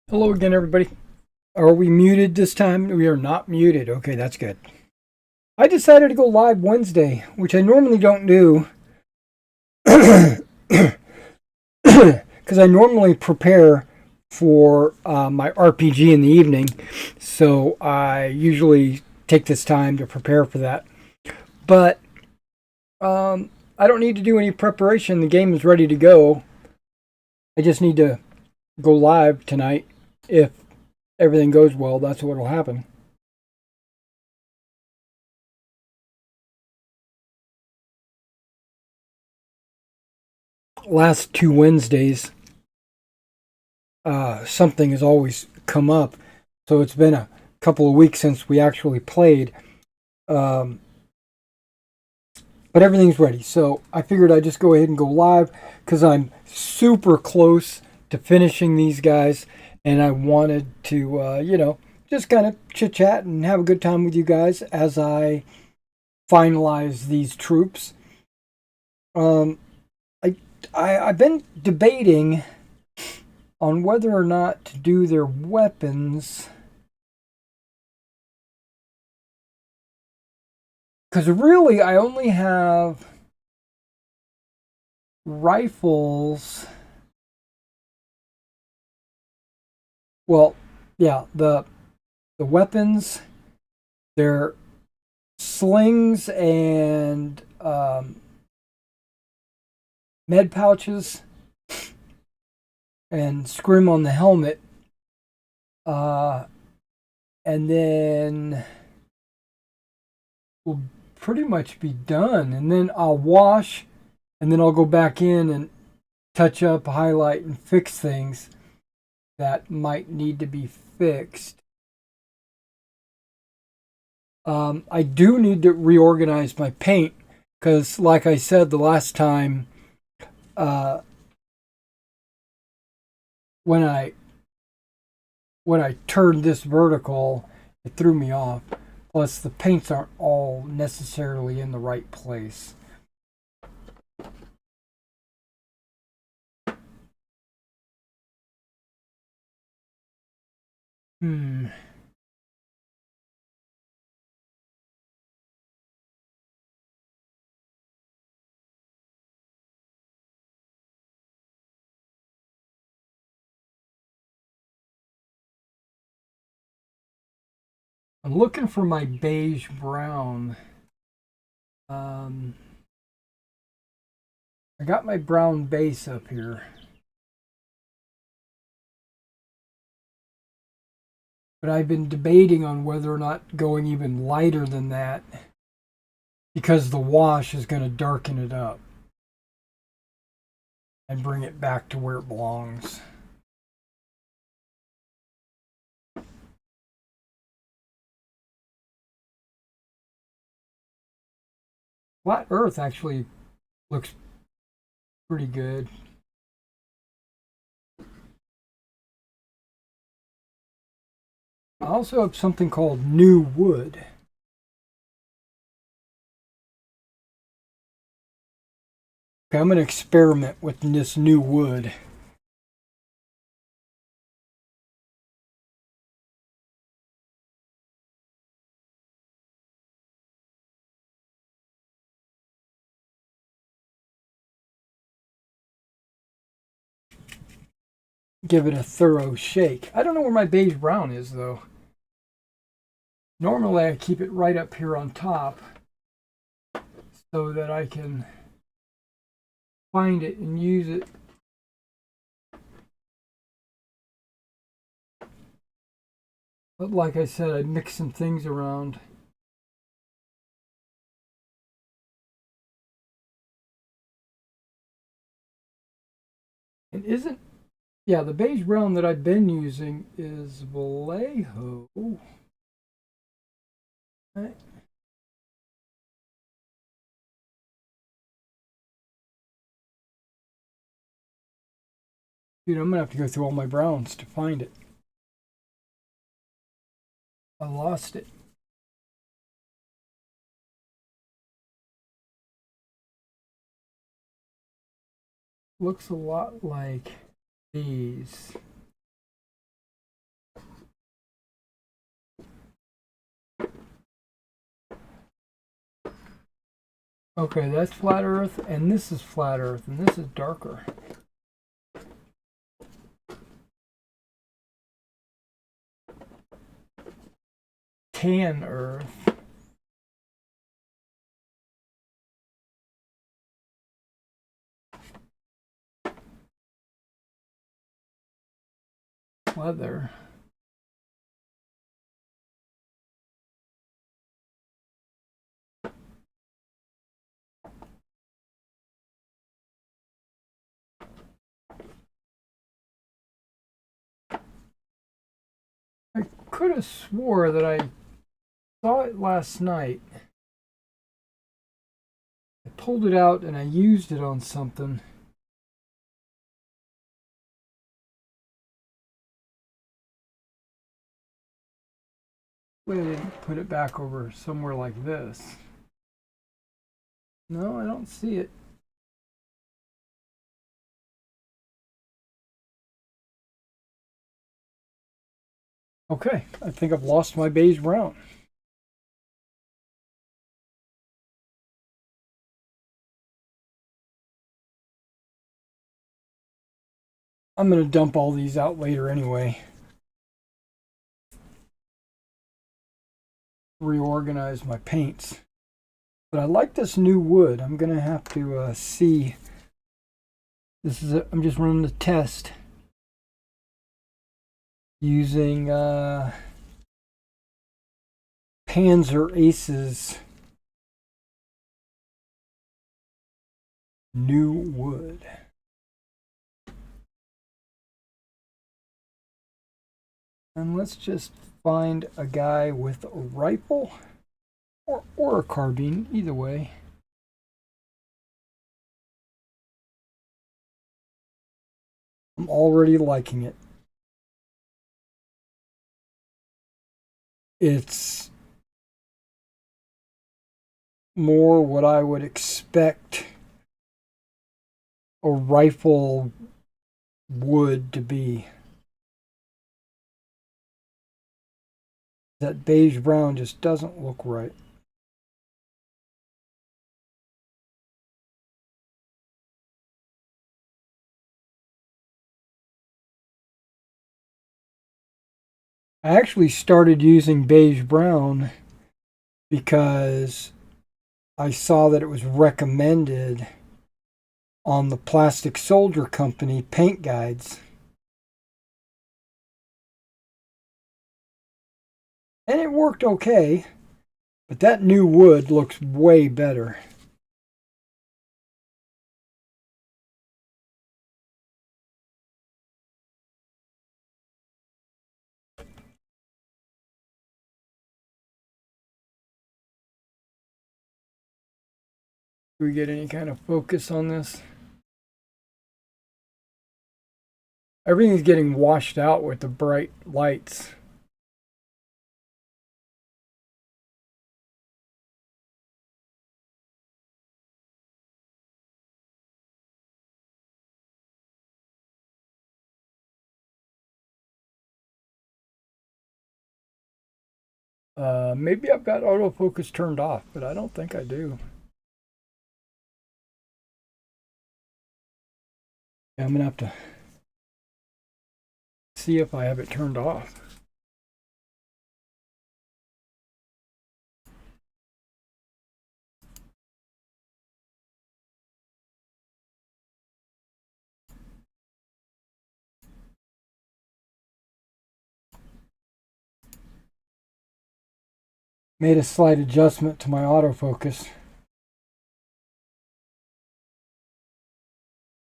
Hello again, everybody. Are we muted this time? We are not muted. Okay, that's good. I decided to go live Wednesday, which I normally don't do because I normally prepare for my RPG in the evening. So I usually take this time to prepare for that. But I don't need to do any preparation. The game is ready to go. I just need to go live tonight. If everything goes well, that's what will happen. Last two Wednesdays, something has always come up. So it's been a couple of weeks since we actually played. Um, but everything's ready. So I figured I'd just go ahead and go live because I'm super close to finishing these guys. And I wanted to, just kind of chit chat and have a good time with you guys as I finalize these troops. Um, I've been debating on whether or not to do their weapons. Because really, I only have rifles. Well, yeah, the weapons, they're slings and med pouches and scrim on the helmet. Uh, and then we'll pretty much be done. And then I'll wash, and then I'll go back in and touch up, highlight, and fix things that might need to be fixed. I do need to reorganize my paint because, like I said the last time, uh, when I turned this vertical, it threw me off. Plus, the paints aren't all necessarily in the right place. Hmm. I'm looking for my beige brown. Um, I got my brown base up here, but I've been debating on whether or not going even lighter than that because the wash is going to darken it up and bring it back to where it belongs. Flat Earth actually looks pretty good. I also have something called New Wood. Okay, I'm going to experiment with this new wood. Give it a thorough shake. I don't know where my beige brown is though. Normally I keep it right up here on top so that I can find it and use it. But like I said, I mixed some things around. And isn't, yeah, the beige brown that I've been using is Vallejo. Right. Dude, I'm going to have to go through all my browns to find it. I lost it. Looks a lot like these. Okay, that's flat Earth, and this is flat Earth, and this is darker. Tan Earth. Leather. I could have swore that I saw it last night. I pulled it out and I used it on something. Wait, I didn't put it back over somewhere like this. No, I don't see it. Okay, I think I've lost my beige brown. I'm going to dump all these out later anyway. Reorganize my paints. But I like this new wood. I'm going to have to see. This is I'm just running the test using Panzer Ace's new wood. And let's just find a guy with a rifle or a carbine, either way. I'm already liking it. It's more what I would expect a rifle wood to be. That beige brown just doesn't look right. I actually started using beige brown because I saw that it was recommended on the Plastic Soldier Company paint guides. And it worked okay, but that new wood looks way better. Do we get any kind of focus on this? Everything's getting washed out with the bright lights. Maybe I've got autofocus turned off, but I don't think I do. Yeah, I'm gonna have to see if I have it turned off. Made a slight adjustment to my autofocus.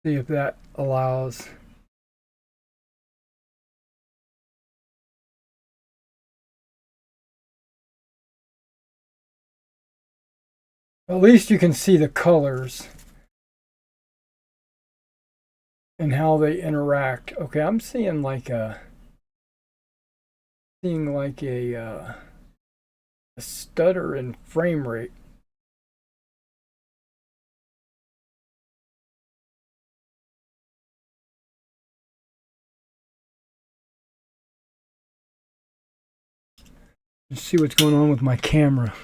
See if that allows. At least you can see the colors and how they interact. Okay, I'm seeing like a stutter in frame rate. Let's see what's going on with my camera.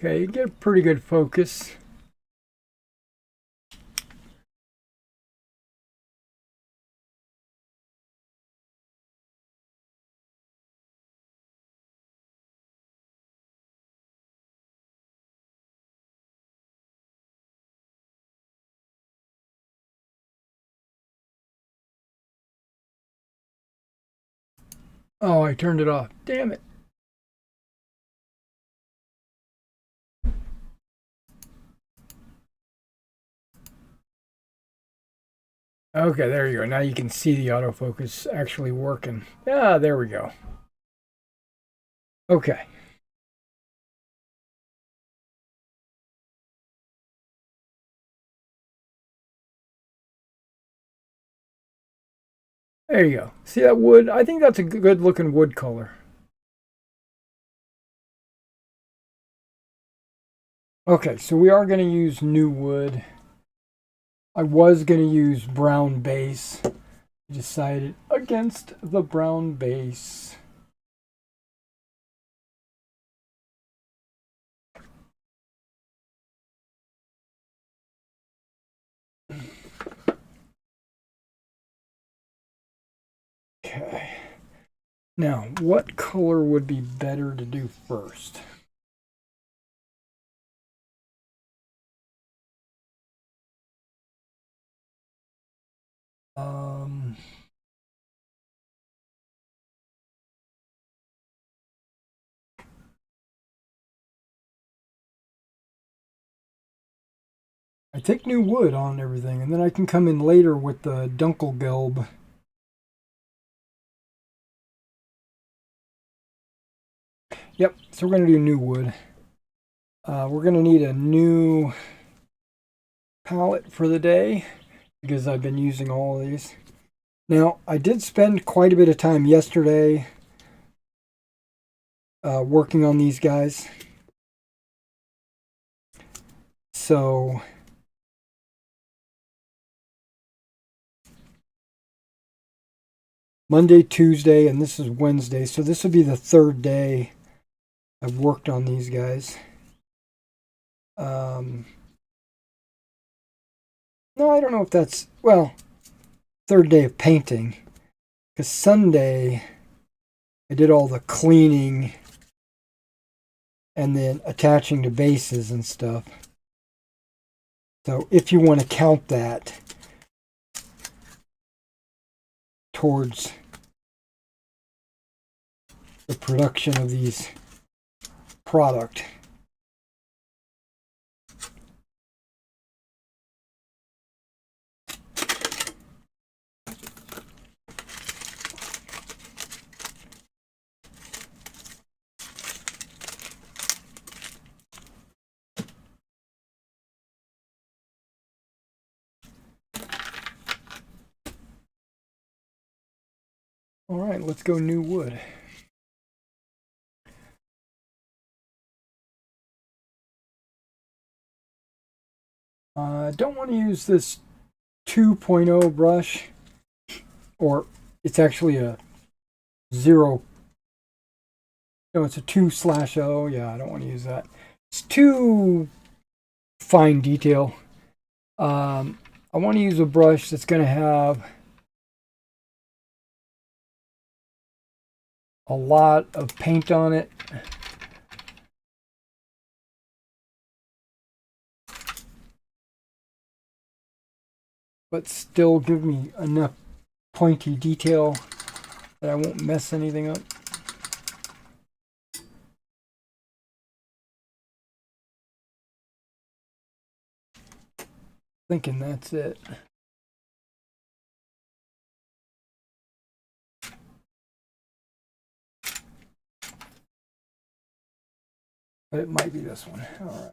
Okay, you get a pretty good focus. Oh, I turned it off. Damn it. Okay, there you go. Now you can see the autofocus actually working. Yeah, there we go. Okay. There you go. See that wood? I think that's a good looking wood color. Okay, so we are going to use new wood. I was going to use brown base. I decided against the brown base. Okay. Now, what color would be better to do first? Um, I take new wood on everything, and then I can come in later with the Dunkelgelb. Yep, so we're going to do new wood. We're going to need a new palette for the day because I've been using all of these. Now, I did spend quite a bit of time yesterday working on these guys. So, Monday, Tuesday, and this is Wednesday. So this would be the third day I've worked on these guys. No, I don't know if that's, well, third day of painting. Because Sunday, I did all the cleaning and then attaching to bases and stuff. So if you want to count that towards the production of these product. All right, let's go new wood. I don't want to use this 2.0 brush, or it's actually a 0. No, it's a 2/0. Yeah, I don't want to use that. It's too fine detail. I want to use a brush that's going to have a lot of paint on it. But still give me enough pointy detail that I won't mess anything up. Thinking that's it. But it might be this one. All right.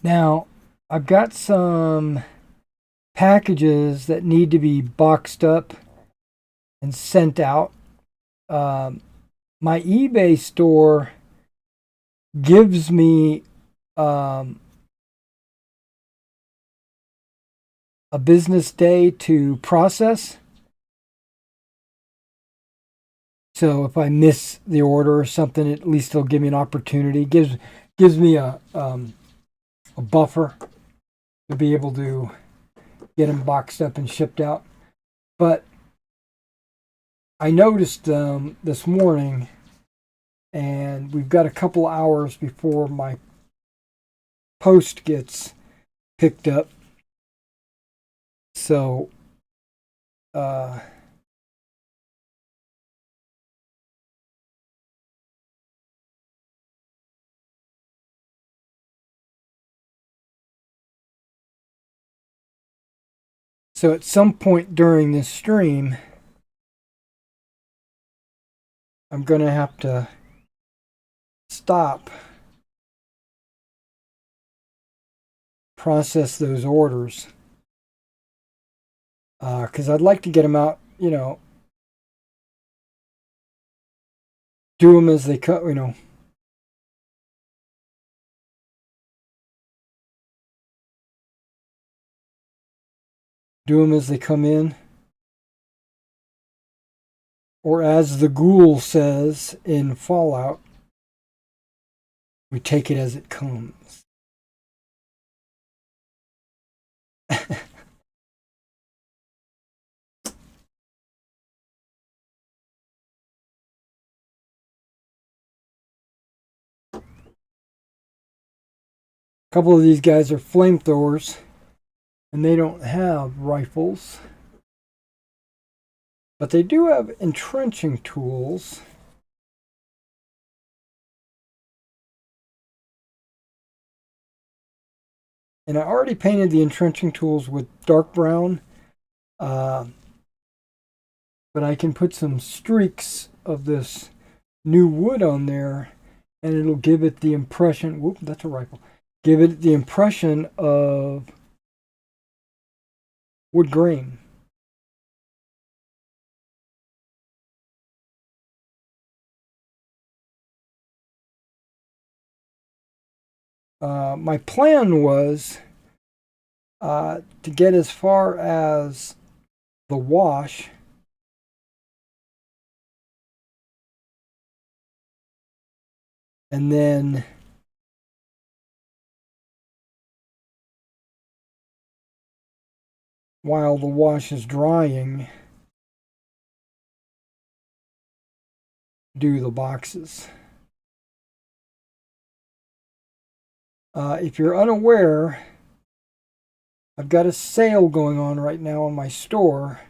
Now, I've got some packages that need to be boxed up and sent out. Um, my eBay store gives me um, a business day to process. So if I miss the order or something, at least they'll give me an opportunity. Gives me a buffer to be able to get them boxed up and shipped out. But I noticed this morning, and we've got a couple hours before my post gets picked up. So so at some point during this stream, I'm going to have to stop, process those orders, because I'd like to get them out, do them as they come, do them as they come in. Or as the ghoul says in Fallout, we take it as it comes. A couple of these guys are flamethrowers, and they don't have rifles. But they do have entrenching tools. And I already painted the entrenching tools with dark brown. But I can put some streaks of this new wood on there, and it'll give it the impression, whoop, that's a rifle. Give it the impression of wood grain. My plan was to get as far as the wash, and then while the wash is drying, do the boxes. If you're unaware, I've got a sale going on right now on my store.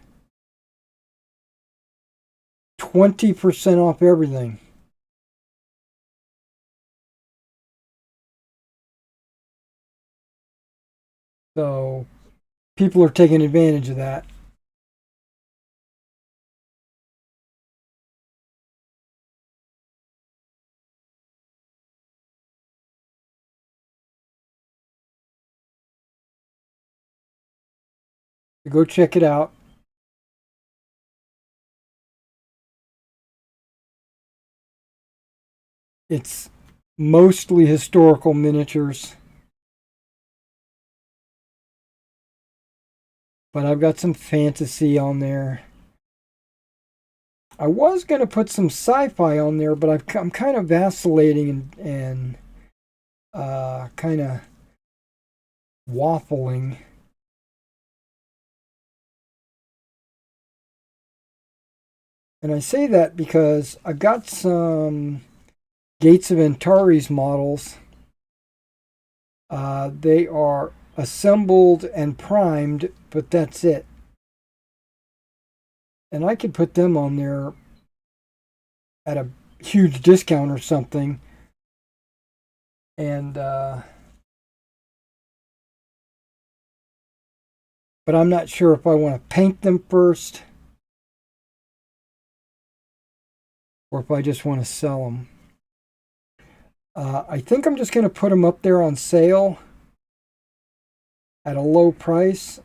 20% off everything. So people are taking advantage of that. Go check it out. It's mostly historical miniatures, but I've got some fantasy on there. I was going to put some sci-fi on there, but I'm kind of vacillating and kind of waffling. And I say that because I've got some Gates of Antares models. They are assembled and primed, but that's it. And I could put them on there at a huge discount or something. And but I'm not sure if I want to paint them first or if I just want to sell them. I think I'm just going to put them up there on sale at a low price.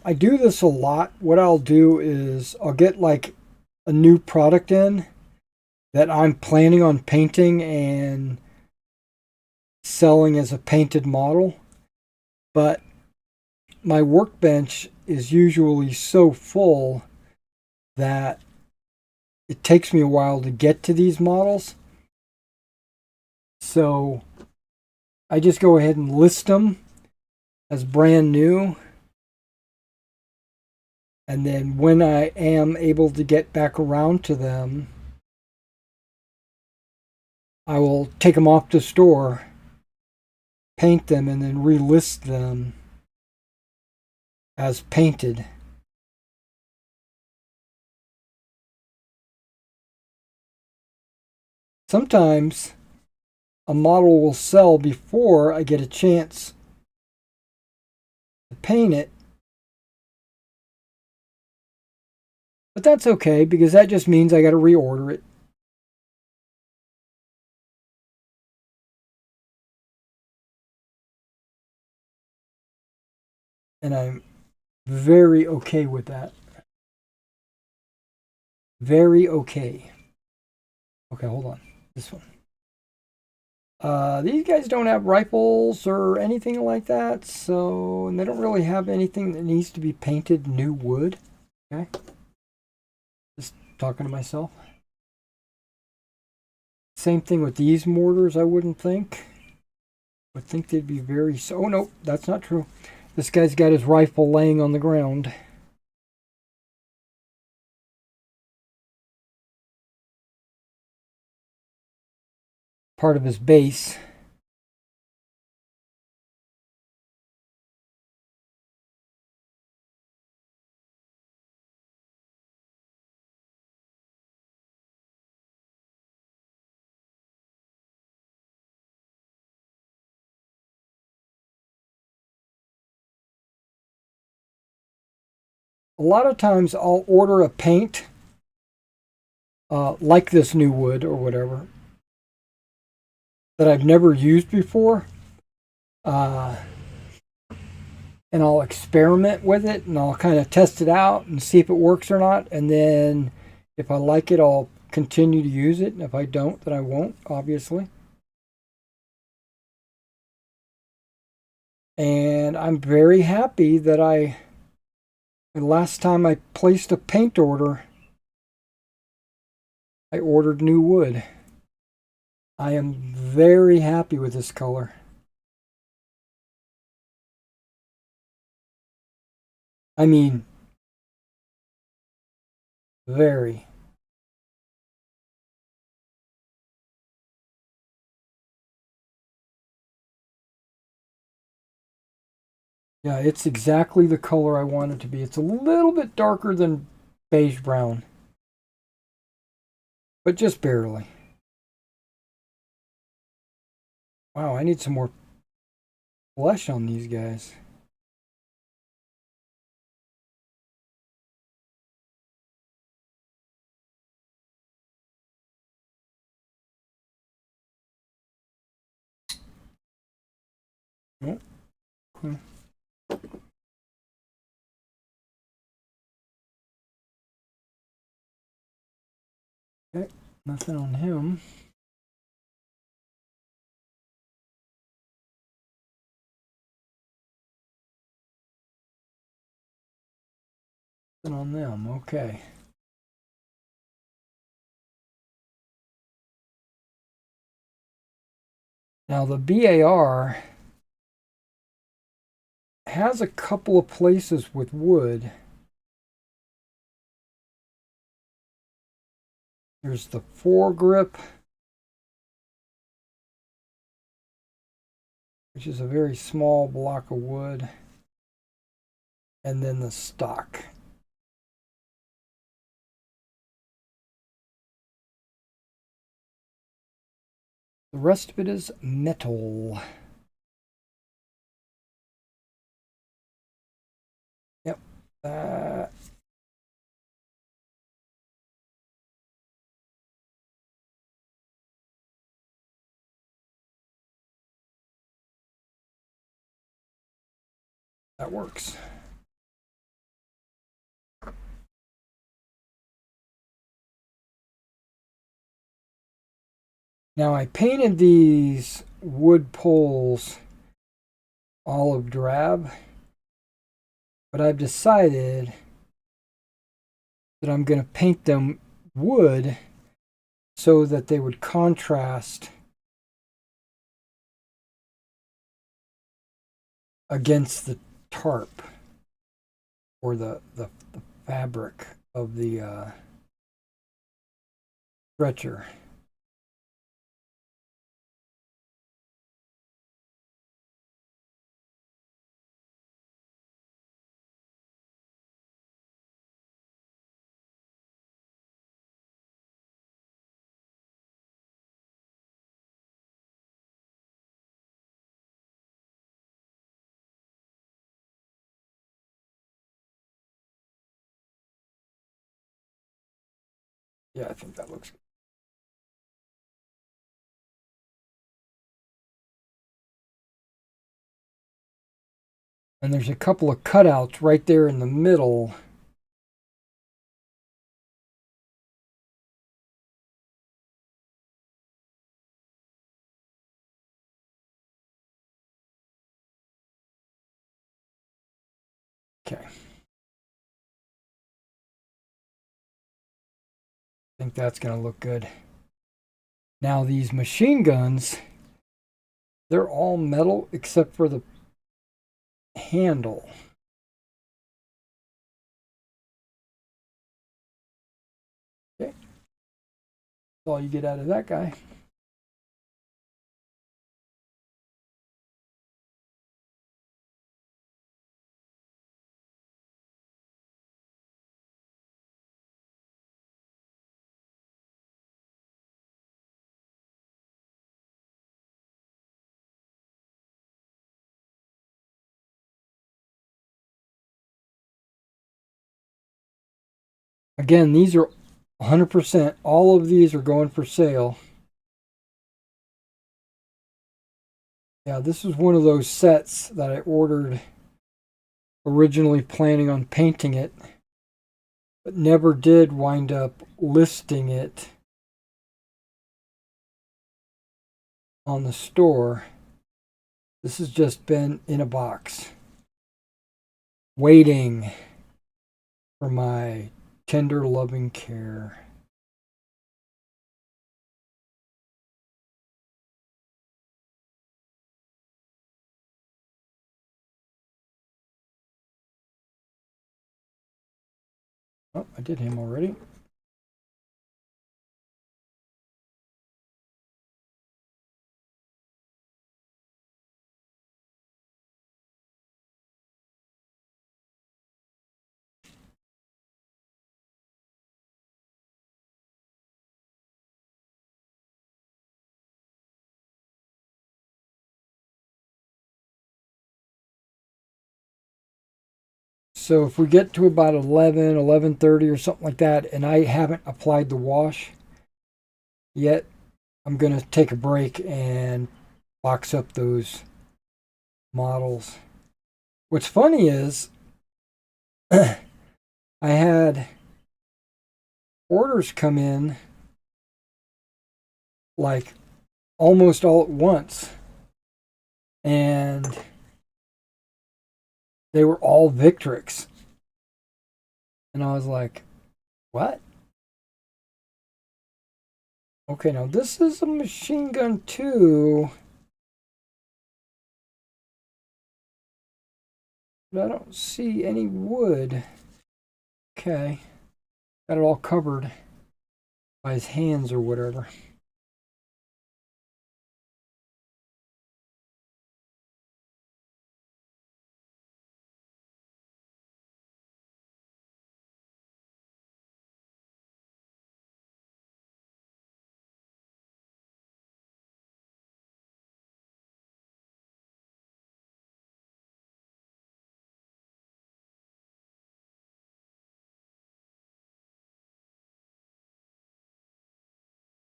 I do this a lot. What I'll do is I'll get like a new product in that I'm planning on painting and selling as a painted model, but my workbench is usually so full that it takes me a while to get to these models. So I just go ahead and list them as brand new. And then when I am able to get back around to them, I will take them off the store, paint them, and then relist them as painted. Sometimes a model will sell before I get a chance to paint it. But that's okay because that just means I got to reorder it. And I'm very okay with that. Very okay. Okay, hold on. This one. These guys don't have rifles or anything like that, so and they don't really have anything that needs to be painted new wood. Okay. Just talking to myself. Same thing with these mortars, I wouldn't think. Would think they'd be very so. Oh, no, that's not true. This guy's got his rifle laying on the ground. Part of his base. A lot of times I'll order a paint like this new wood or whatever that I've never used before. And I'll experiment with it and I'll kind of test it out and see if it works or not. And then if I like it, I'll continue to use it. And if I don't, then I won't, obviously. And I'm very happy that the last time I placed a paint order, I ordered new wood. I am very happy with this color. I mean, very. Yeah, it's exactly the color I want it to be. It's a little bit darker than beige brown, but just barely. Wow, I need some more flesh on these guys. Oh, okay. Okay, nothing on him. Nothing on them. Okay. Now the BAR has a couple of places with wood. There's the foregrip, which is a very small block of wood, and then the stock. The rest of it is metal. Yep. That works. Now I painted these wood poles olive drab, but I've decided that I'm going to paint them wood so that they would contrast against the tarp or the fabric of the stretcher. Yeah, I think that looks good. And there's a couple of cutouts right there in the middle. Okay. I think that's going to look good. Now these machine guns, they're all metal except for the handle. Okay. That's all you get out of that guy. Again, these are 100%. All of these are going for sale. Yeah, this is one of those sets that I ordered originally planning on painting it, but never did wind up listing it on the store. This has just been in a box, waiting for my tender, loving care. Oh, I did him already. So if we get to about 11, 11:30 or something like that, and I haven't applied the wash yet, I'm going to take a break and box up those models. What's funny is I had orders come in like almost all at once, and they were all Victrix. And I was like, what? Okay, now this is a machine gun too, but I don't see any wood. Okay, got it all covered by his hands or whatever.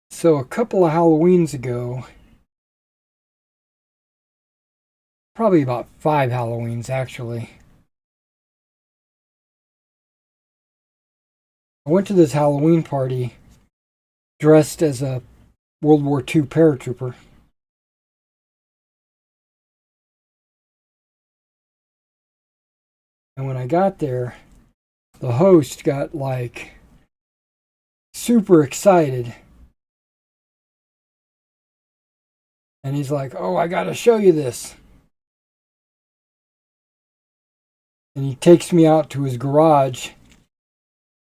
So a couple of Halloweens ago, probably about 5 Halloweens actually, I went to this Halloween party dressed as a World War II paratrooper. And when I got there, the host got like super excited. And he's like, "Oh, I got to show you this." And he takes me out to his garage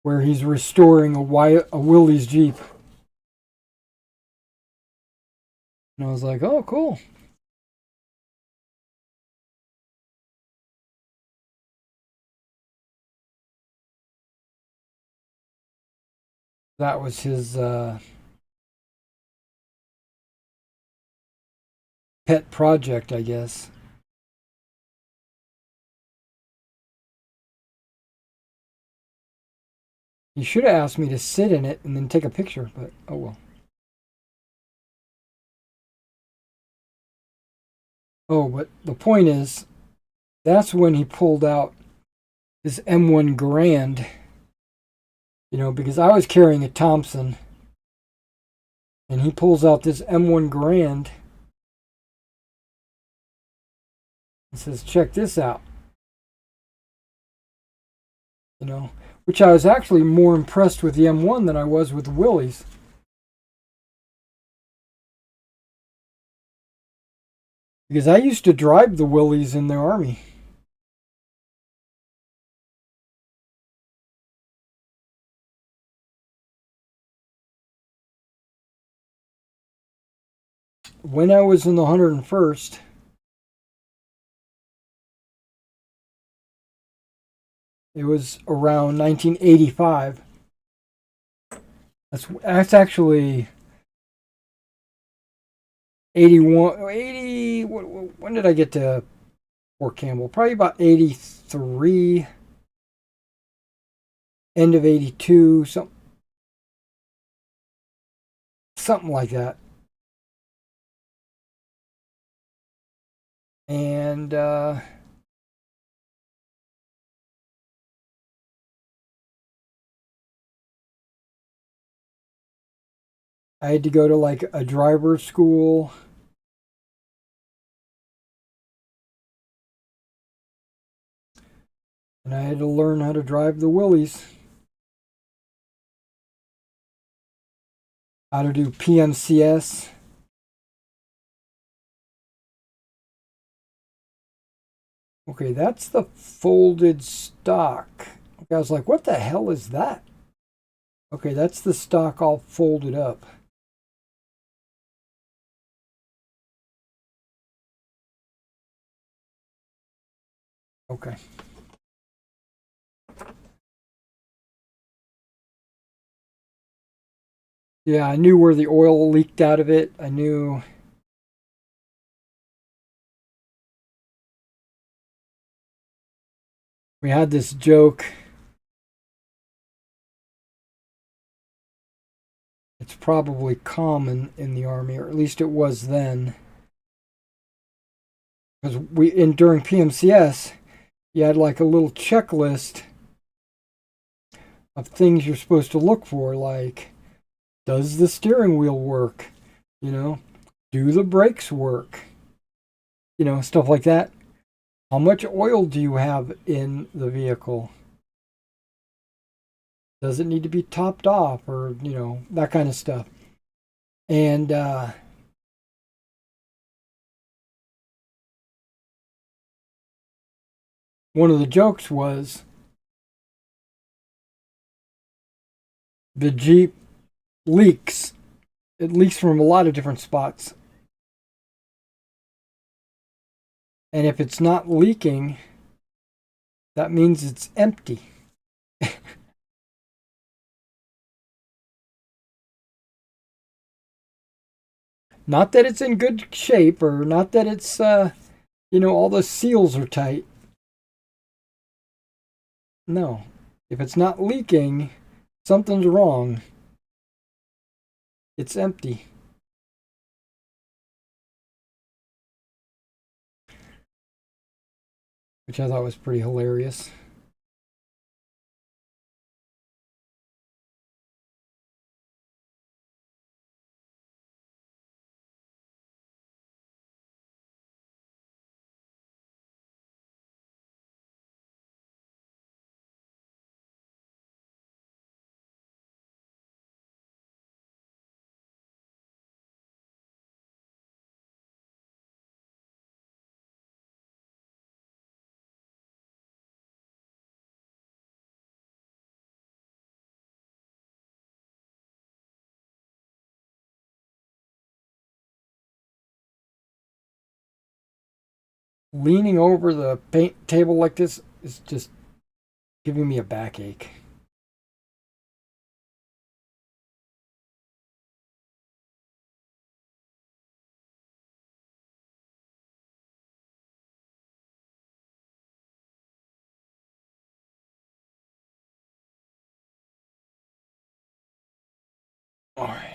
where he's restoring a Willys Jeep. And I was like, "Oh, cool." That was his pet project, I guess. He should have asked me to sit in it and then take a picture, but oh well. Oh, but the point is, that's when he pulled out his M1 Garand, because I was carrying a Thompson, and he pulls out this M1 Garand and says, "Check this out." Which I was actually more impressed with the M1 than I was with the Willys. Because I used to drive the Willys in the Army. When I was in the 101st, it was around 1985. That's actually 81, 80. When did I get to Fort Campbell? Probably about 83, end of 82, something like that. And I had to go to like a driver's school. And I had to learn how to drive the Willys. How to do PMCS. Okay, that's the folded stock. Okay, I was like, what the hell is that? Okay, that's the stock all folded up. Okay. Yeah, I knew where the oil leaked out of it. I knew. We had this joke. It's probably common in the Army, or at least it was then. Because during PMCS, you had like a little checklist of things you're supposed to look for, like, does the steering wheel work? Do the brakes work? Stuff like that. How much oil do you have in the vehicle? Does it need to be topped off, or that kind of stuff? And one of the jokes was the Jeep leaks. It leaks from a lot of different spots. And if it's not leaking, that means it's empty. Not that it's in good shape, or not that it's, all the seals are tight. No. If it's not leaking, something's wrong. It's empty. Which I thought was pretty hilarious. leaning over the paint table like this is just giving me a backache. All right.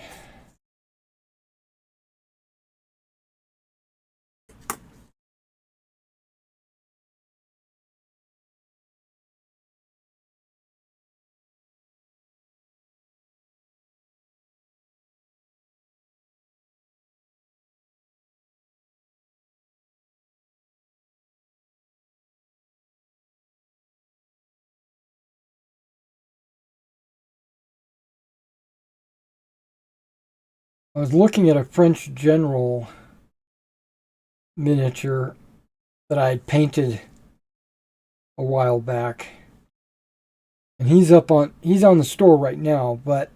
I was looking at a French general miniature that I had painted a while back. And he's on the store right now, but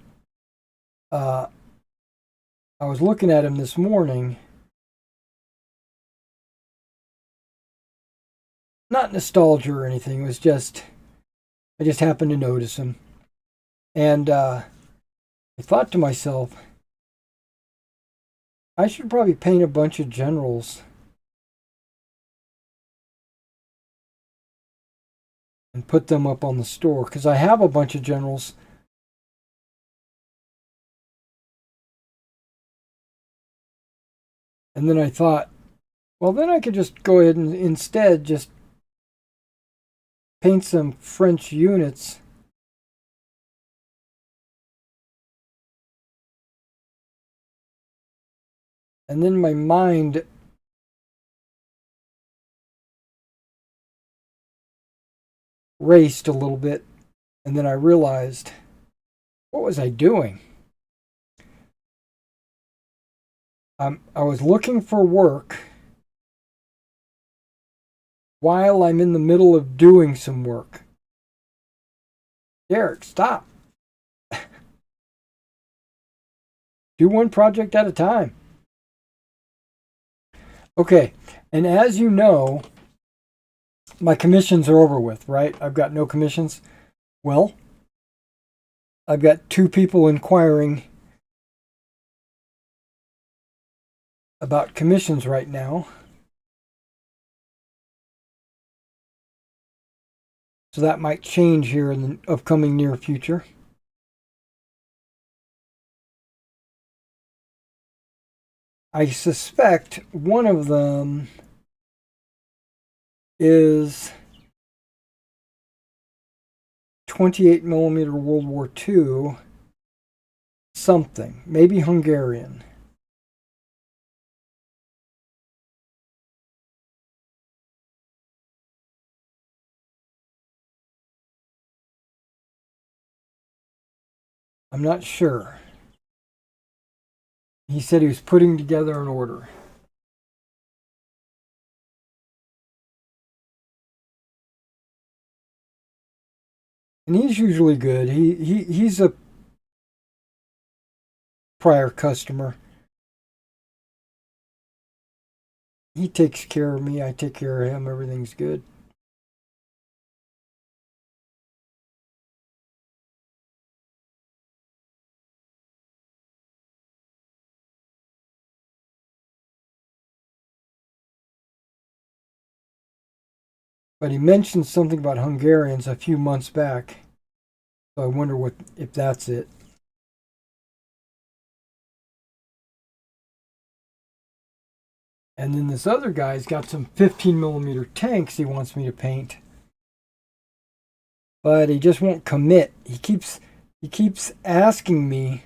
I was looking at him this morning. Not nostalgia or anything, it was just I just happened to notice him. And I thought to myself, I should probably paint a bunch of generals and put them up on the store, because I have a bunch of generals. And then I thought, well, then I could just go ahead and instead just paint some French units and then my mind raced a little bit, and then I realized, what was I doing? I was looking for work while I'm in the middle of doing some work. Derek, stop. Do one project at a time. Okay, and as you know, my commissions are over with, right? I've got no commissions. Well, I've got 2 people inquiring about commissions right now. So that might change here in the upcoming near future. I suspect one of them is 28mm World War II something, maybe Hungarian. I'm not sure. He said he was putting together an order. And he's usually good. He's a prior customer. He takes care of me. I take care of him. Everything's good. But he mentioned something about Hungarians a few months back. So I wonder if that's it. And then this other guy's got some 15mm tanks he wants me to paint. But he just won't commit. He keeps asking me,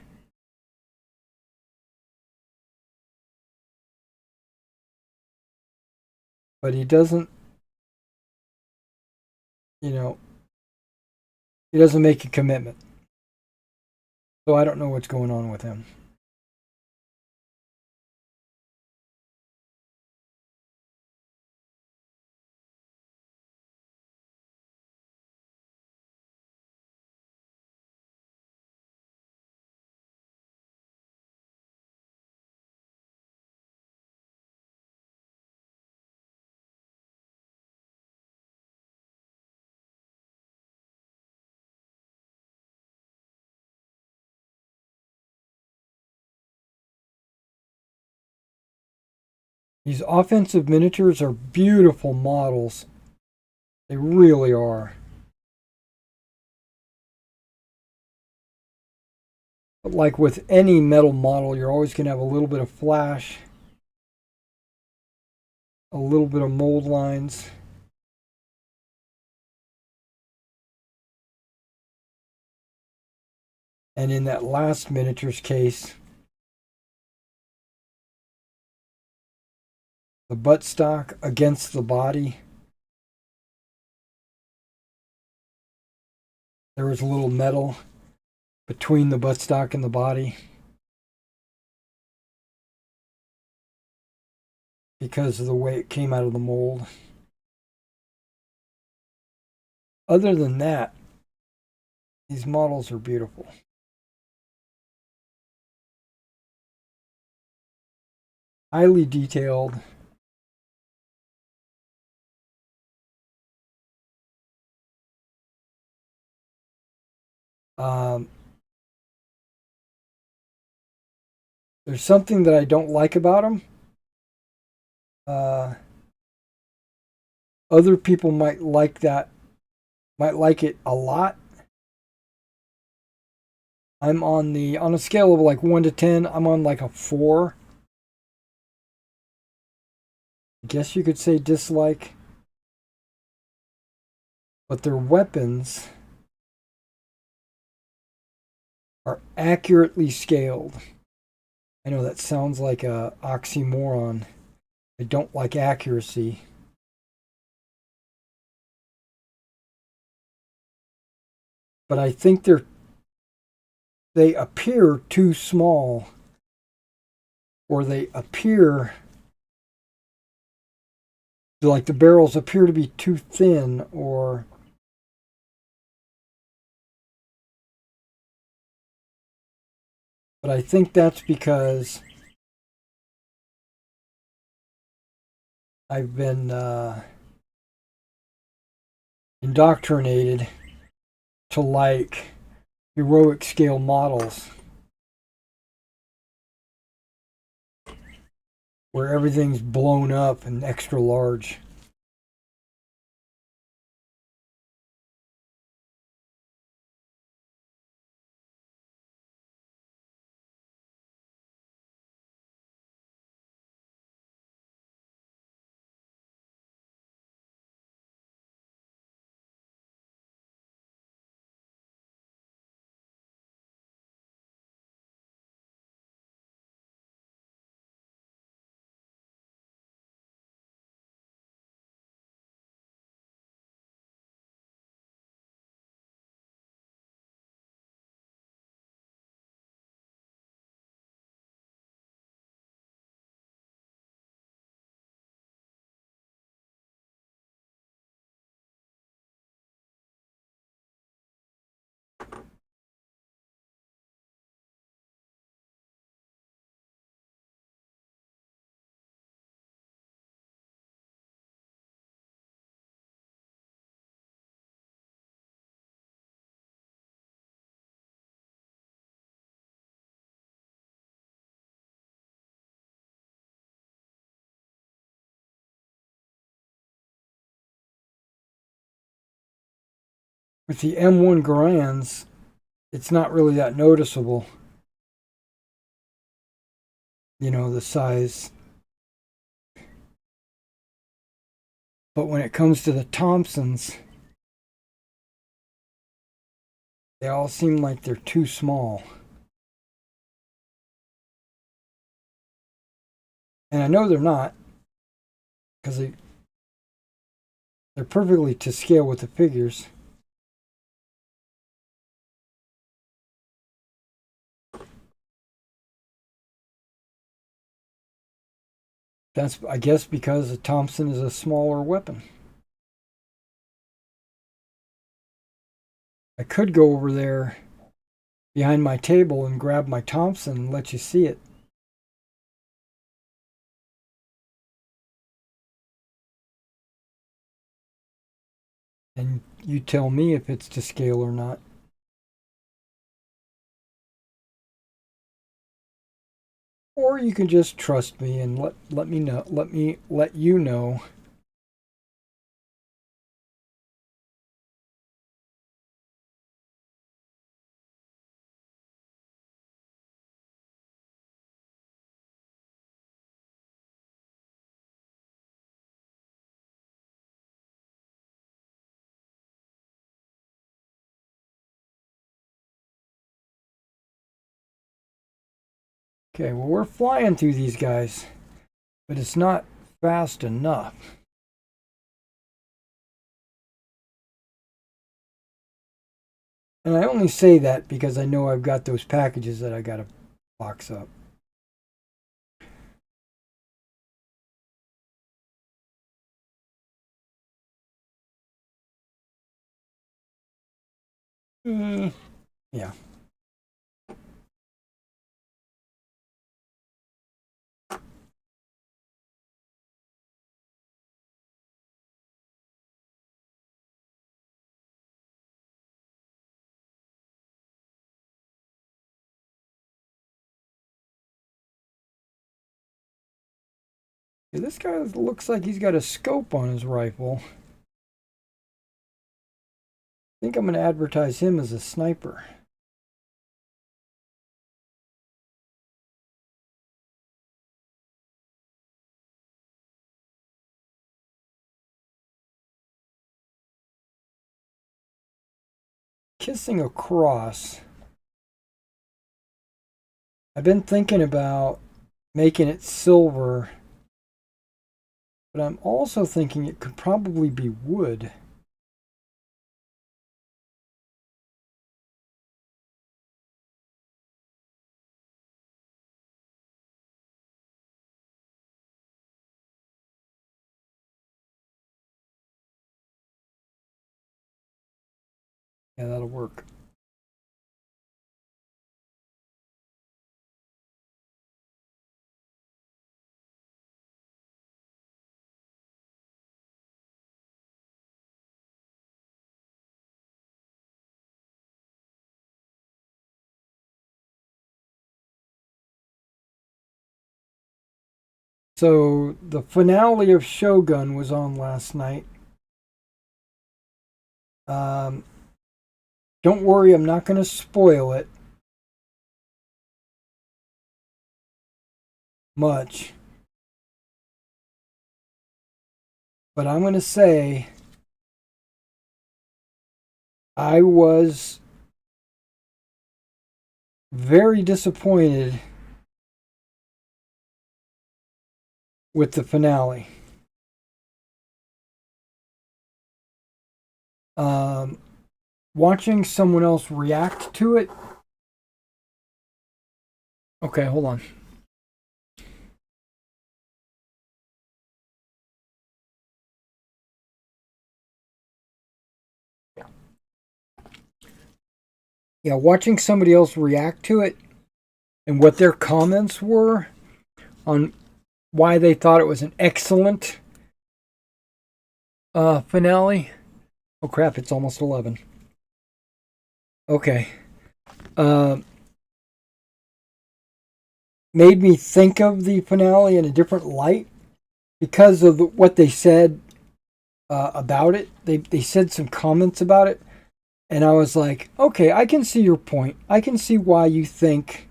but he doesn't, you know, he doesn't make a commitment. So I don't know what's going on with him. These offensive miniatures are beautiful models. They really are. But like with any metal model, you're always going to have a little bit of flash, a little bit of mold lines. And in that last miniatures case, the buttstock against the body, there was a little metal between the buttstock and the body because of the way it came out of the mold. Other than that, these models are beautiful. Highly detailed. There's something that I don't like about them. Other people might like it a lot. I'm on a scale of like 1 to 10, I'm on like a 4. I guess you could say dislike. But their weapons are accurately scaled. I know that sounds like a oxymoron. I don't like accuracy. But I think they appear too small, or they appear like the barrels appear to be too thin, but I think that's because I've been indoctrinated to like heroic scale models where everything's blown up and extra large. With the M1 Garands, it's not really that noticeable. You know, the size. But when it comes to the Thompsons, they all seem like they're too small. And I know they're not, because they're perfectly to scale with the figures. That's, I guess, because a Thompson is a smaller weapon. I could go over there behind my table and grab my Thompson and let you see it. And you tell me if it's to scale or not. Or you can just trust me and let you know. Okay, well, we're flying through these guys, but it's not fast enough. And I only say that because I know I've got those packages that I got to box up. Yeah. Yeah, this guy looks like he's got a scope on his rifle. I think I'm going to advertise him as a sniper. Kissing across. I've been thinking about making it silver, but I'm also thinking it could probably be wood. Yeah, that'll work. So the finale of Shogun was on last night. Um, don't worry, I'm not going to spoil it much. But I'm going to say I was very disappointed with the finale. Um, Watching someone else react to it. Okay, hold on. Yeah, watching somebody else react to it and what their comments were on why they thought it was an excellent finale. Oh crap, it's almost 11. Okay. Uh, Made me think of the finale in a different light because of what they said about it. They said some comments about it, and I was like, okay, I can see your point. I can see why you think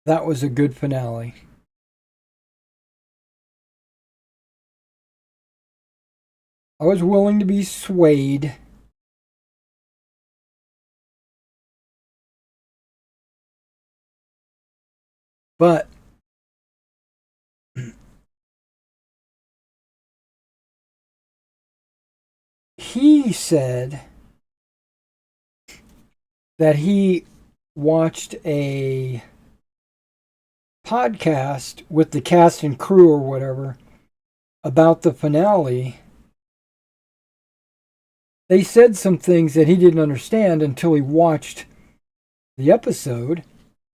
that was a good finale. I was willing to be swayed. But he said that he watched a podcast with the cast and crew or whatever about the finale. They said some things that he didn't understand until he watched the episode, of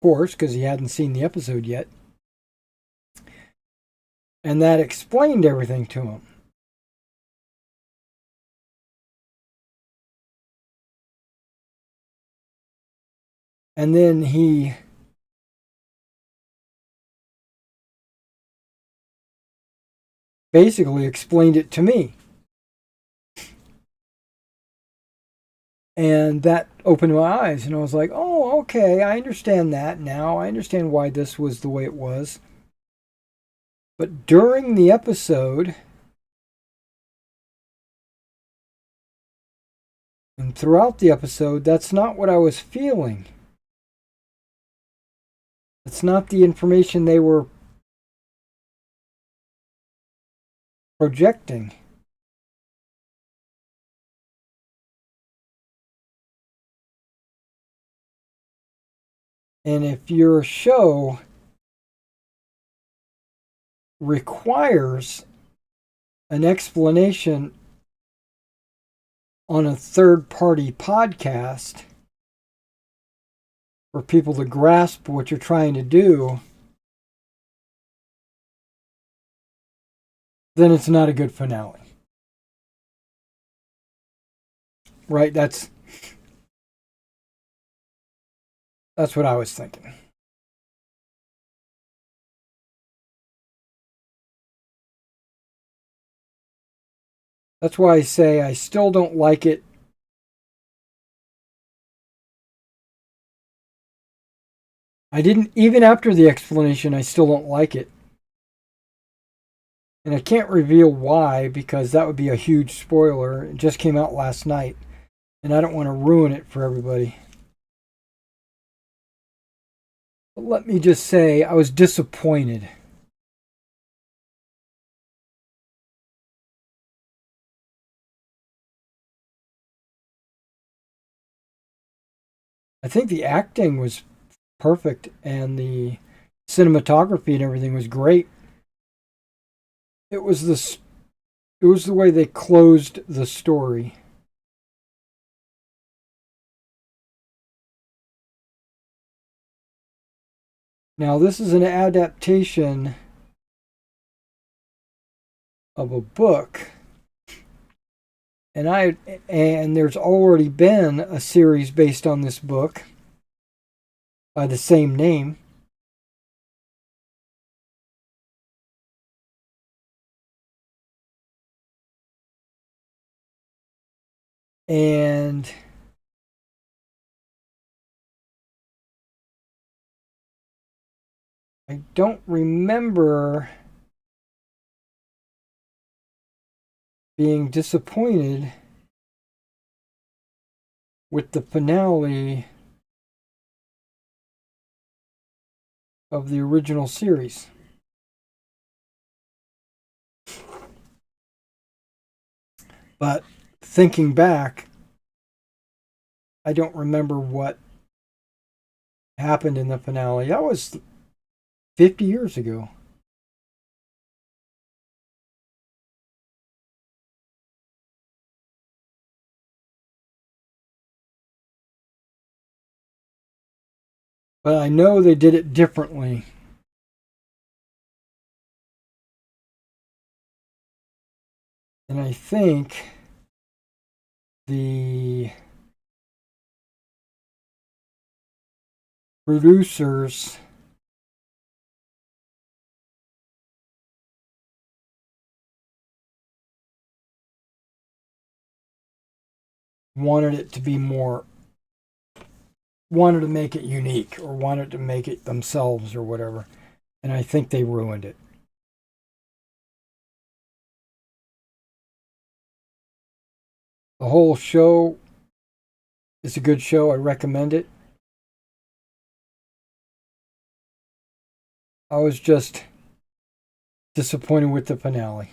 course, because he hadn't seen the episode yet. And that explained everything to him. And then he basically explained it to me. And that opened my eyes, and I was like, oh, okay, I understand that now. I understand why this was the way it was. But during the episode, and throughout the episode, that's not what I was feeling. It's not the information they were projecting. And if your show requires an explanation on a third-party podcast for people to grasp what you're trying to do, then it's not a good finale. Right? That's what I was thinking. That's why I say I still don't like it. I didn't, even after the explanation, I still don't like it. And I can't reveal why, because that would be a huge spoiler. It just came out last night, and I don't want to ruin it for everybody. But let me just say, I was disappointed. I think the acting was perfect, and the cinematography and everything was great. It was the way they closed the story. Now, this is an adaptation of a book, and there's already been a series based on this book by the same name. And I don't remember being disappointed with the finale of the original series. But thinking back, I don't remember what happened in the finale. That was 50 years ago. But I know they did it differently. And I think the producers wanted to make it unique, or wanted to make it themselves or whatever. And I think they ruined it. The whole show is a good show. I recommend it. I was just disappointed with the finale.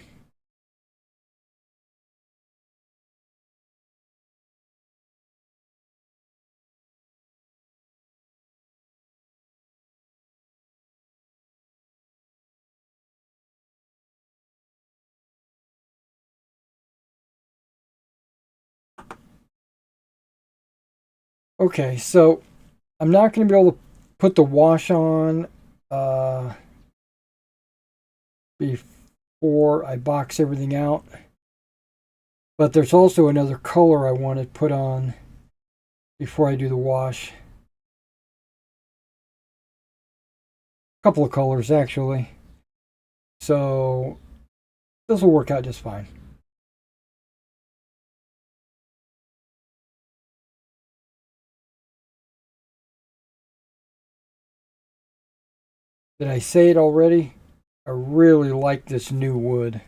Okay, so I'm not going to be able to put the wash on before I box everything out. But there's also another color I want to put on before I do the wash. couple of colors actually. So this will work out just fine. Did I say it already? I really like this new wood.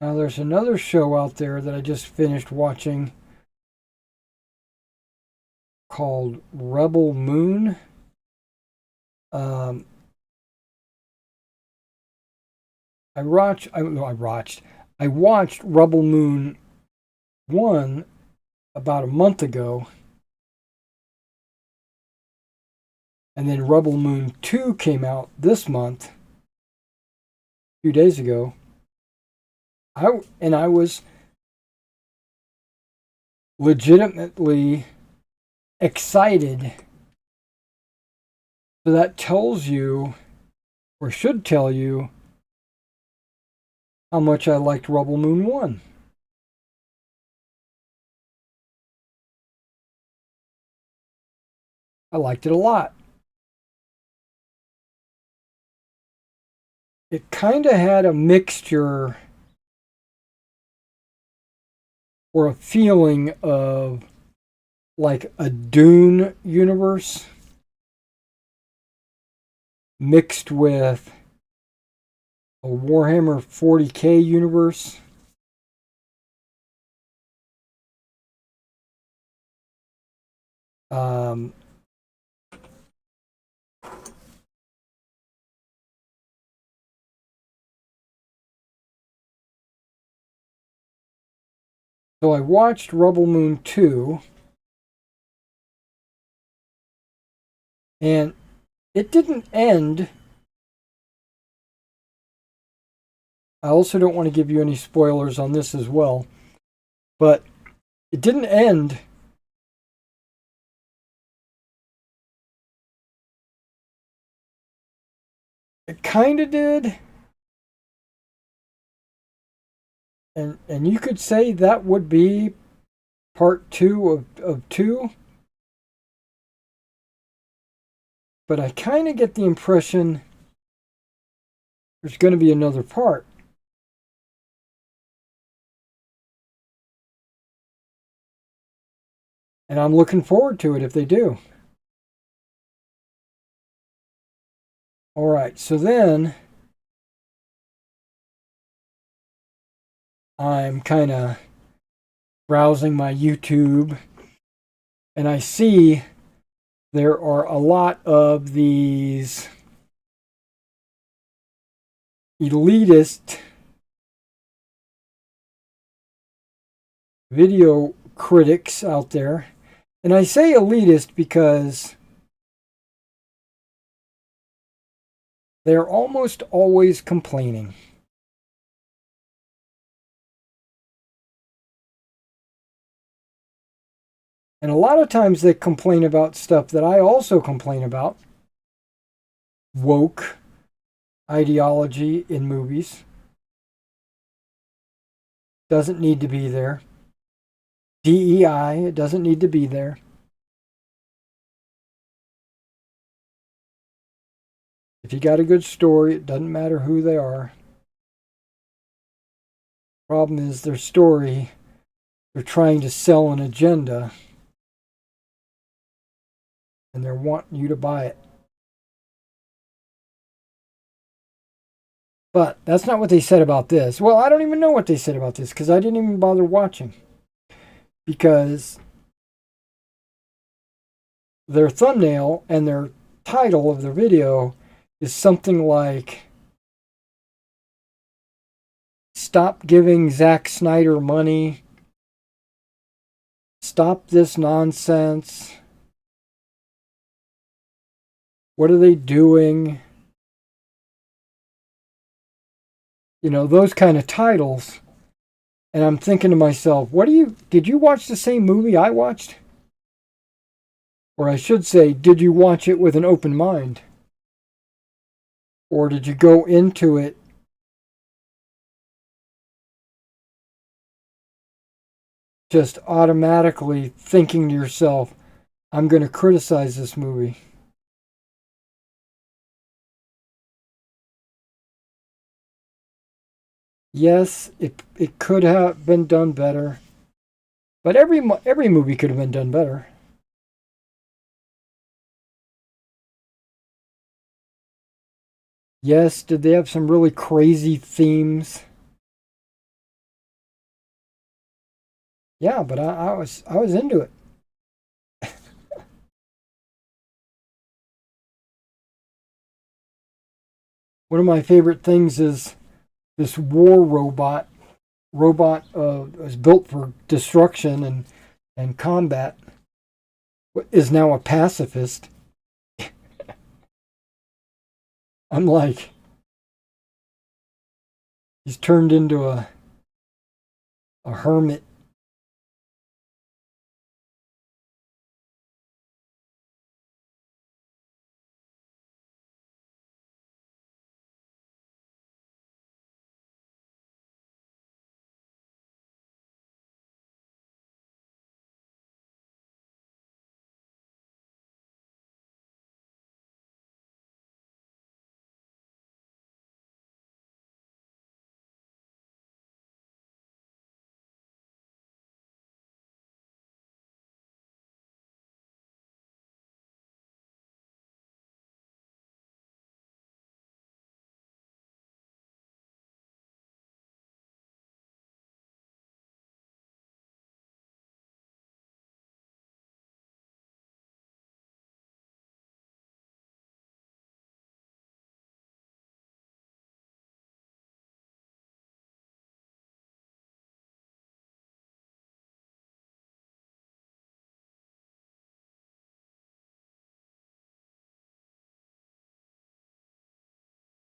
Now there's another show out there that I just finished watching called Rebel Moon. Um, I watched Rebel Moon 1 about a month ago, and then Rebel Moon 2 came out this month, a few days ago. I was legitimately excited. So that tells you, or should tell you, how much I liked Rebel Moon 1. I liked it a lot. It kind of had a mixture or a feeling of like a Dune universe mixed with a Warhammer 40K universe. So I watched Rebel Moon 2, and it didn't end. I also don't want to give you any spoilers on this as well, but it didn't end it kind of did. And you could say that would be part 2 of 2. But I kind of get the impression there's going to be another part. And I'm looking forward to it if they do. All right, so then I'm kind of browsing my YouTube, and I see there are a lot of these elitist video critics out there. And I say elitist because they're almost always complaining. And a lot of times they complain about stuff that I also complain about. Woke ideology in movies. Doesn't need to be there. DEI, it doesn't need to be there. If you got a good story, it doesn't matter who they are. Problem is their story, they're trying to sell an agenda, and they're wanting you to buy it. But that's not what they said about this. Well, I don't even know what they said about this because I didn't even bother watching. Because their thumbnail and their title of their video is something like "Stop giving Zack Snyder money," "Stop this nonsense," "What are they doing?" You know, those kind of titles. And I'm thinking to myself, did you watch the same movie I watched? Or I should say, did you watch it with an open mind? Or did you go into it just automatically thinking to yourself, I'm going to criticize this movie? Yes, it could have been done better, but every movie could have been done better. Yes, did they have some really crazy themes? Yeah, but I was into it. One of my favorite things is this war robot. Robot is built for destruction and combat. Is now a pacifist. I'm like, he's turned into a hermit.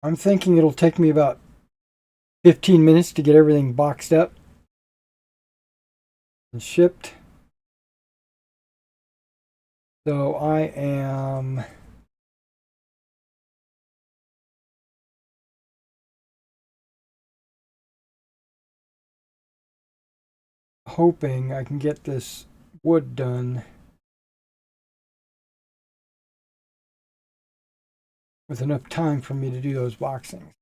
I'm thinking it'll take me about 15 minutes to get everything boxed up and shipped. So I am hoping I can get this wood done with enough time for me to do those boxings.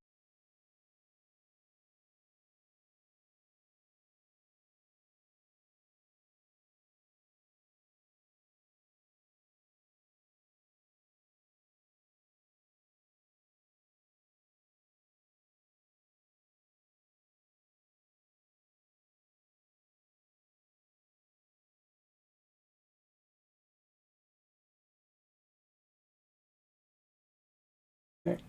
Okay.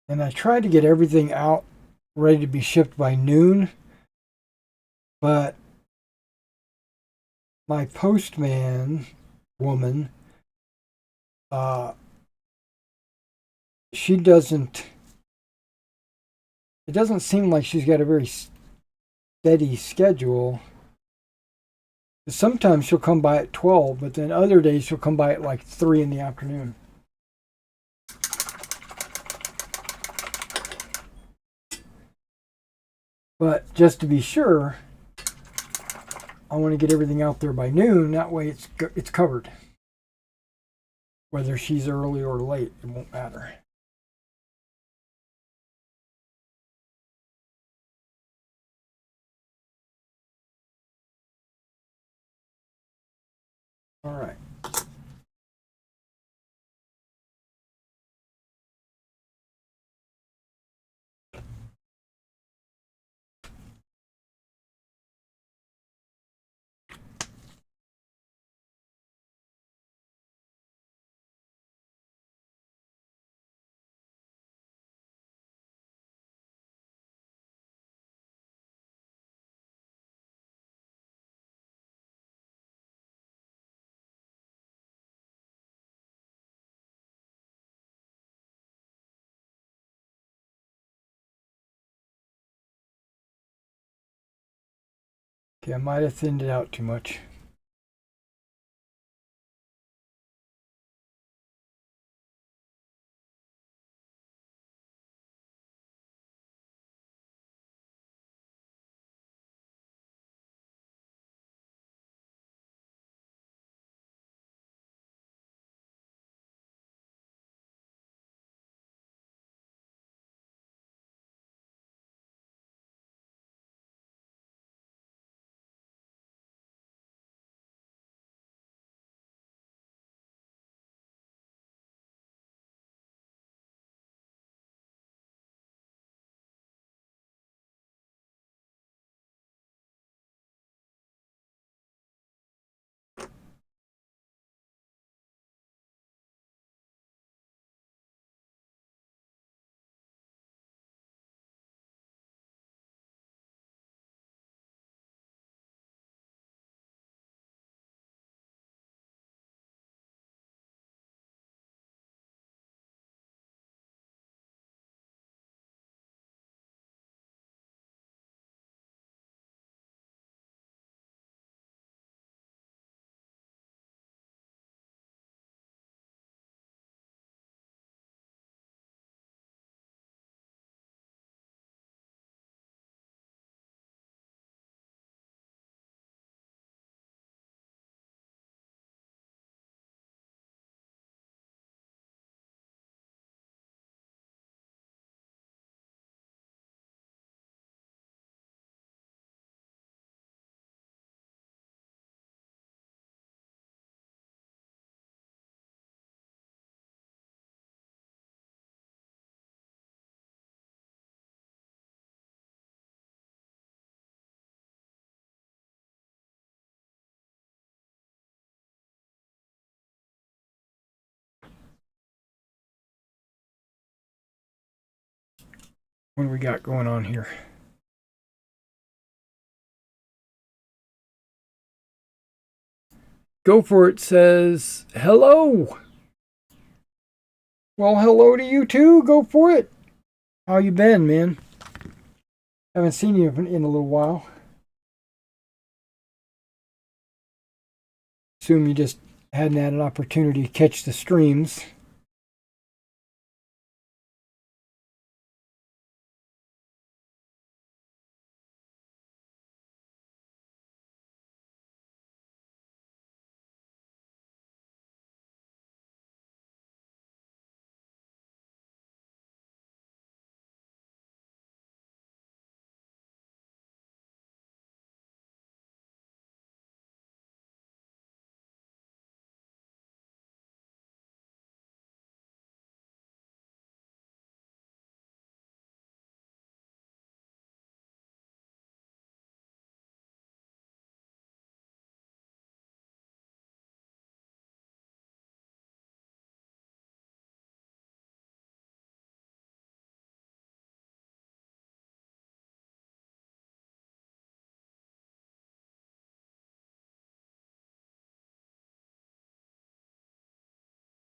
And I tried to get everything out ready to be shipped by noon, but my postman woman, uh, she doesn't it doesn't seem like she's got a very steady schedule. Sometimes she'll come by at 12, but then other days she'll come by at like 3 in the afternoon. But just to be sure, I want to get everything out there by noon. That way it's covered. Whether she's early or late, it won't matter. All right. Okay, I might have thinned it out too much. What do we got going on here? Go for it says hello. Well, hello to you too. Go for it. How you been, man? Haven't seen you in a little while. Assume you just hadn't had an opportunity to catch the streams.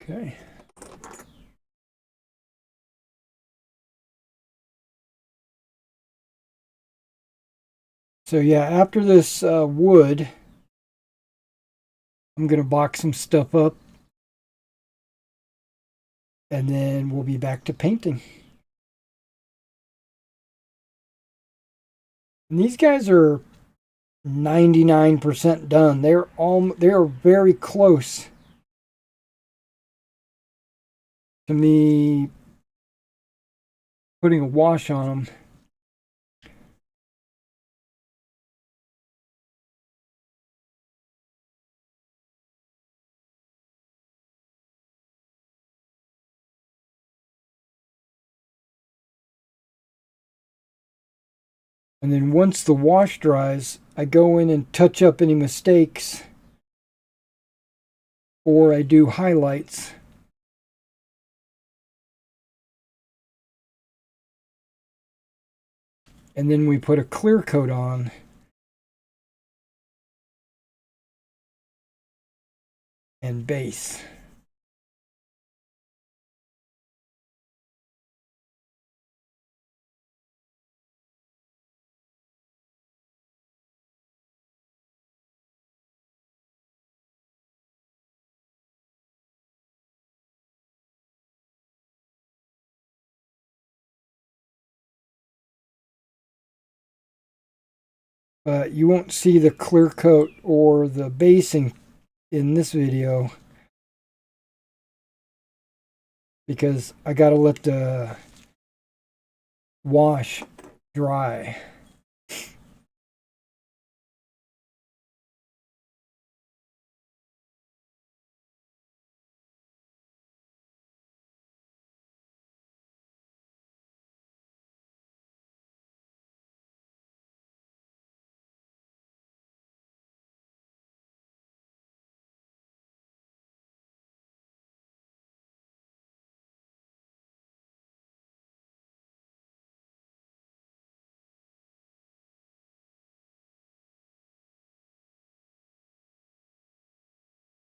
Okay. So yeah, after this wood, I'm going to box some stuff up, and then we'll be back to painting. And these guys are 99% done. They're very close to me putting a wash on them. And then once the wash dries, I go in and touch up any mistakes, or I do highlights. And then we put a clear coat on. And base. But you won't see the clear coat or the basing in this video because I gotta let the wash dry.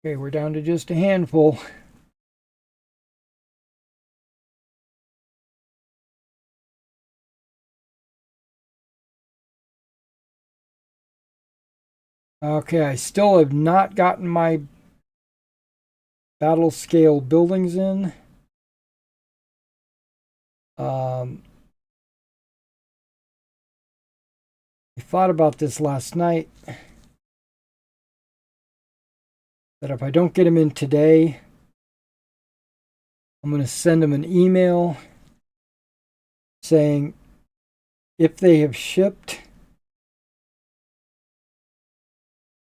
Okay, we're down to just a handful. Okay, I still have not gotten my battle scale buildings in. I thought about this last night, that if I don't get them in today, I'm going to send them an email saying if they have shipped,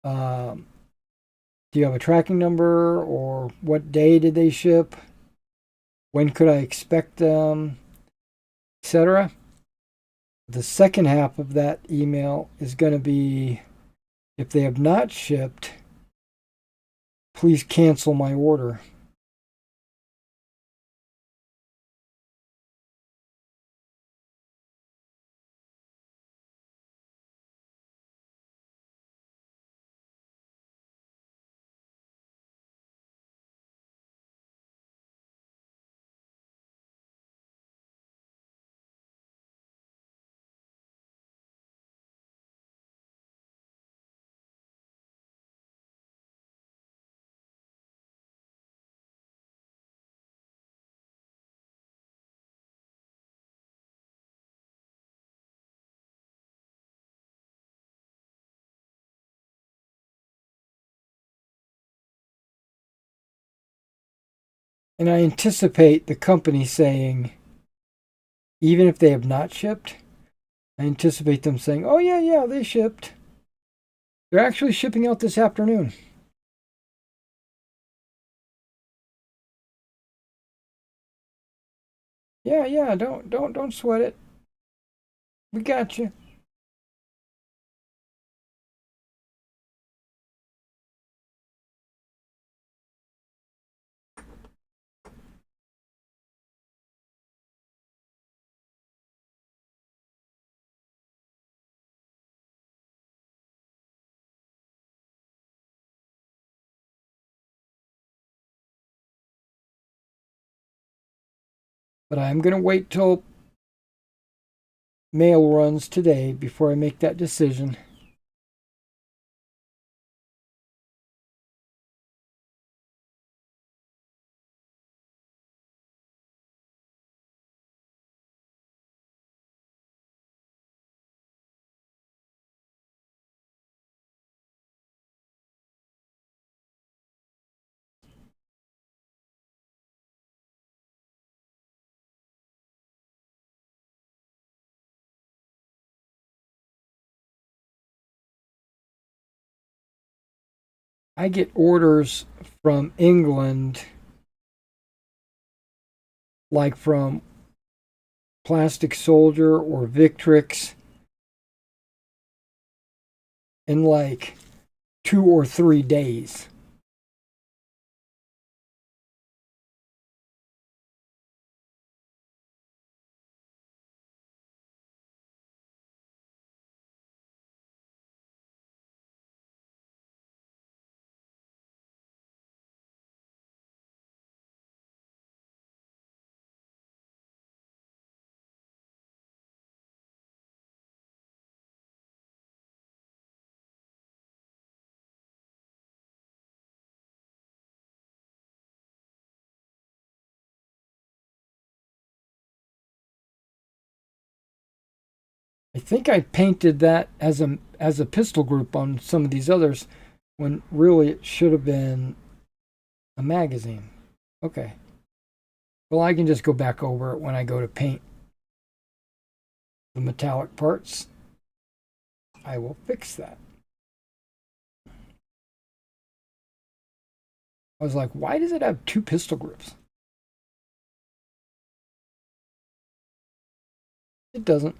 do you have a tracking number, or what day did they ship? When could I expect them, etc. The second half of that email is going to be, if they have not shipped, please cancel my order. And I anticipate the company saying, even if they have not shipped, I anticipate them saying, oh, yeah, they shipped. They're actually shipping out this afternoon. Yeah, don't sweat it. We got you. But I'm going to wait till mail runs today before I make that decision. I get orders from England, like from Plastic Soldier or Victrix, in like 2 or 3 days. I think I painted that as a pistol group on some of these others, when really it should have been a magazine. Okay. Well, I can just go back over it when I go to paint the metallic parts. I will fix that. I was like, why does it have two pistol groups? It doesn't.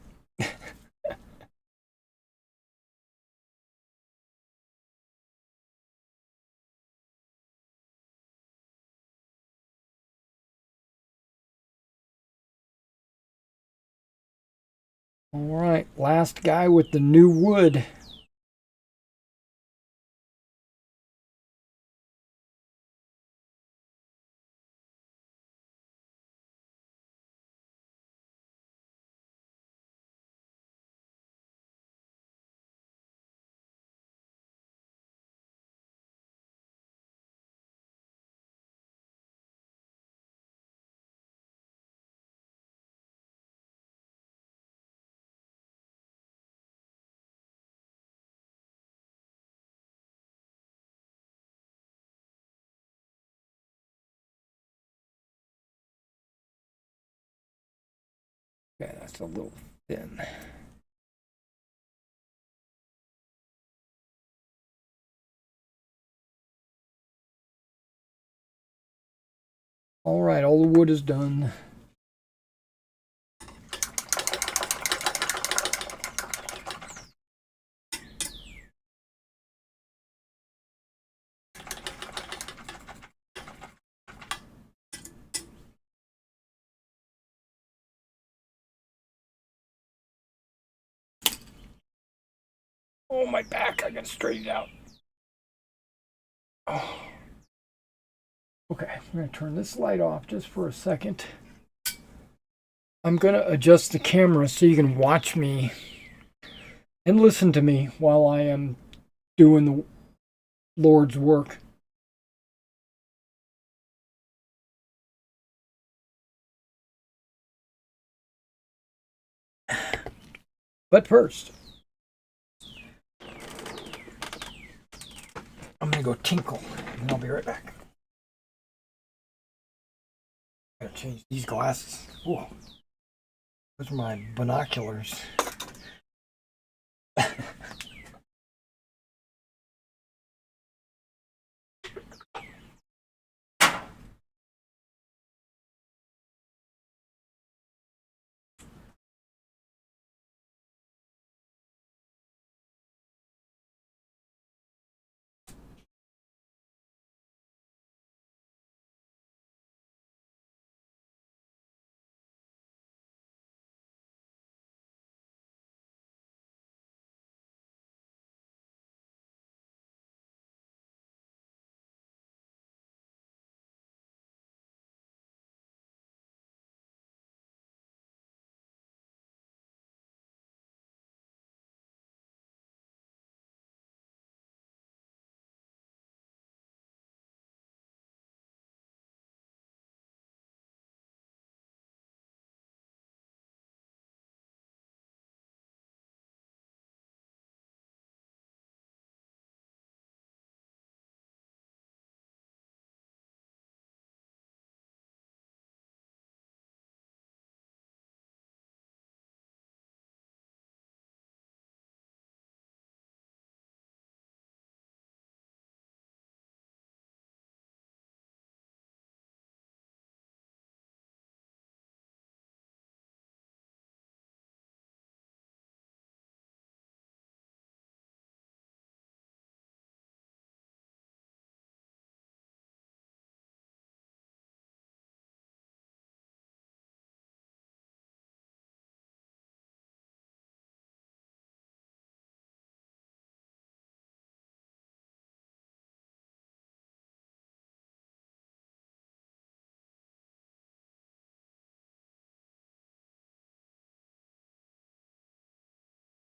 All right, last guy with the new wood. Okay, that's a little thin. All right, all the wood is done. Oh, my back, I gotta straighten it out. Oh. Okay, I'm gonna turn this light off just for a second. I'm gonna adjust the camera so you can watch me and listen to me while I am doing the Lord's work. But first, I'm gonna go tinkle and I'll be right back. I gotta change these glasses. Whoa, those are my binoculars.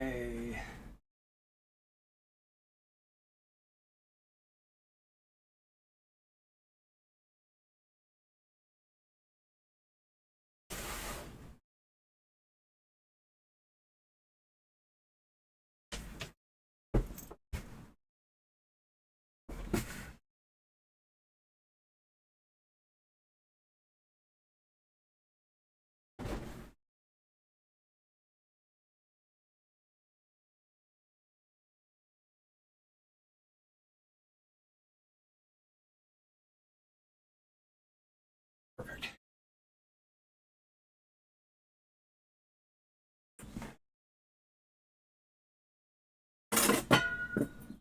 Okay. Perfect.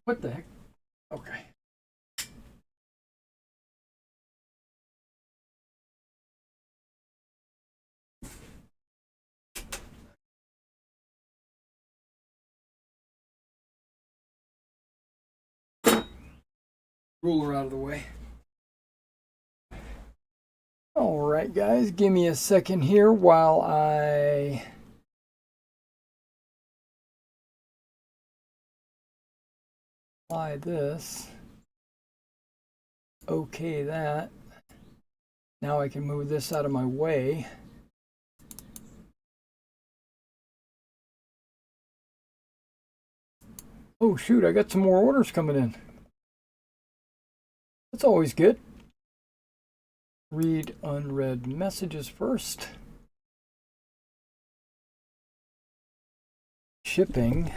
What the heck? Okay. Ruler out of the way. All right, guys, give me a second here while I apply this. Okay, that. Now I can move this out of my way. Oh shoot, I got some more orders coming in. That's always good. Read unread messages first. Shipping.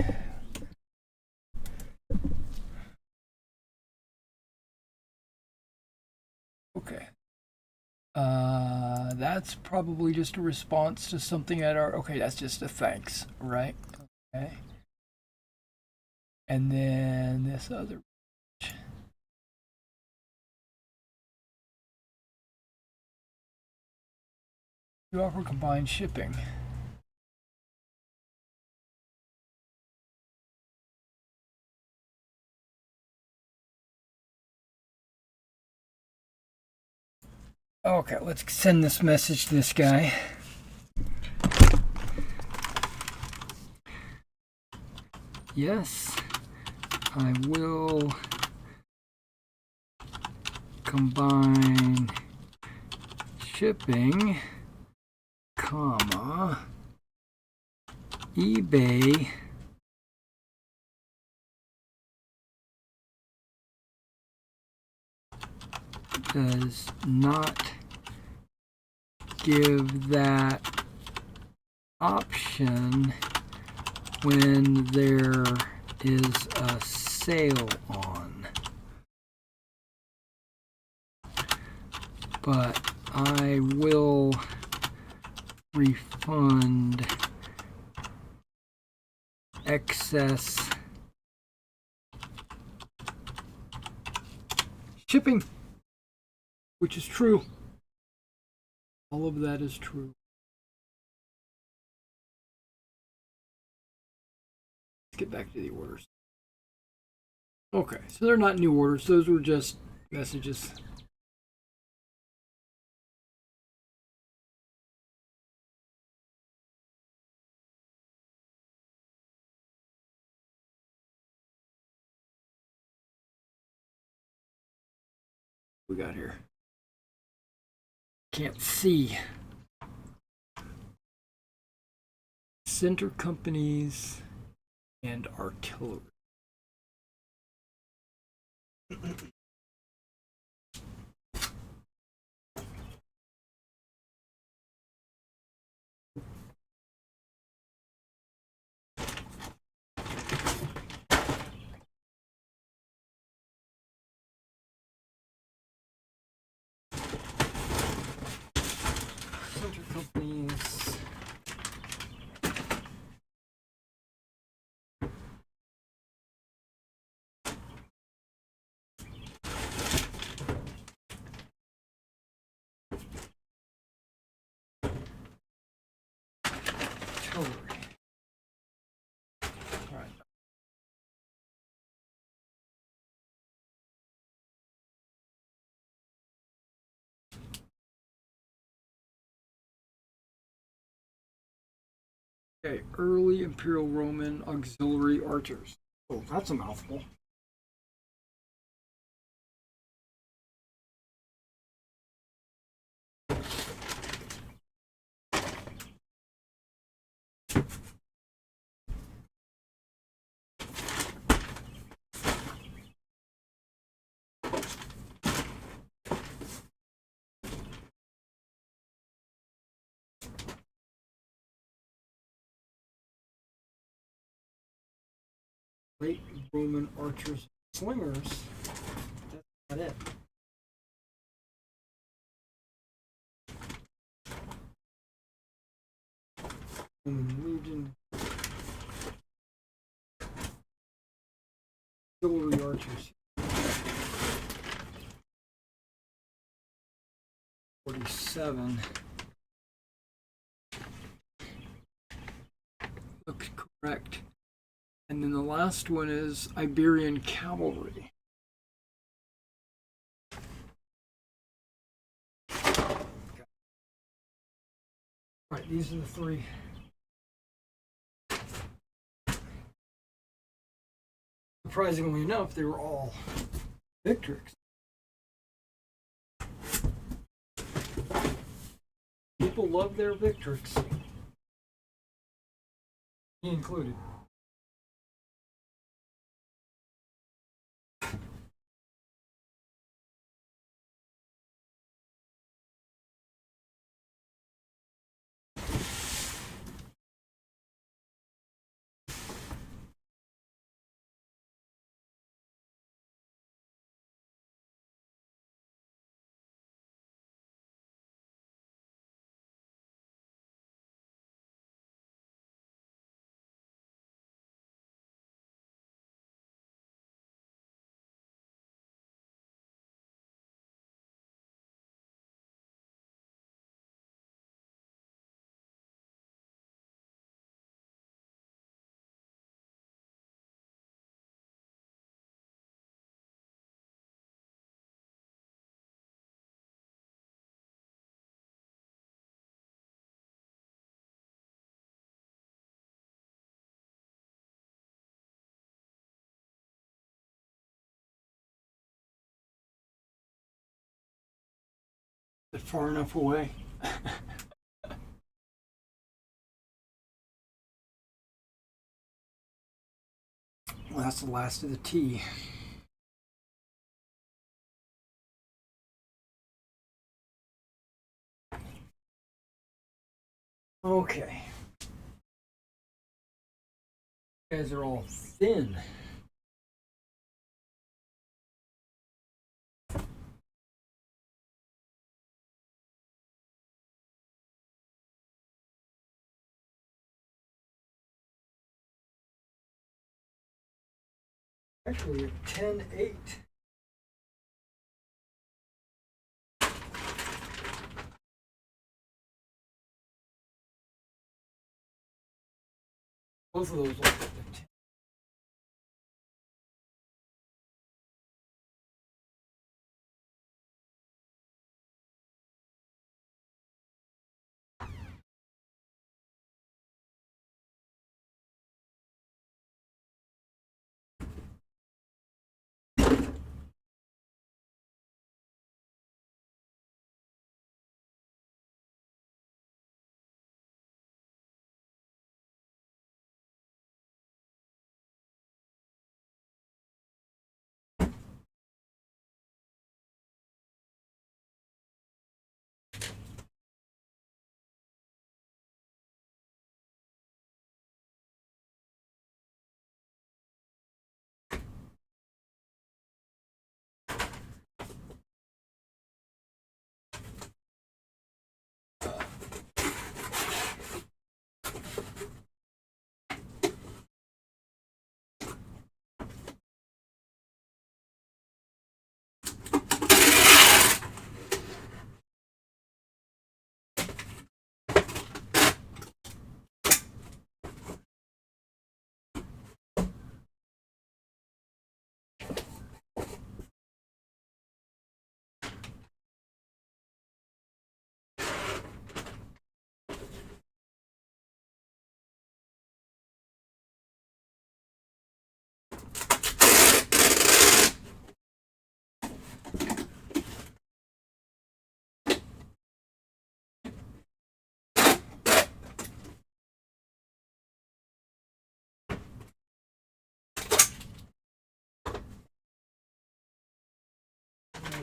Okay. That's probably just a response to something at our, okay, that's just a thanks, right? Okay. And then this other. You offer combined shipping. Okay, let's send this message to this guy. Yes, I will combine shipping, comma, eBay does not give that option when there is a sale on. But I will refund excess shipping, which is true. All of that is true. Let's get back to the orders. Okay, so they're not new orders. Those were just messages. We got here. Can't see. Center companies and artillery. Center companies. Artillery. All right. Okay, early Imperial Roman auxiliary archers. Oh, that's a mouthful. Late Roman archers, slingers. That's not it. Roman legion. Auxiliary archers. 47. Looks correct. And then the last one is Iberian cavalry. Right, these are the three. Surprisingly enough, they were all Victrix. People love their Victrix. Me included. They're far enough away. Well, that's the last of the tea. Okay. You guys are all thin. Actually, 10-8. Both of those look at the 10.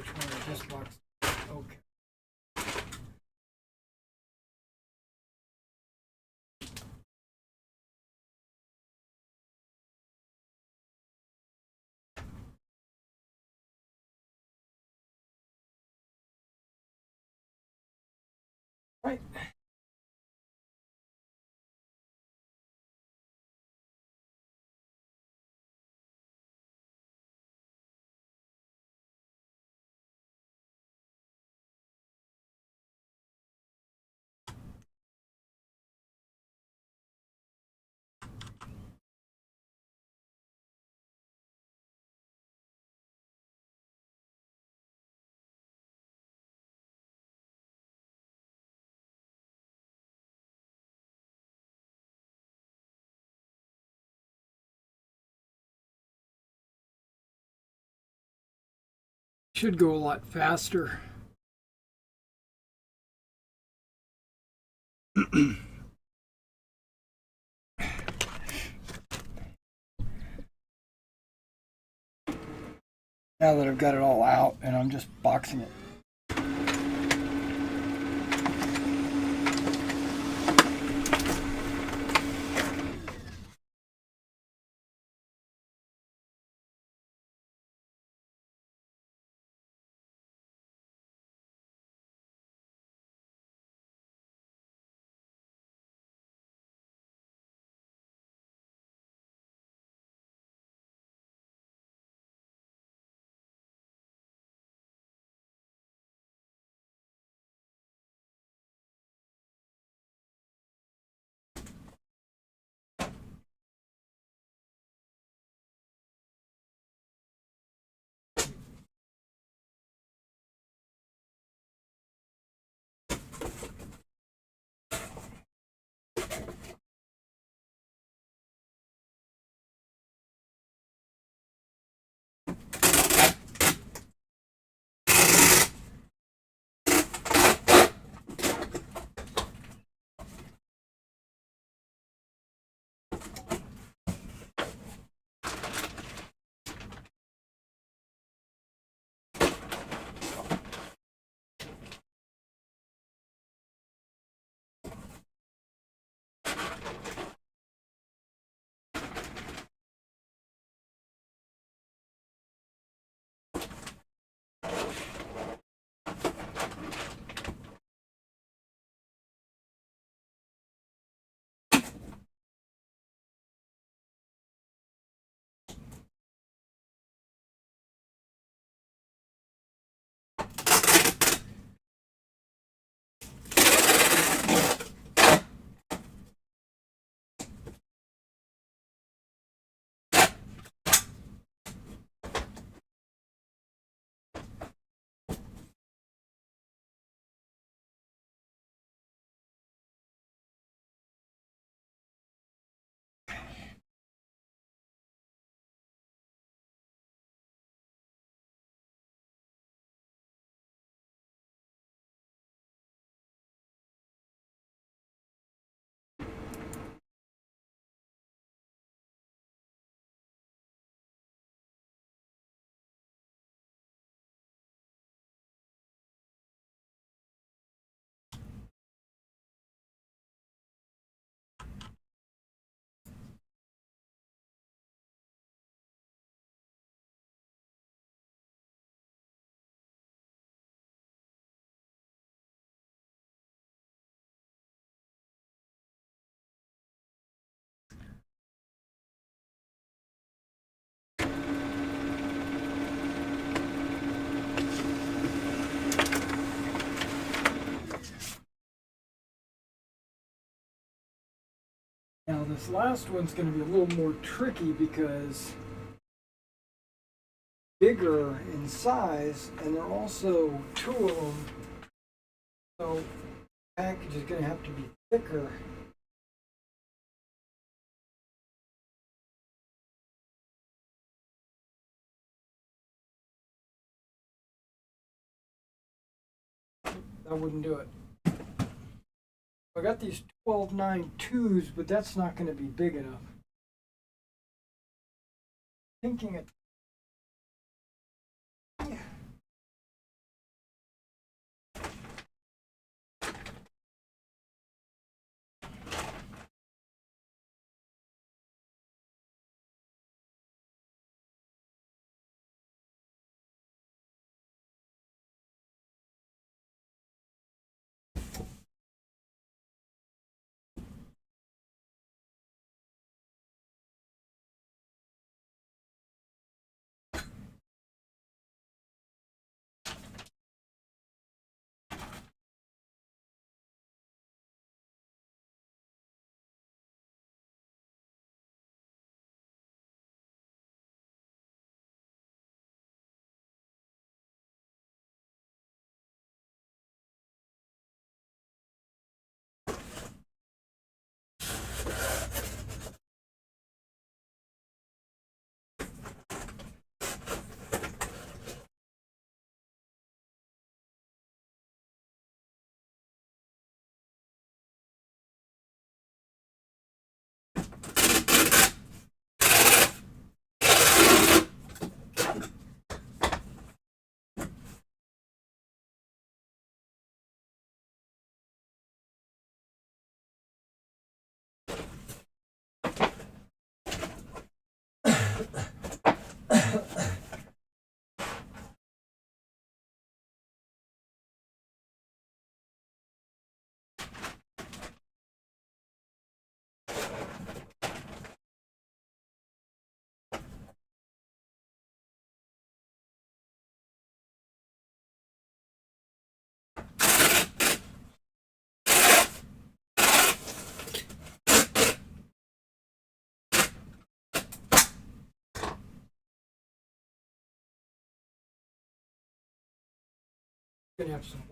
which one of this box. Okay. Right. Should go a lot faster. Now that I've got it all out and I'm just boxing it. Now this last one's going to be a little more tricky because bigger in size, and there are also two of them, so the package is going to have to be thicker. That wouldn't do it. I got these 12.9 twos, but that's not going to be big enough. Thinking it. Gonna have some.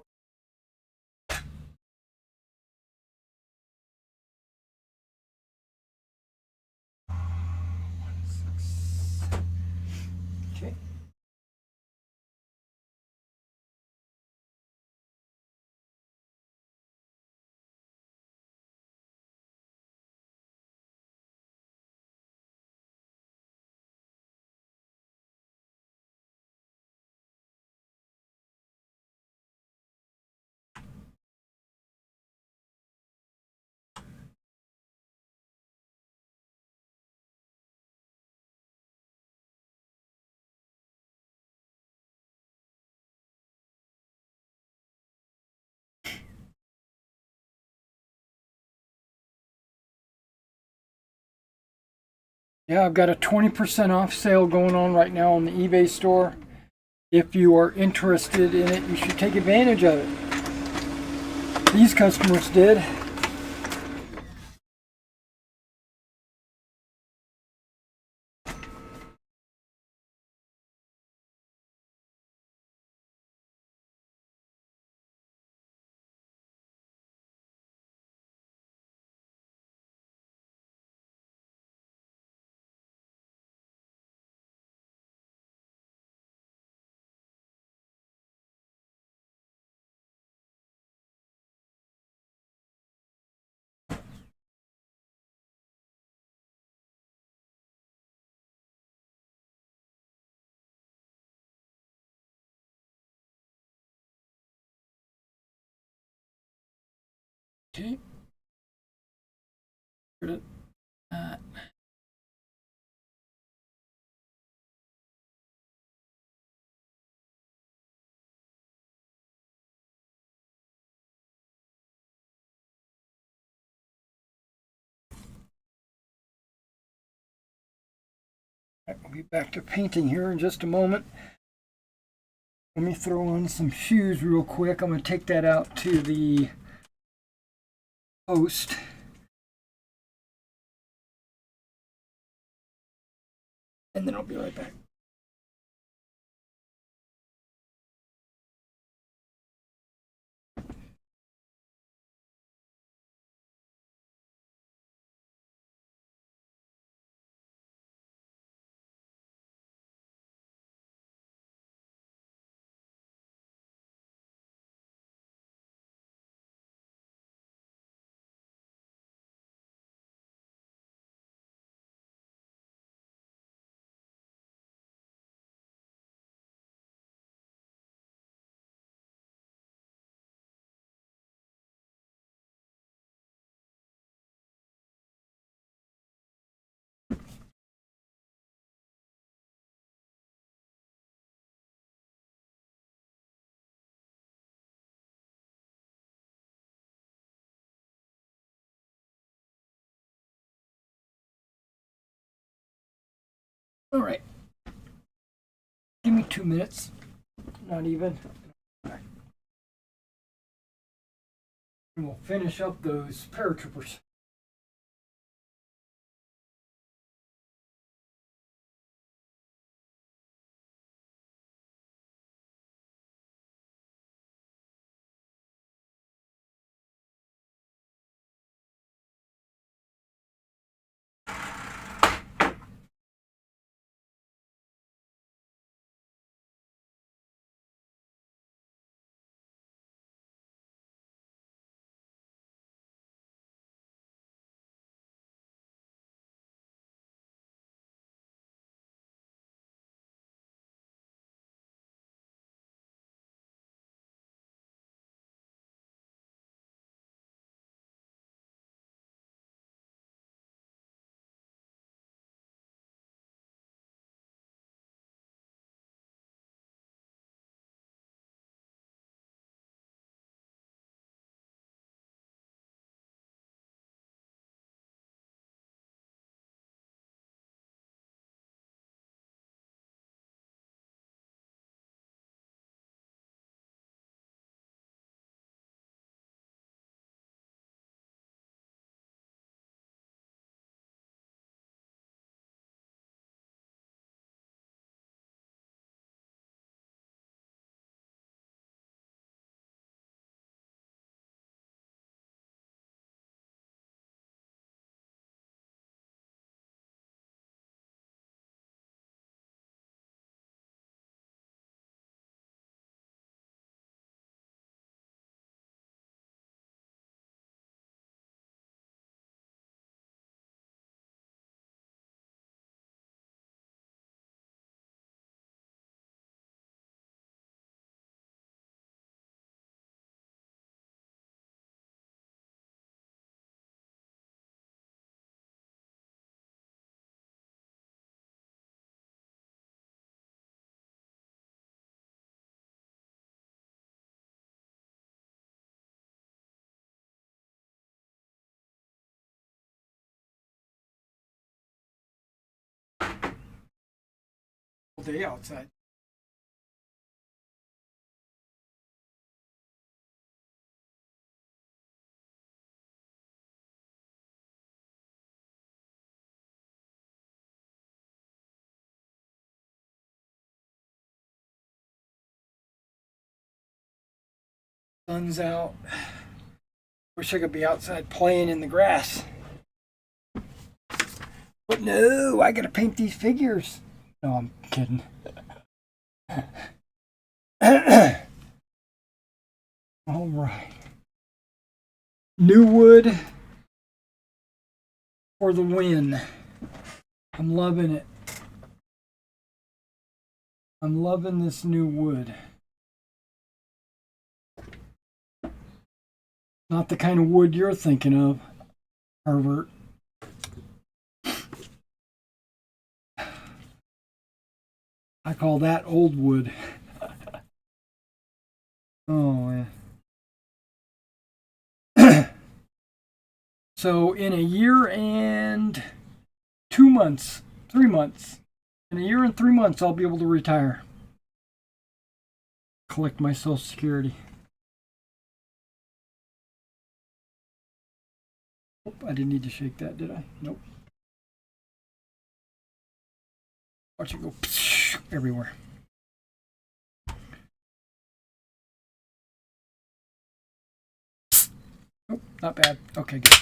Okay. Yeah, I've got a 20% off sale going on right now on the eBay store. If you are interested in it, you should take advantage of it. These customers did. Okay. We'll be back to painting here in just a moment. Let me throw on some shoes real quick. I'm going to take that out to the post. And then I'll be right back. All right. Give me 2 minutes. Not even. And we'll finish up those paratroopers. all day outside. Sun's out. Wish I could be outside playing in the grass. But no, I gotta paint these figures. No, I'm kidding. All right. New wood for the win. I'm loving it. I'm loving this new wood. Not the kind of wood you're thinking of, Herbert. I call that old wood. Oh, man. So in a year and 2 months, 3 months, in a year and 3 months, I'll be able to retire. Collect my Social Security. Oh, I didn't need to shake that, did I? Nope. Watch it go everywhere. Nope, not bad. Okay, good.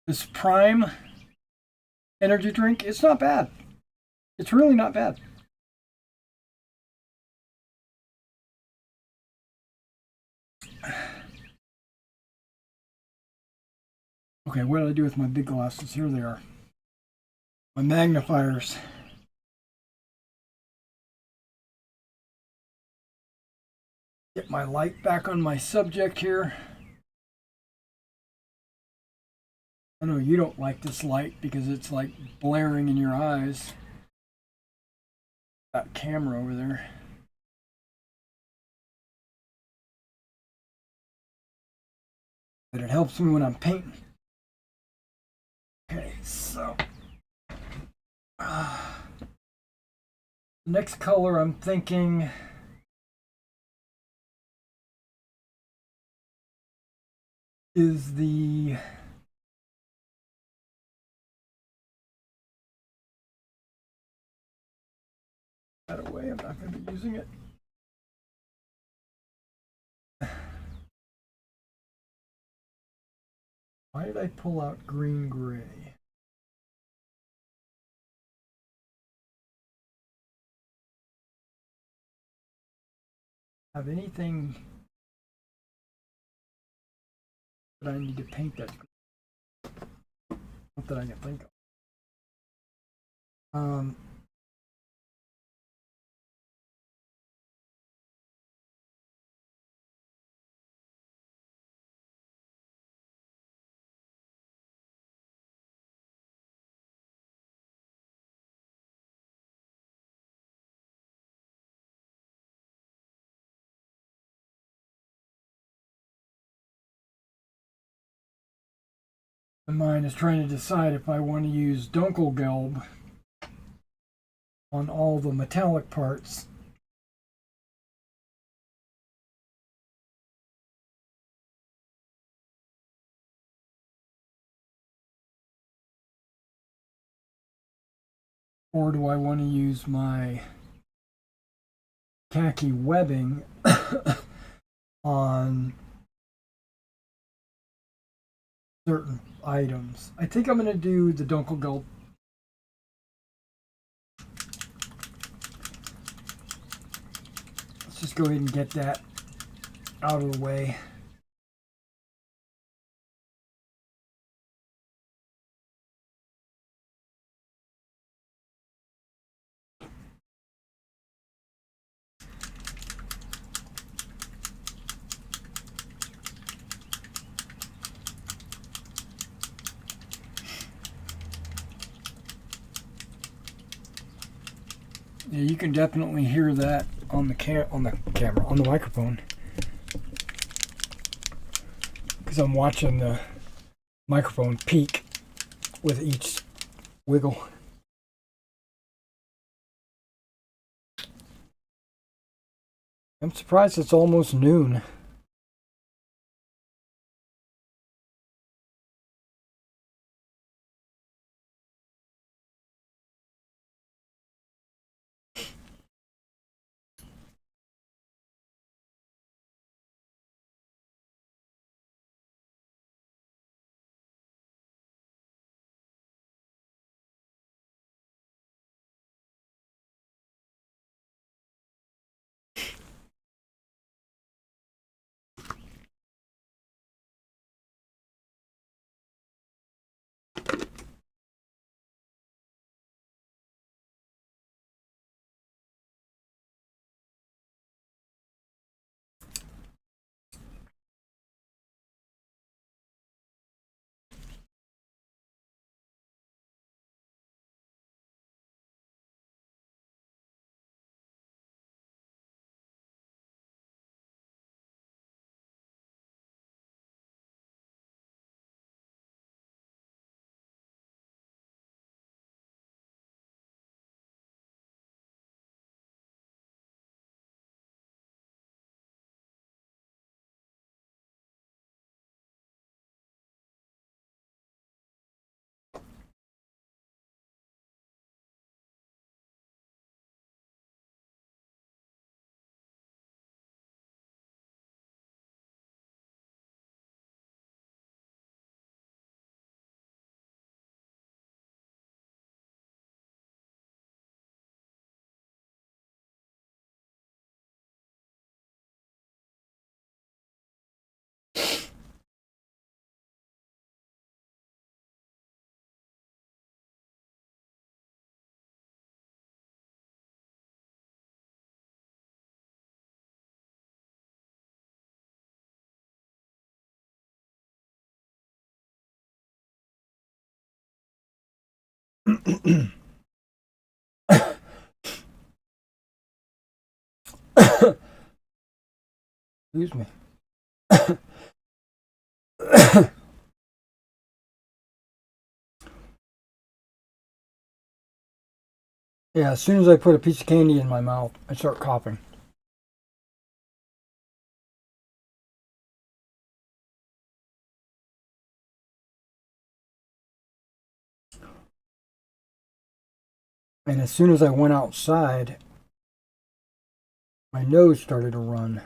This Prime energy drink, it's not bad. It's really not bad. Okay, what did I do with my big glasses? Here they are. My magnifiers. Get my light back on my subject here. I know you don't like this light because it's like blaring in your eyes. That camera over there. But it helps me when I'm painting. Okay, so the next color I'm thinking is the that away. I'm not going to be using it. Why did I pull out green gray? Have anything that I need to paint that green? Not that I can think of. And mine is trying to decide if I want to use Dunkelgelb on all the metallic parts. Or do I want to use my khaki webbing on certain items? I think I'm going to do the Dunkelgelb. Let's just go ahead and get that out of the way. Yeah, you can definitely hear that on the camera, on the microphone, because as I'm watching the microphone peak with each wiggle. I'm surprised it's almost noon. Excuse me. Yeah, as soon as I put a piece of candy in my mouth, I start coughing. And as soon as I went outside, my nose started to run.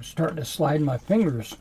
I'm starting to slide my fingers.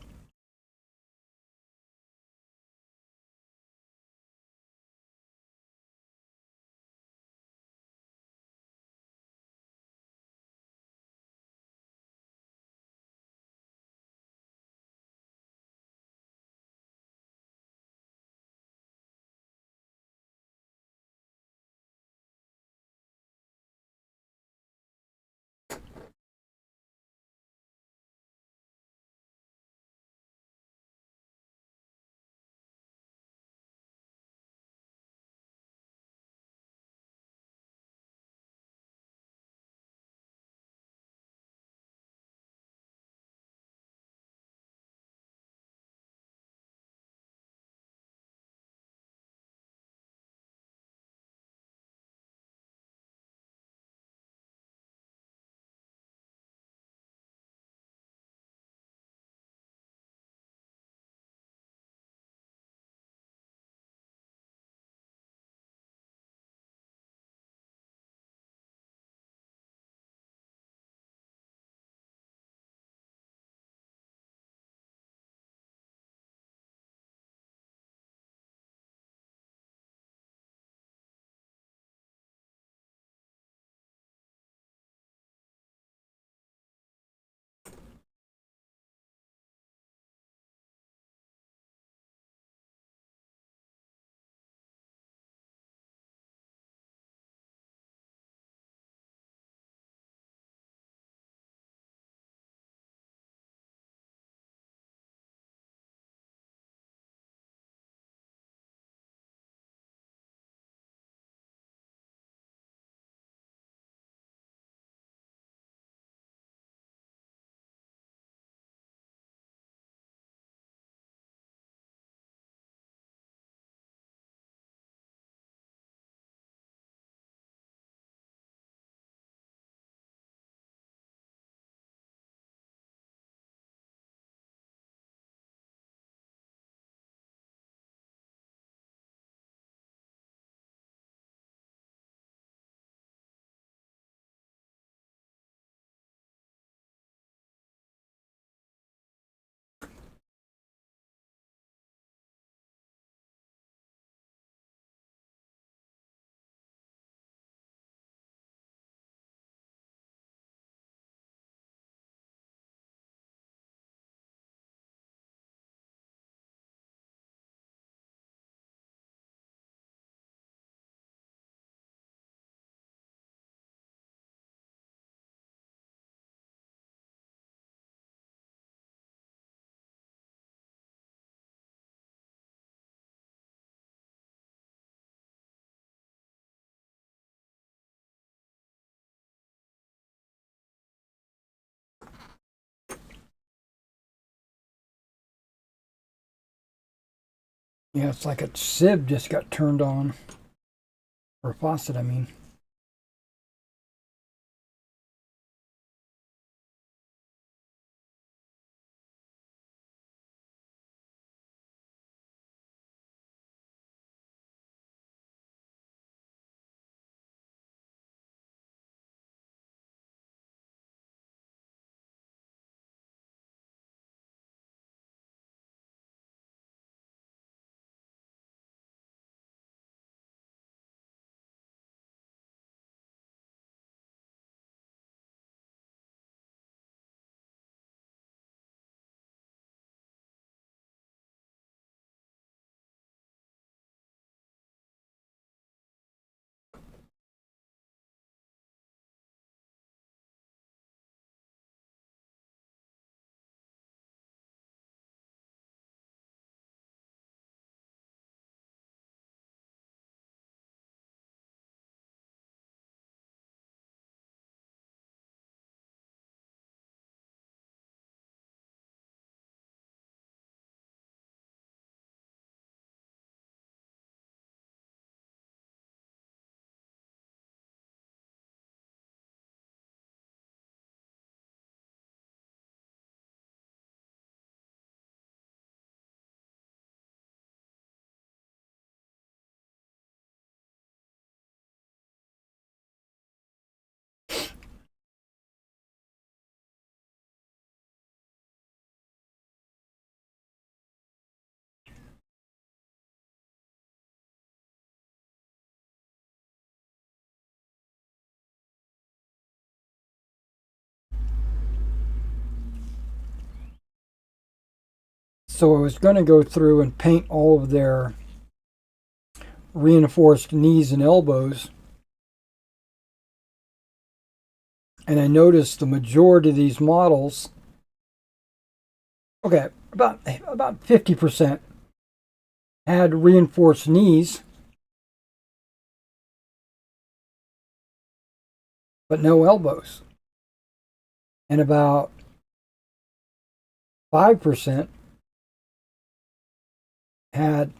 Yeah, it's like a sieve just got turned on. Or a faucet, I mean. So I was going to go through and paint all of their reinforced knees and elbows. And I noticed the majority of these models, okay, about 50% had reinforced knees, but no elbows. And about 5% had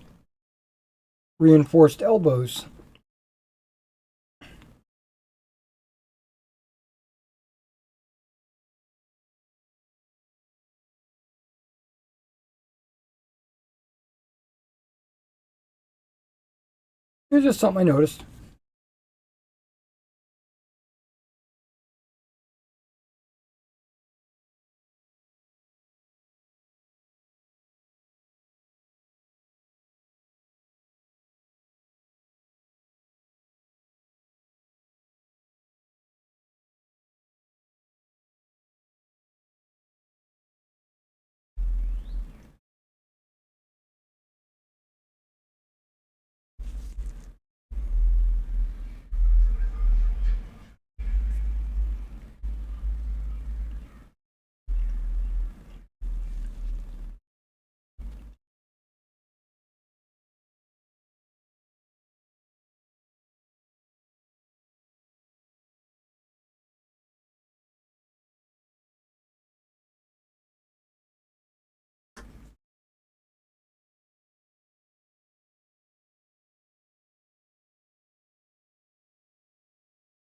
reinforced elbows. It was just something I noticed.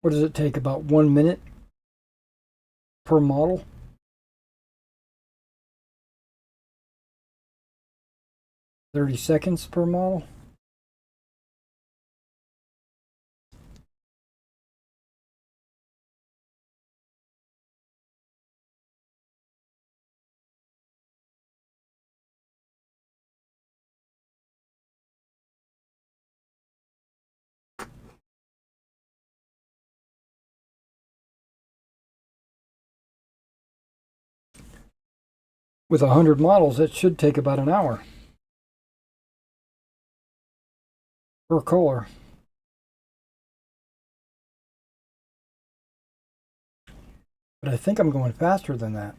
What does it take? About 1 minute per model? 30 seconds per model? With 100 models, it should take about an hour per color. But I think I'm going faster than that.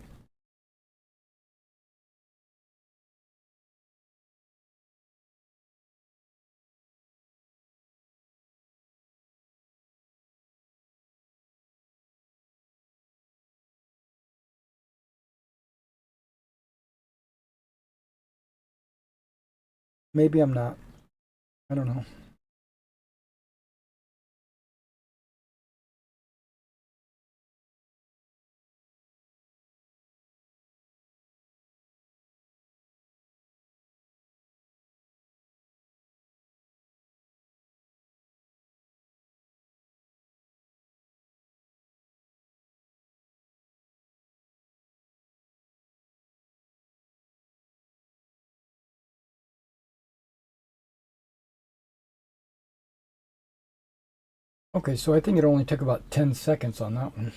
Maybe I'm not. I don't know. Okay, so I think it only took about 10 seconds on that one.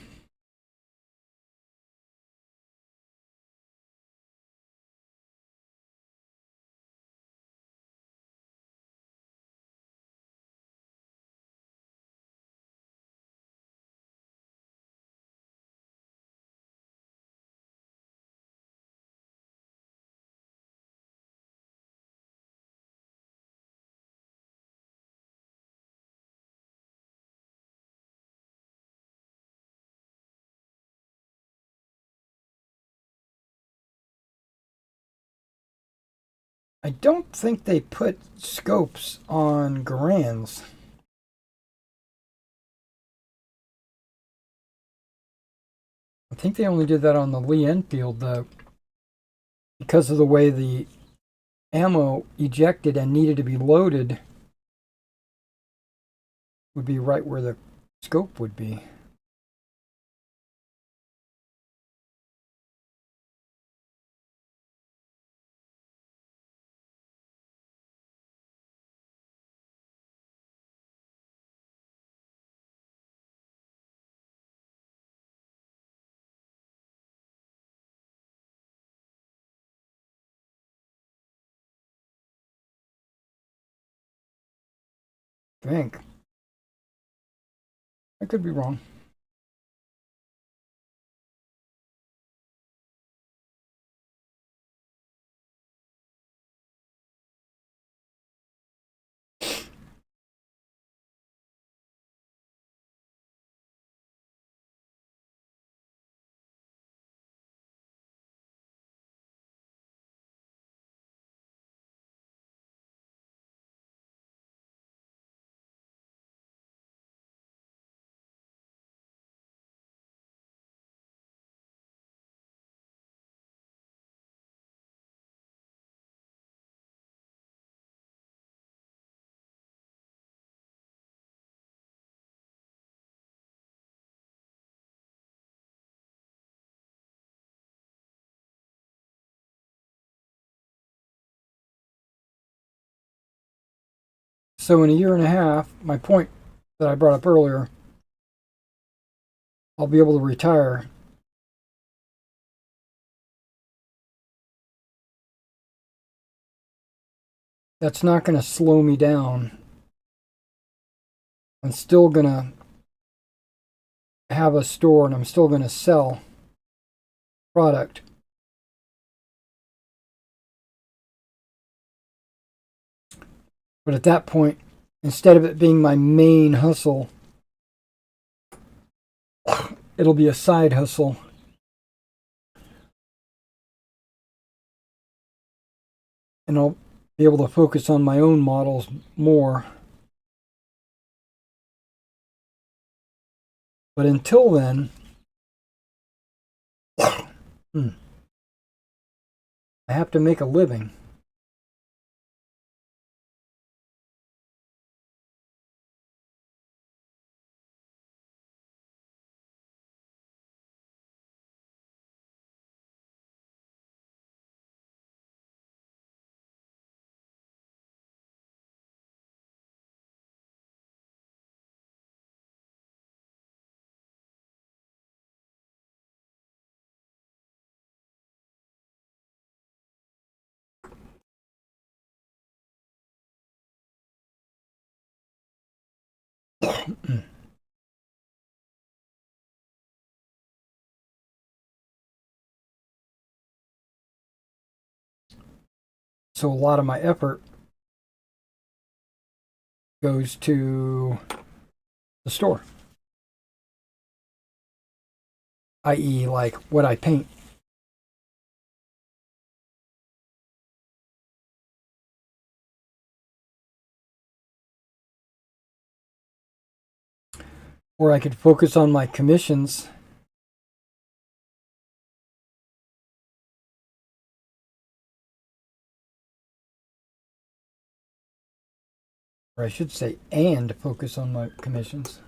I don't think they put scopes on Garands. I think they only did that on the Lee Enfield, though, because of the way the ammo ejected and needed to be loaded would be right where the scope would be. think. I could be wrong. So in a year and a half, my point that I brought up earlier, I'll be able to retire. That's not going to slow me down. I'm still going to have a store and I'm still going to sell product. But at that point, instead of it being my main hustle, it'll be a side hustle. And I'll be able to focus on my own models more. But until then, I have to make a living. So a lot of my effort goes to the store, i.e., like what I paint. Or I could focus on my commissions. Or I should say, and focus on my commissions.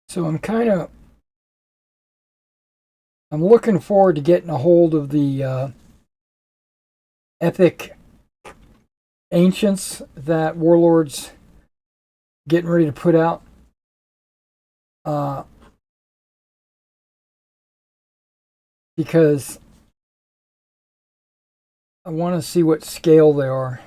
So I'm looking forward to getting a hold of the epic ancients that Warlord's getting ready to put out. Because I want to see what scale they are.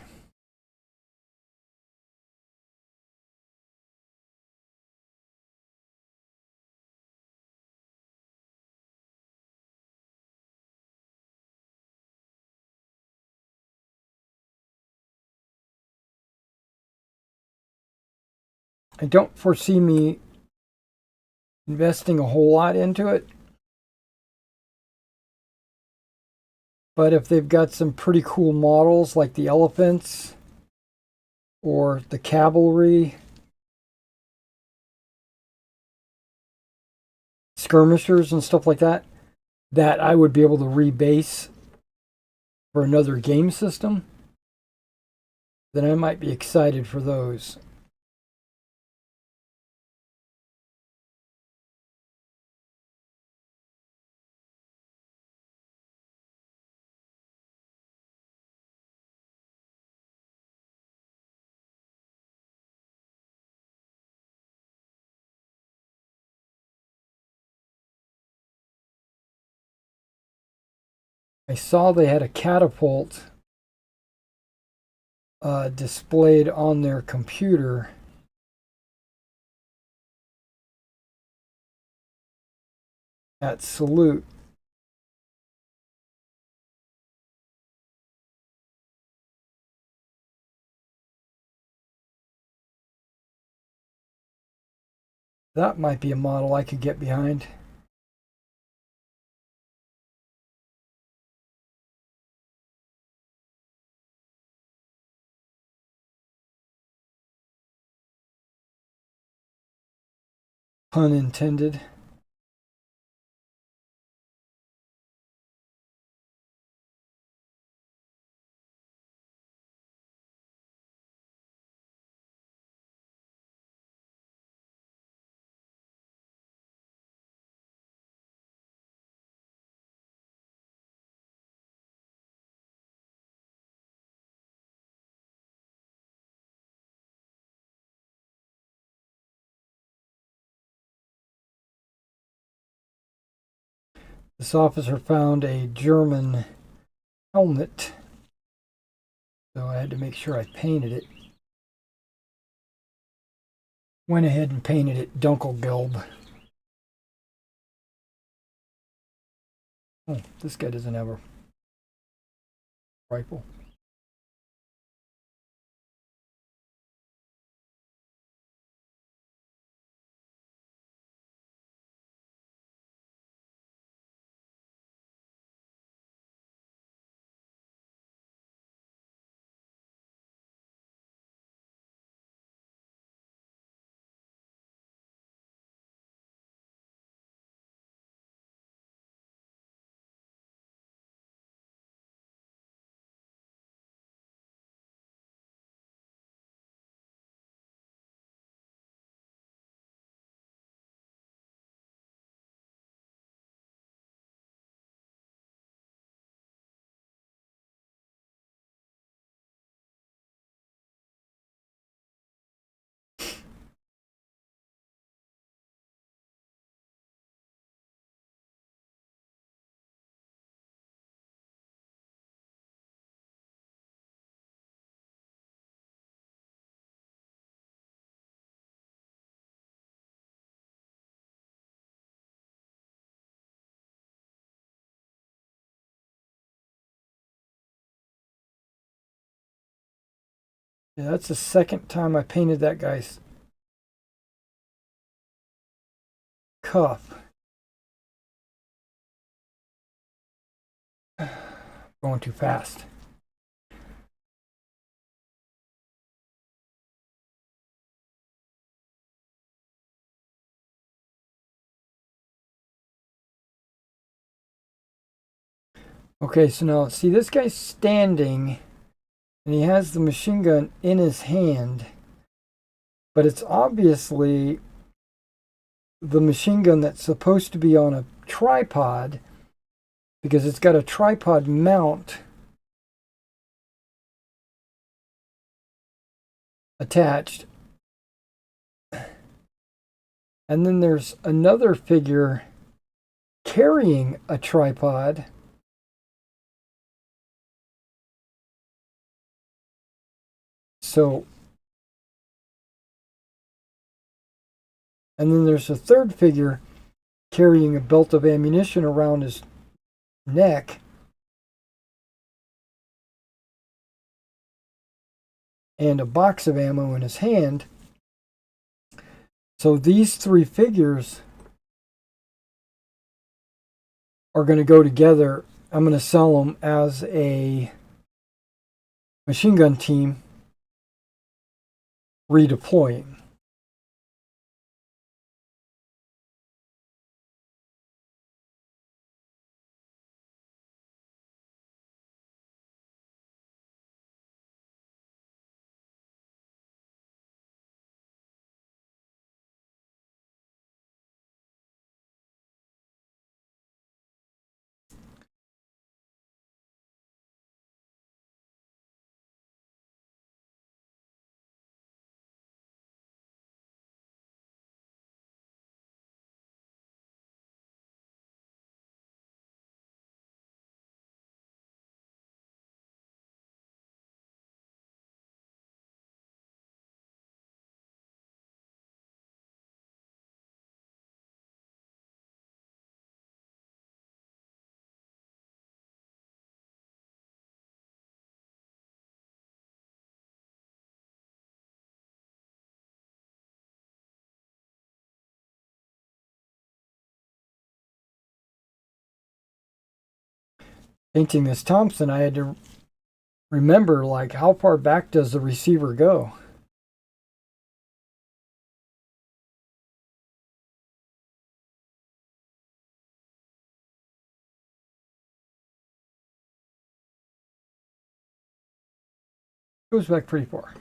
I don't foresee me investing a whole lot into it. But if they've got some pretty cool models like the elephants or the cavalry, skirmishers and stuff like that, that I would be able to rebase for another game system, then I might be excited for those. I saw they had a catapult displayed on their computer. At Salute. That might be a model I could get behind. Pun intended. This officer found a German helmet, so I had to make sure I painted it. Went ahead and painted it Dunkelgelb. Oh, this guy doesn't have a rifle. Yeah, that's the second time I painted that guy's cuff. Going too fast. Okay, so now see this guy's standing and he has the machine gun in his hand, but it's obviously the machine gun that's supposed to be on a tripod, because it's got a tripod mount attached. And then there's another figure carrying a tripod. So, and then there's a third figure carrying a belt of ammunition around his neck. And a box of ammo in his hand. So these three figures are going to go together. I'm going to sell them as a machine gun team redeploying. Painting this Thompson, I had to remember, like, how far back does the receiver go? Goes back pretty far.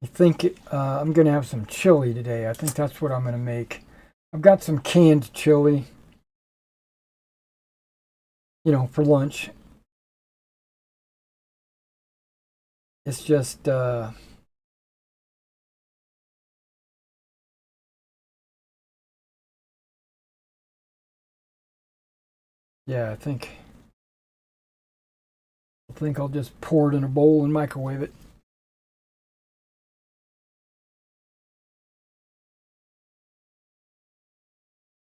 I think I'm going to have some chili today. I think that's what I'm going to make. I've got some canned chili, for lunch. It's just, yeah, I think I'll just pour it in a bowl and microwave it.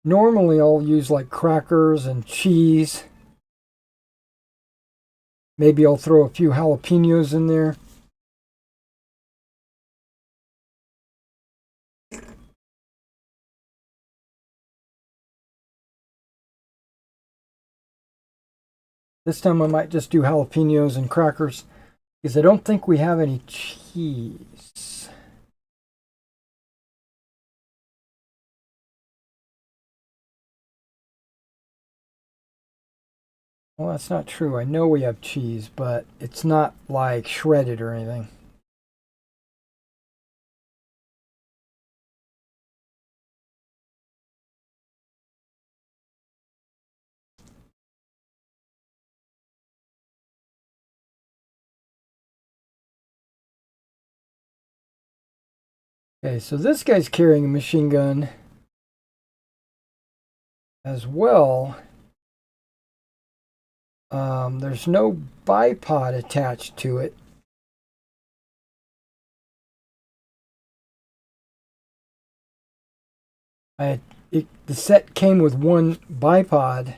Normally I'll use like crackers and cheese. Maybe I'll throw a few jalapenos in there. This time I might just do jalapenos and crackers because I don't think we have any cheese. Well, that's not true. I know we have cheese, but it's not like shredded or anything. Okay, so this guy's carrying a machine gun as well. There's no bipod attached to it. The set came with one bipod,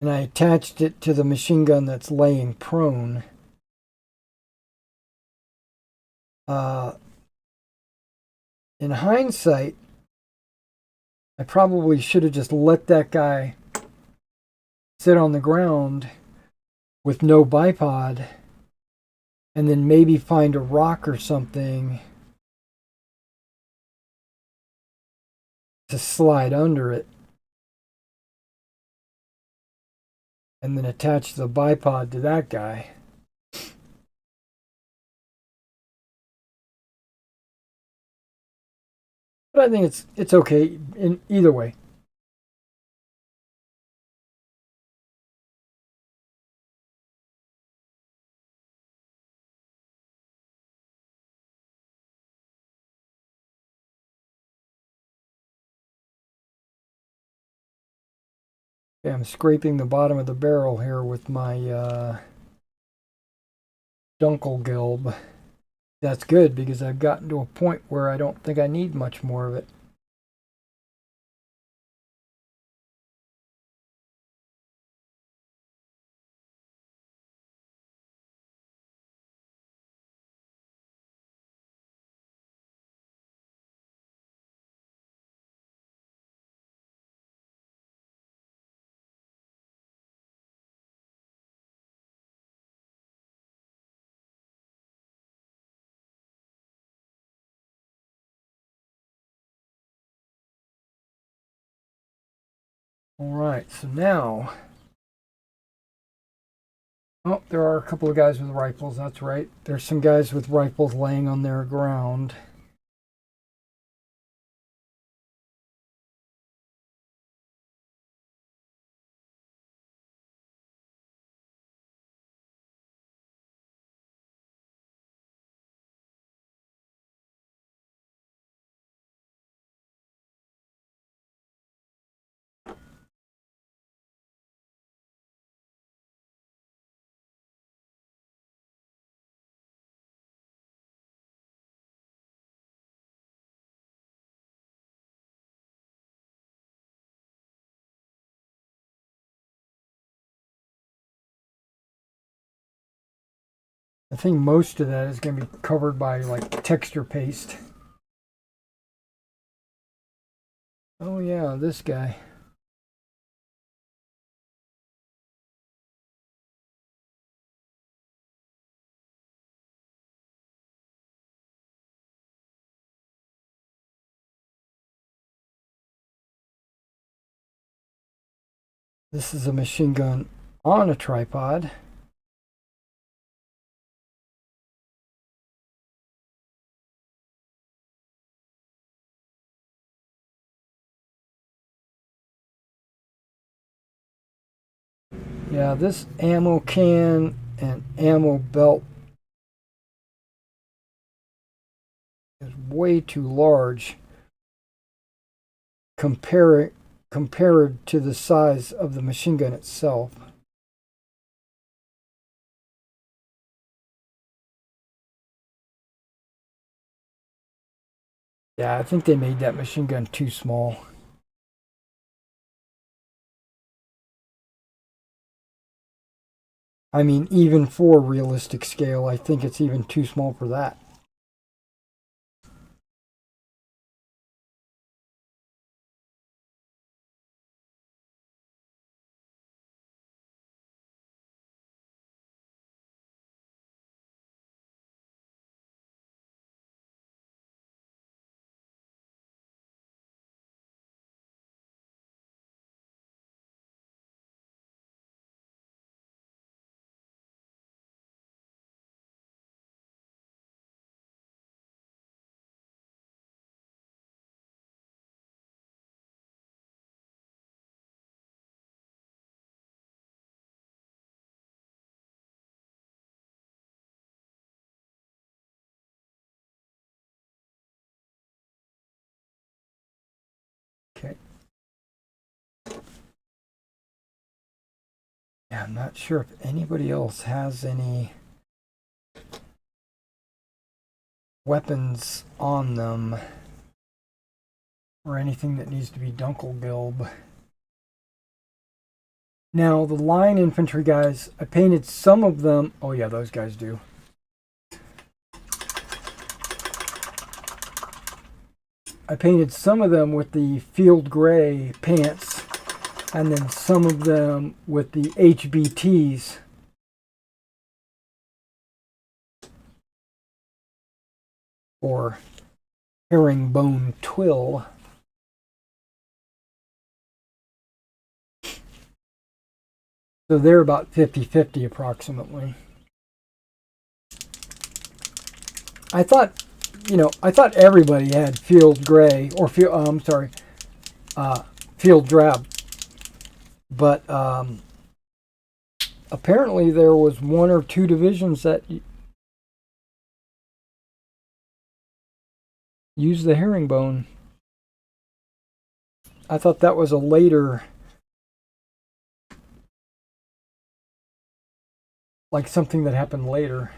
and I attached it to the machine gun that's laying prone. In hindsight, I probably should have just let that guy sit on the ground with no bipod and then maybe find a rock or something to slide under it and then attach the bipod to that guy. But I think it's okay in either way. Okay, I'm scraping the bottom of the barrel here with my dunkel gilb. That's good because I've gotten to a point where I don't think I need much more of it. All right, so now, oh, there are a couple of guys with rifles. That's right. There's some guys with rifles laying on their ground. I think most of that is going to be covered by like texture paste. Oh yeah, this guy. This is a machine gun on a tripod. Yeah, this ammo can and ammo belt is way too large compared to the size of the machine gun itself. Yeah, I think they made that machine gun too small. I mean, even for realistic scale, I think it's even too small for that. Okay. Yeah, I'm not sure if anybody else has any weapons on them or anything that needs to be dunkel gilb. Now, the line infantry guys, I painted some of them. Oh yeah, those guys do. I painted some of them with the field gray pants, and then some of them with the HBTs. Or herringbone twill. So they're about 50-50 approximately. I thought, I thought everybody had field gray or field drab, but apparently there was 1 or 2 divisions that used the herringbone. I thought that was a later, like something that happened later.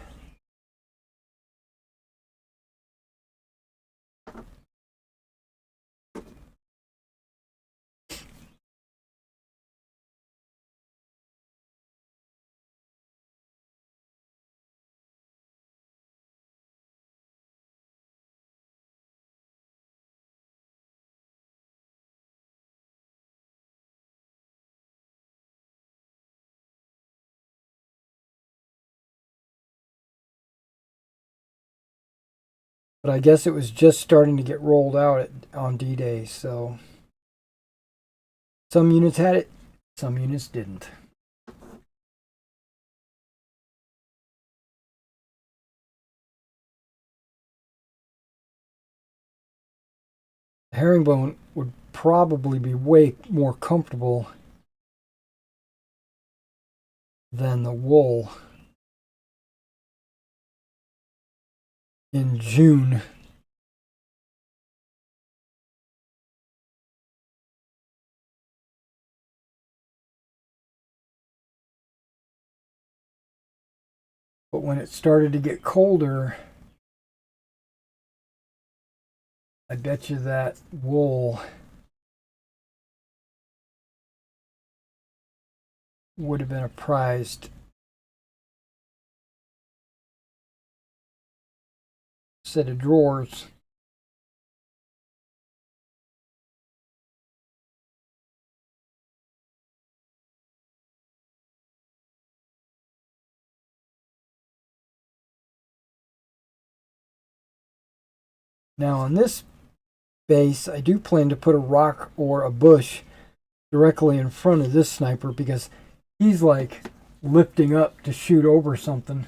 But I guess it was just starting to get rolled out on D-Day, so some units had it, some units didn't. The herringbone would probably be way more comfortable than the wool in June. But when it started to get colder, I bet you that wool would have been a prized set of drawers. Now on this base, I do plan to put a rock or a bush directly in front of this sniper because he's like lifting up to shoot over something.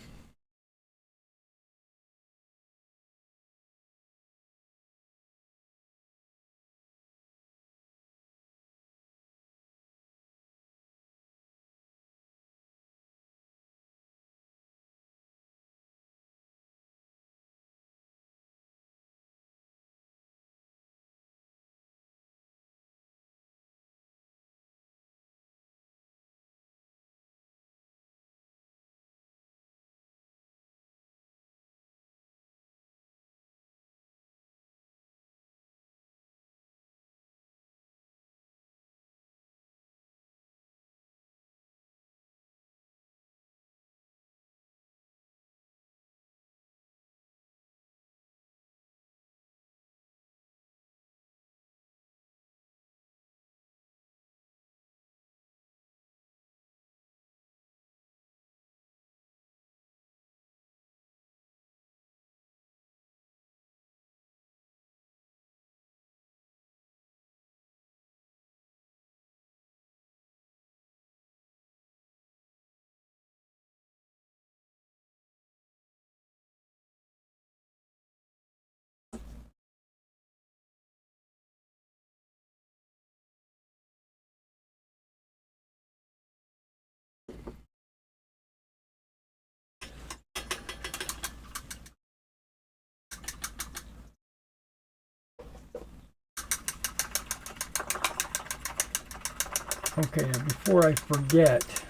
Okay, now before I forget,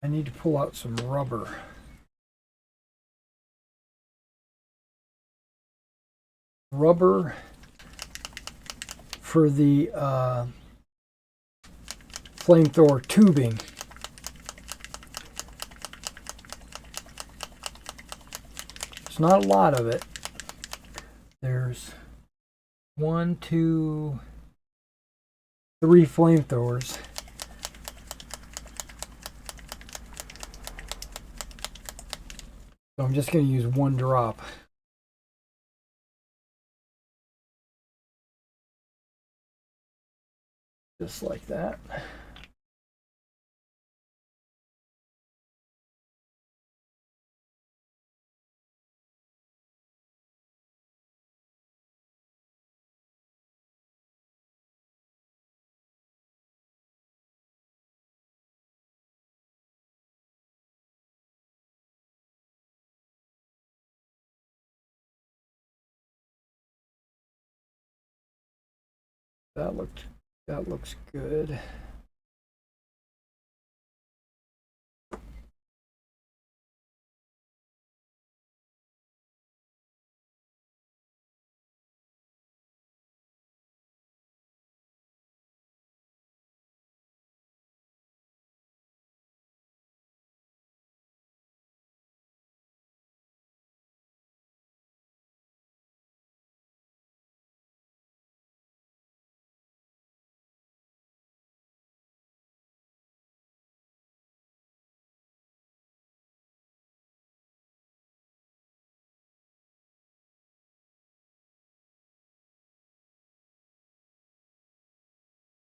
I need to pull out some rubber. Rubber for the flamethrower tubing. It's not a lot of it. there's 1, 2, 3 flamethrowers. So I'm just going to use 1 drop. Just like that. That looks good.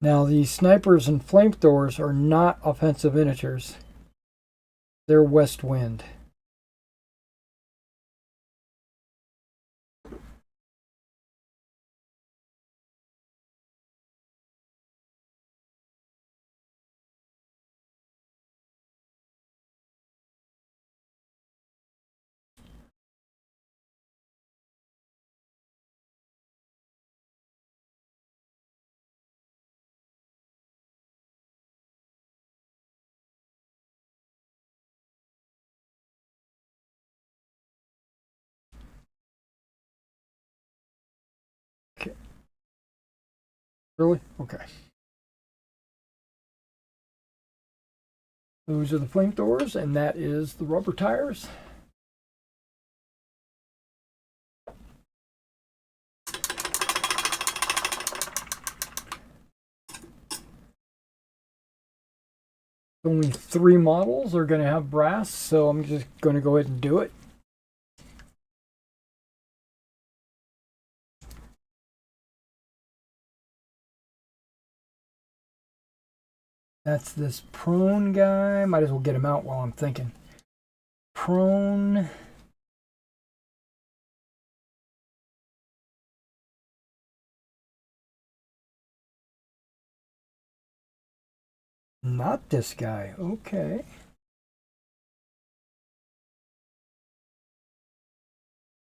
Now, the snipers and flamethrowers are not offensive integers. They're west wind. Okay. Really? Okay. Those are the flamethrowers, and that is the rubber tires. Only 3 models are going to have brass, so I'm just going to go ahead and do it. That's this prone guy. Might as well get him out while I'm thinking. Prone. Not this guy. Okay.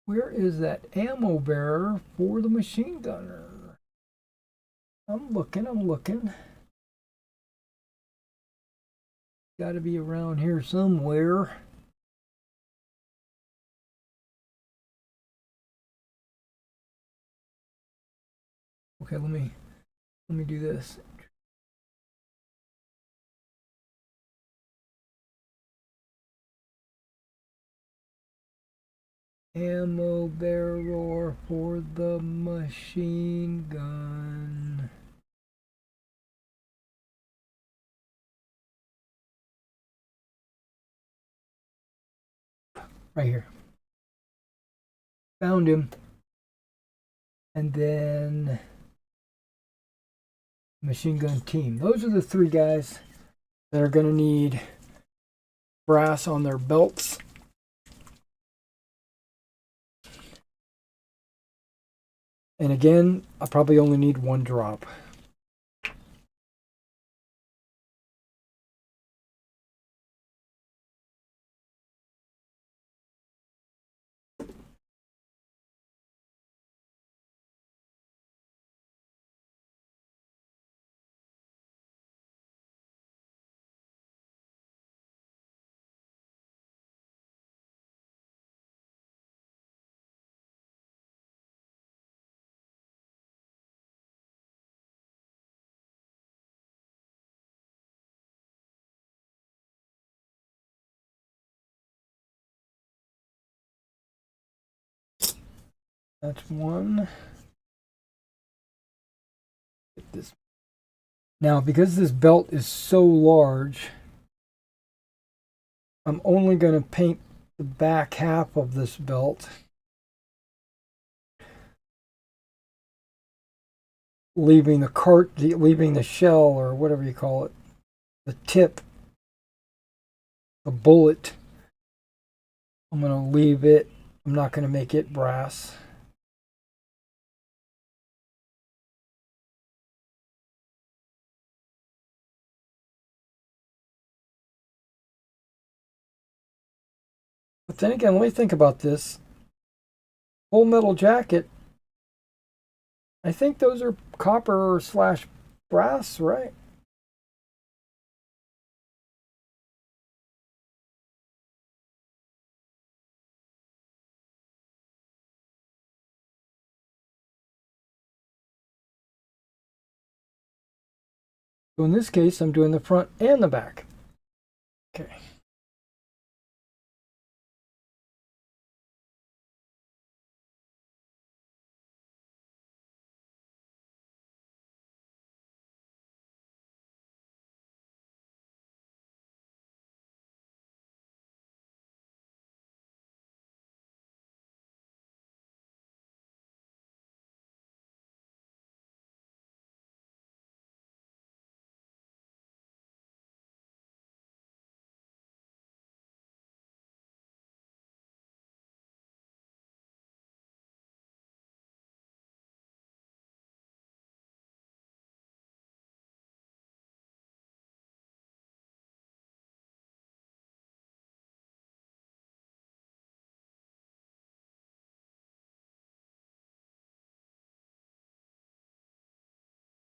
Where is that ammo bearer for the machine gunner? I'm looking. Got to be around here somewhere. Okay, let me do this. Ammo bearer for the machine gun. Right here. Found him. And then machine gun team. Those are the 3 guys that are going to need brass on their belts. And again, I probably only need 1 drop. That's one. Get this. Now, because this belt is so large, I'm only going to paint the back half of this belt. Leaving the shell, or whatever you call it, the tip, the bullet. I'm going to leave it. I'm not going to make it brass. But then again, let me think about this. Full metal jacket. I think those are copper slash brass, right? So in this case, I'm doing the front and the back. Okay.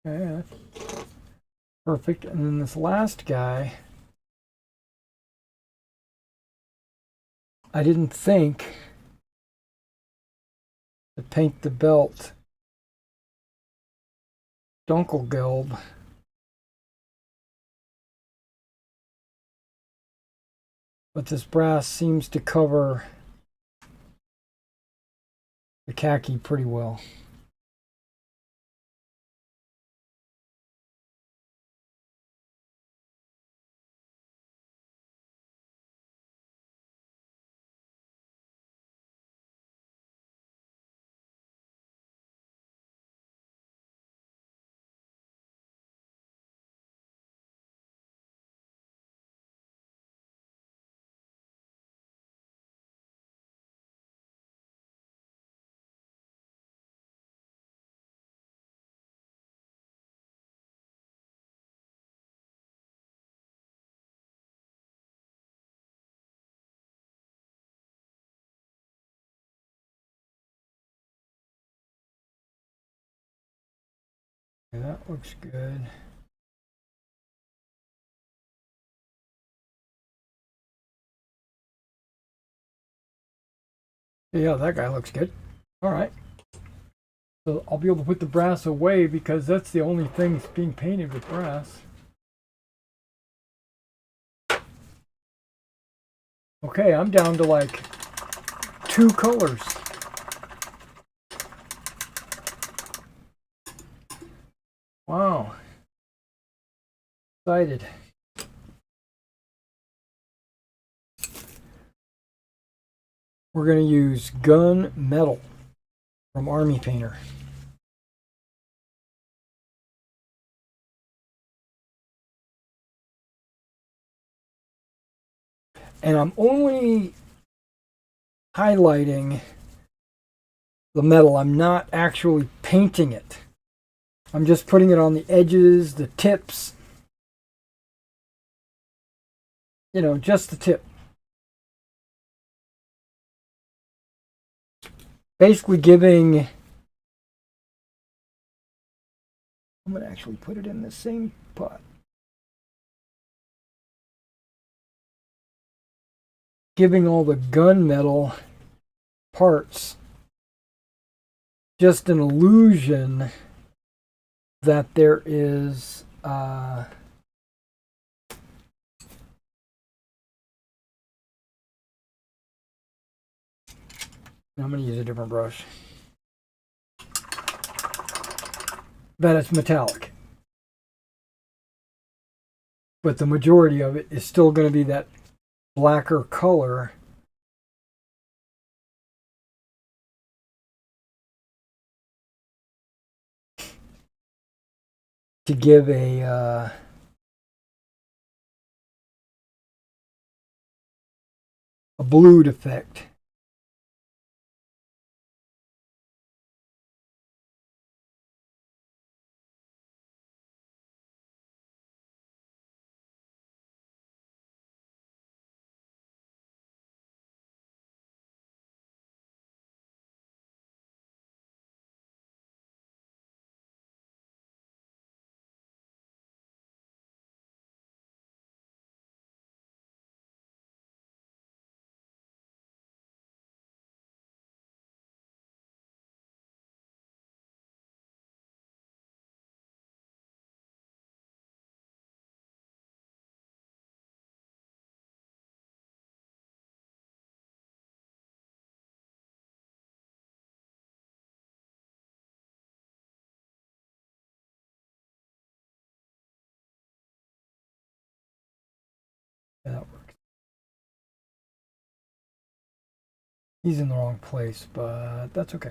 Yeah, perfect. And then this last guy, I didn't think to paint the belt Dunkelgelb. But this brass seems to cover the khaki pretty well. Okay, that looks good. Yeah, that guy looks good. All right. So I'll be able to put the brass away because that's the only thing that's being painted with brass. Okay, I'm down to like 2 colors. Wow. Excited. We're going to use gun metal from Army Painter. And I'm only highlighting the metal. I'm not actually painting it. I'm just putting it on the edges, the tips. You know, just the tip. Basically giving... I'm going to actually put it in the same pot. Giving all the gunmetal parts just an illusion that there is I'm going to use a different brush. that it's metallic. But the majority of it is still going to be that blacker color. To give a blued effect. Yeah, that works. He's in the wrong place, but that's okay.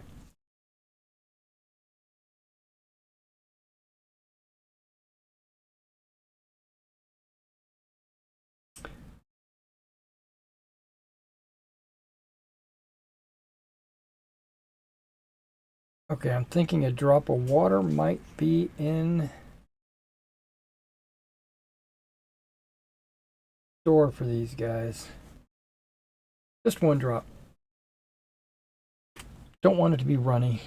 Okay, I'm thinking a drop of water might be in store for these guys. Just one drop. Don't want it to be runny.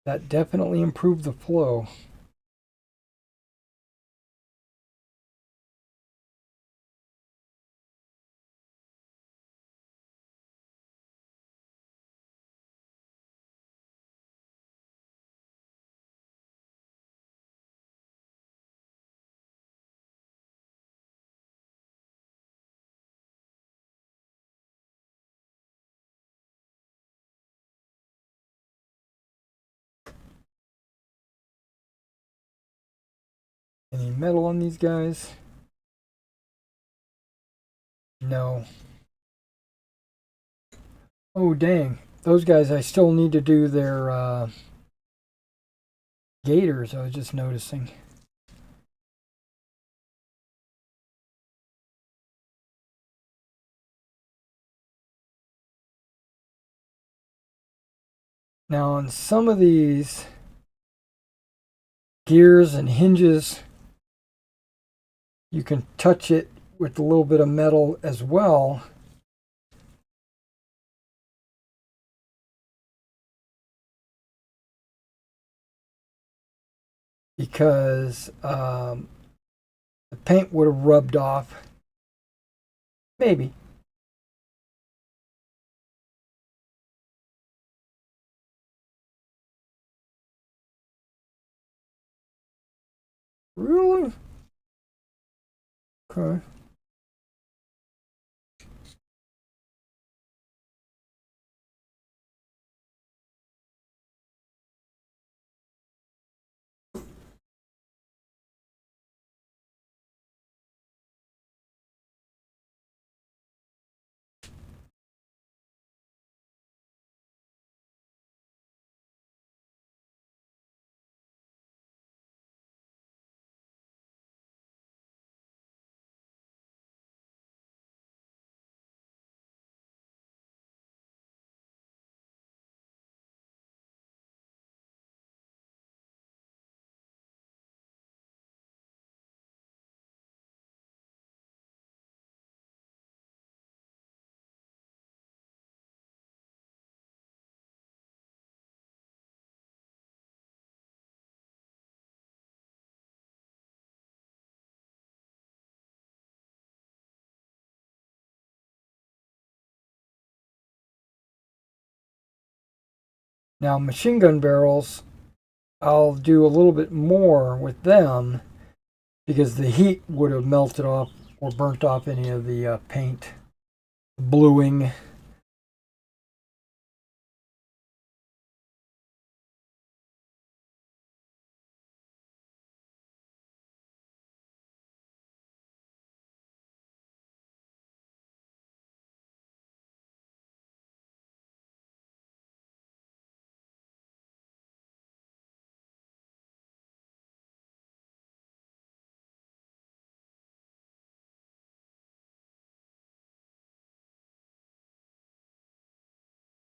That definitely improved the flow. Any metal on these guys? No. Oh, dang. Those guys, I still need to do their gaiters, I was just noticing. Now, on some of these gears and hinges, you can touch it with a little bit of metal as well. Because the paint would have rubbed off. Maybe. Really? Okay. Now machine gun barrels, I'll do a little bit more with them because the heat would have melted off or burnt off any of the paint, bluing.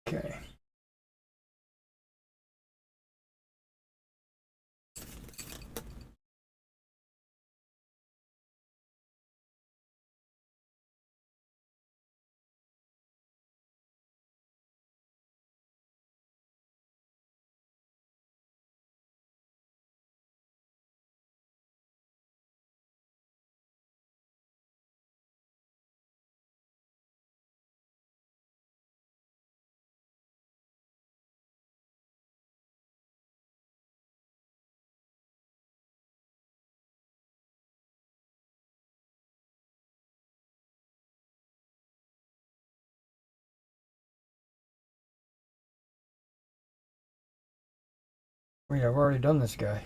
Okay. Wait, I've already done this guy.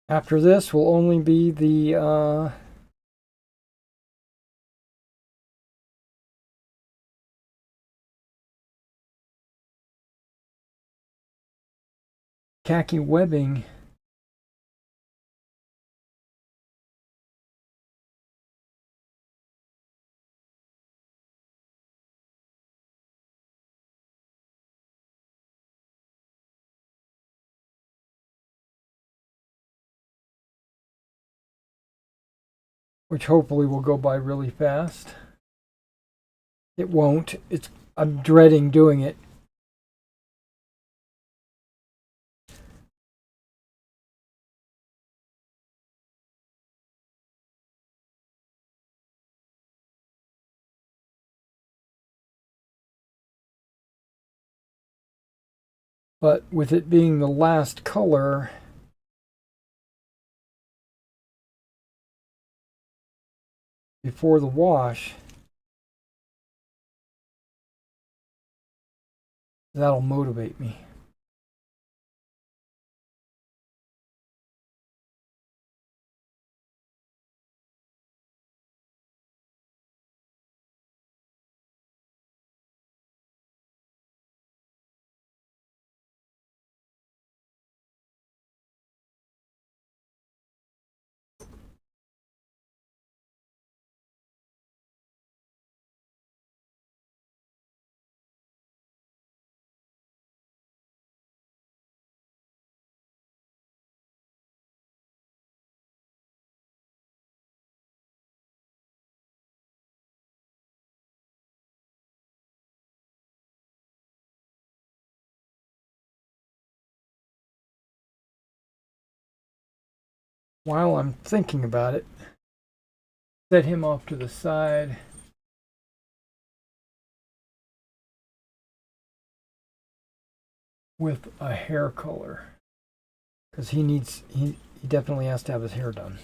After this will only be the khaki webbing. Which hopefully will go by really fast. It won't. I'm dreading doing it. But with it being the last color, before the wash, that'll motivate me. While I'm thinking about it, set him off to the side. With a hair color. Because he definitely has to have his hair done.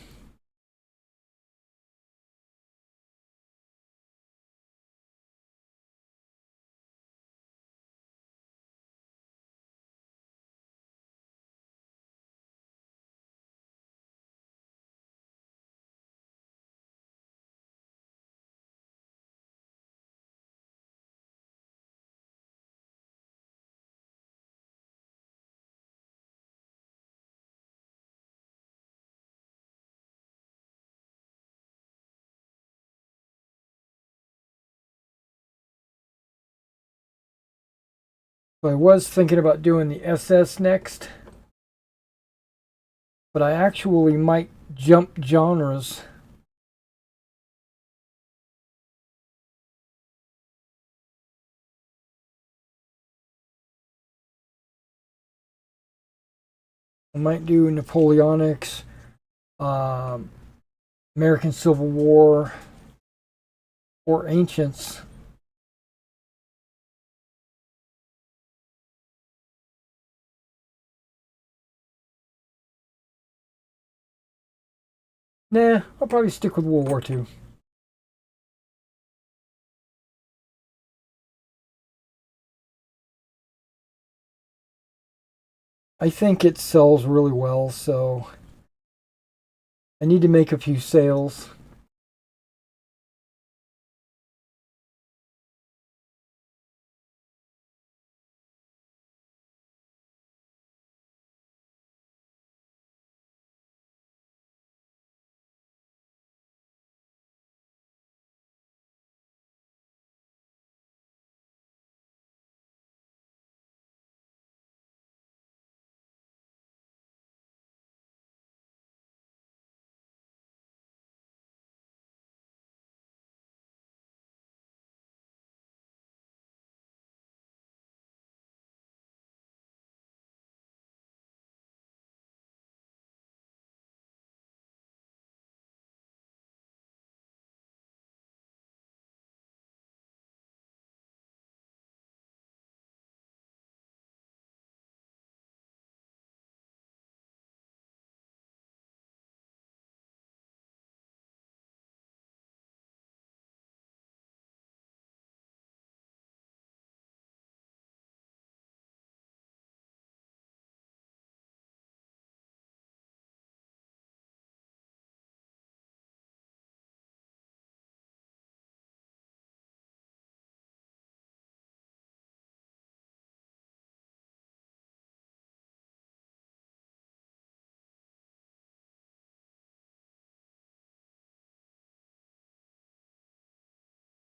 So I was thinking about doing the SS next, but I actually might jump genres. I might do Napoleonics, um, American Civil War, or Ancients. Nah, I'll probably stick with World War II. I think it sells really well, so I need to make a few sales.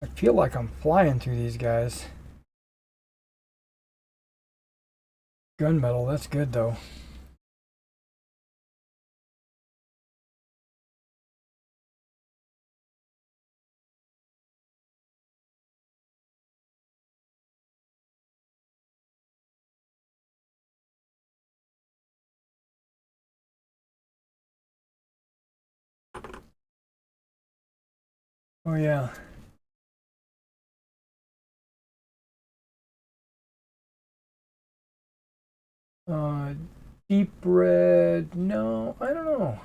I feel like I'm flying through these guys. Gunmetal, that's good though. Oh yeah. Uh, Deep red. No, I don't know.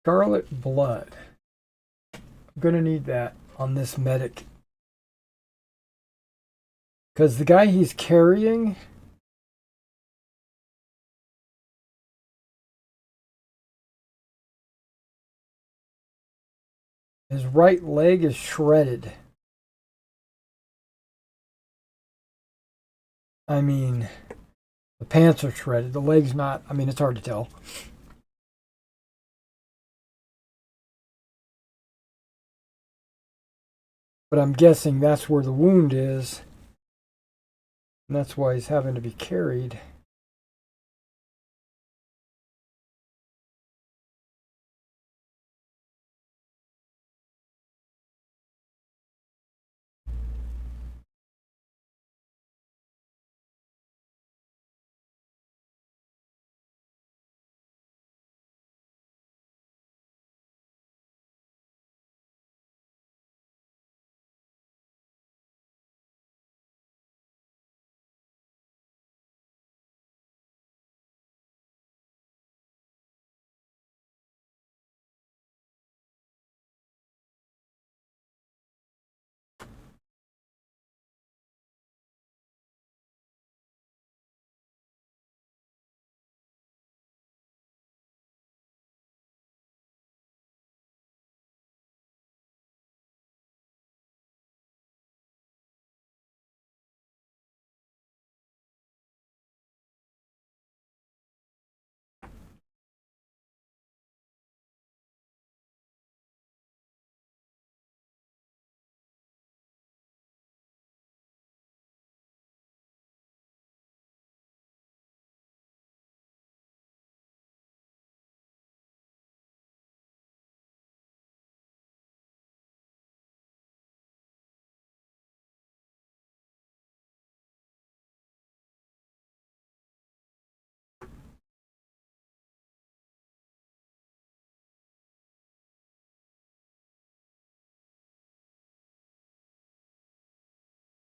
Scarlet blood. I'm gonna need that on this medic because the guy he's carrying, his right leg is shredded. I mean, the pants are shredded. The leg's not. I mean, it's hard to tell. But I'm guessing that's where the wound is, and that's why he's having to be carried.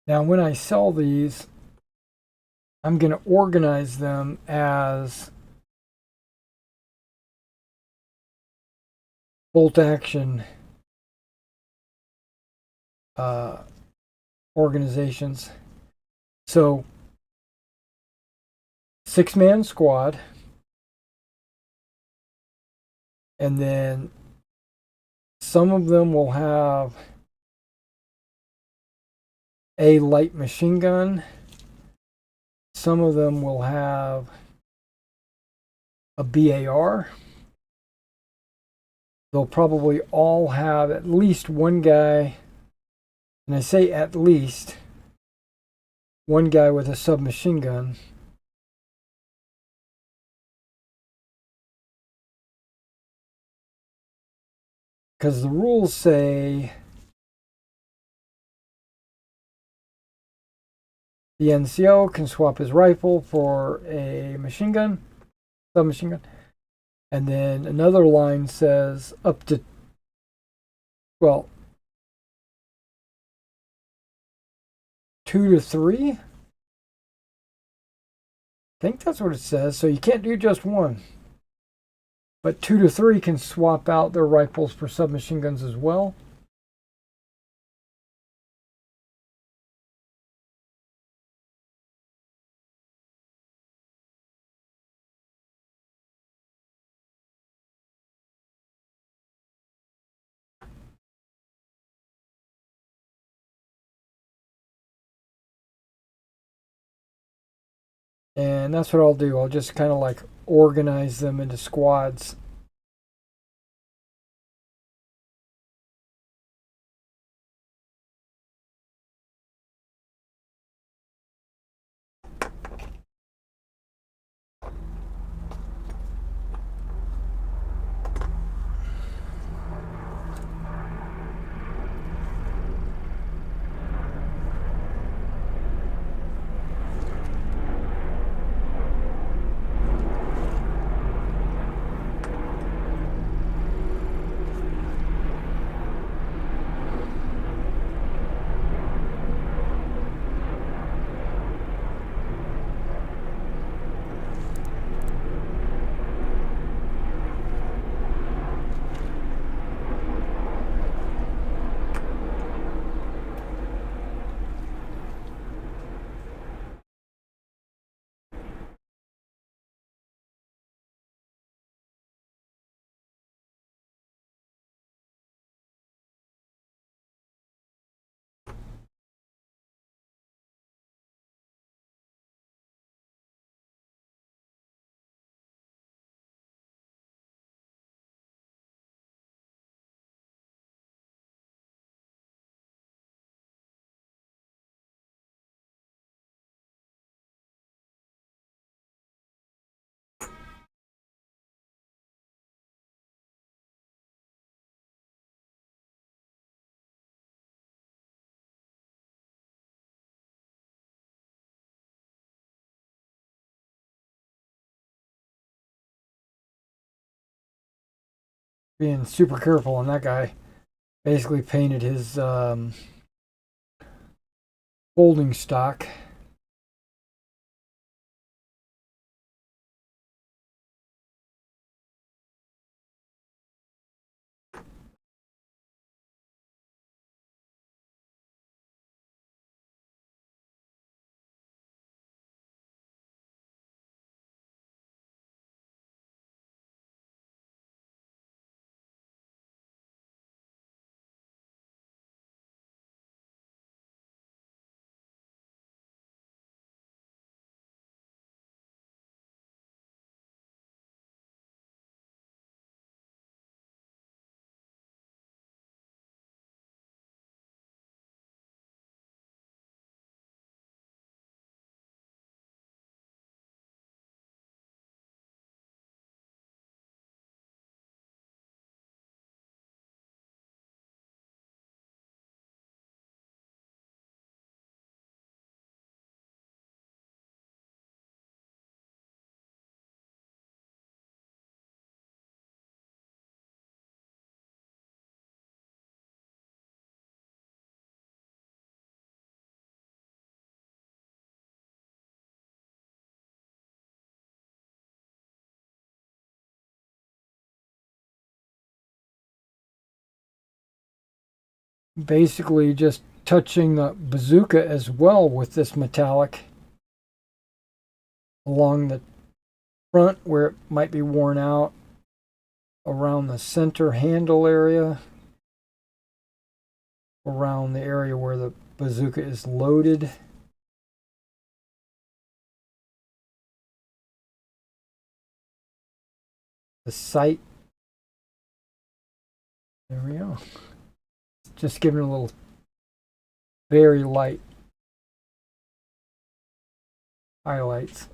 Now, when I sell these, I'm going to organize them as bolt action organizations. So, 6-man squad, and then some of them will have a light machine gun. Some of them will have a BAR. They'll probably all have at least one guy, and I say at least one guy with a submachine gun. Because the rules say the NCO can swap his rifle for a machine gun, submachine gun. And then another line says up to, well, 2 to 3. I think that's what it says. So you can't do just one. But 2 to 3 can swap out their rifles for submachine guns as well. And that's what I'll do. I'll just kind of like organize them into squads. Being super careful on that guy. Basically painted his folding stock. basically just touching the bazooka as well with this metallic along the front where it might be worn out, around the center handle area, around the area where the bazooka is loaded. The sight. There we go. Just giving it a little very light highlights.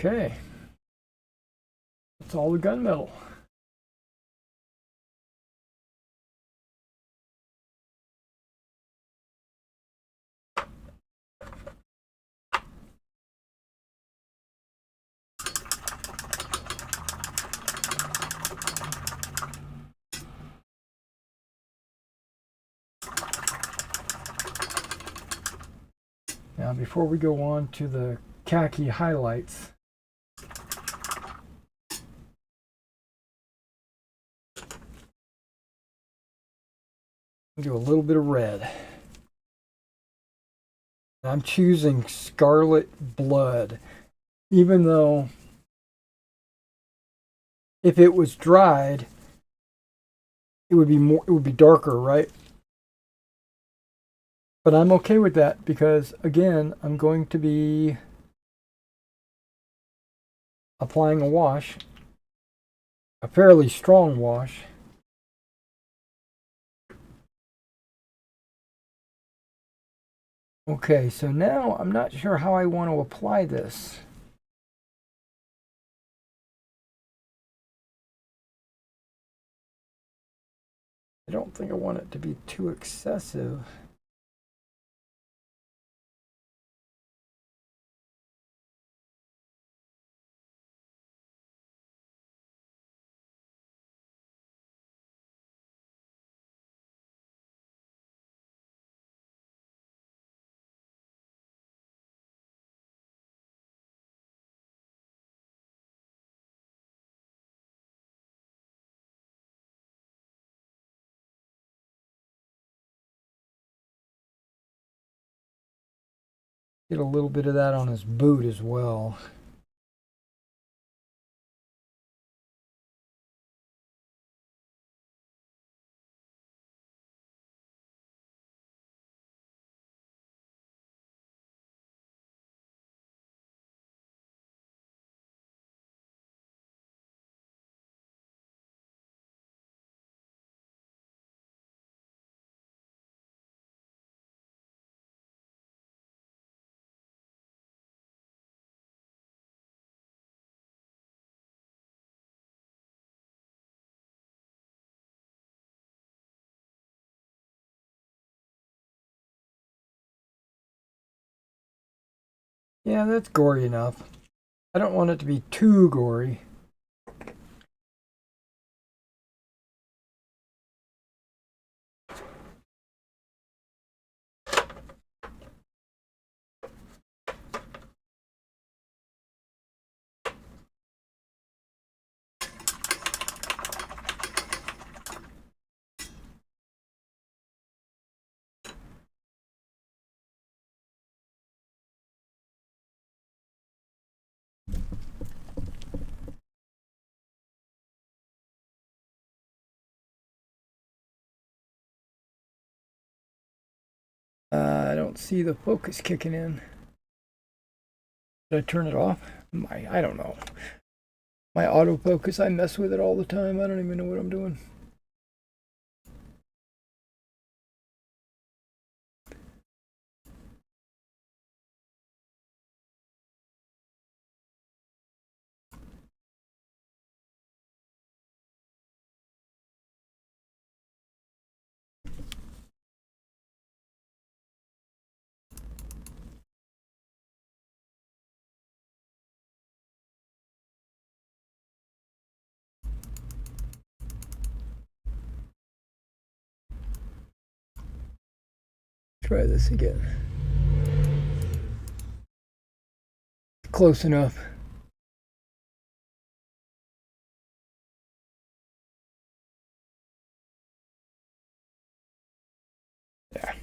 Okay, that's all the gunmetal. Now, before we go on to the khaki highlights, do a little bit of red. I'm choosing Scarlet Blood, even though if it was dried, it would be darker, right? But I'm okay with that because, again, I'm going to be applying a wash, a fairly strong wash. Okay, so now I'm not sure how I want to apply this. I don't think I want it to be too excessive. Get a little bit of that on his boot as well. Yeah, that's gory enough. I don't want it to be too gory. I don't see the focus kicking in. Did I turn it off? I don't know. My autofocus, I mess with it all the time. I don't even know what I'm doing. Try this again. Close enough. Yeah.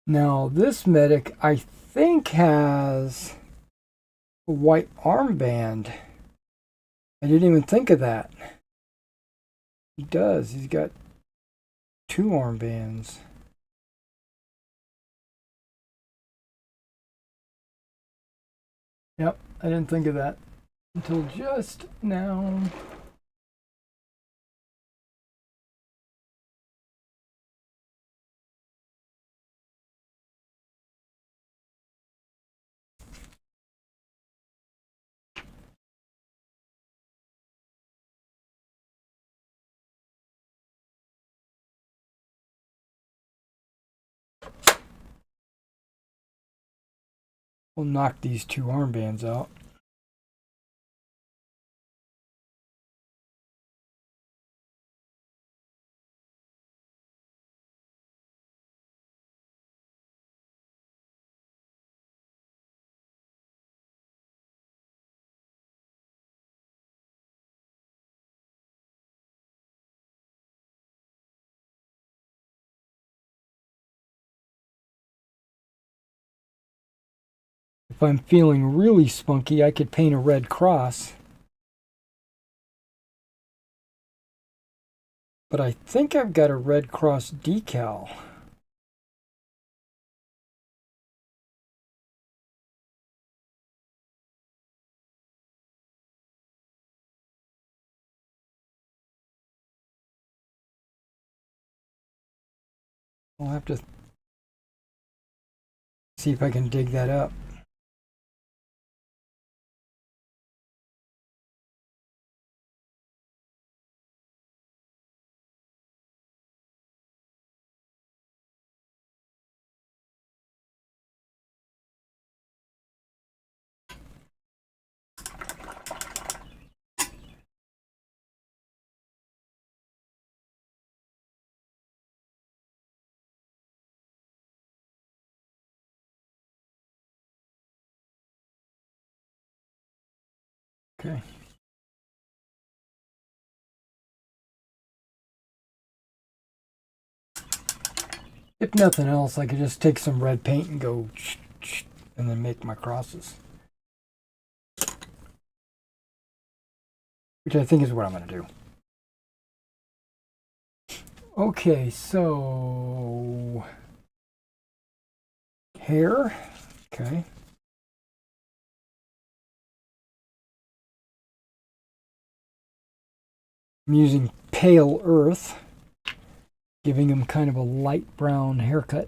Now, this medic, I think, has a white armband. I didn't even think of that. He does. He's got 2 armbands. Yep, I didn't think of that until just now. We'll knock these 2 armbands out. If I'm feeling really spunky, I could paint a red cross. But I think I've got a red cross decal. I'll have to see if I can dig that up. Okay. If nothing else, I could just take some red paint and go and then make my crosses. Which I think is what I'm going to do. Okay, so hair. Okay. I'm using pale earth, giving him kind of a light brown haircut.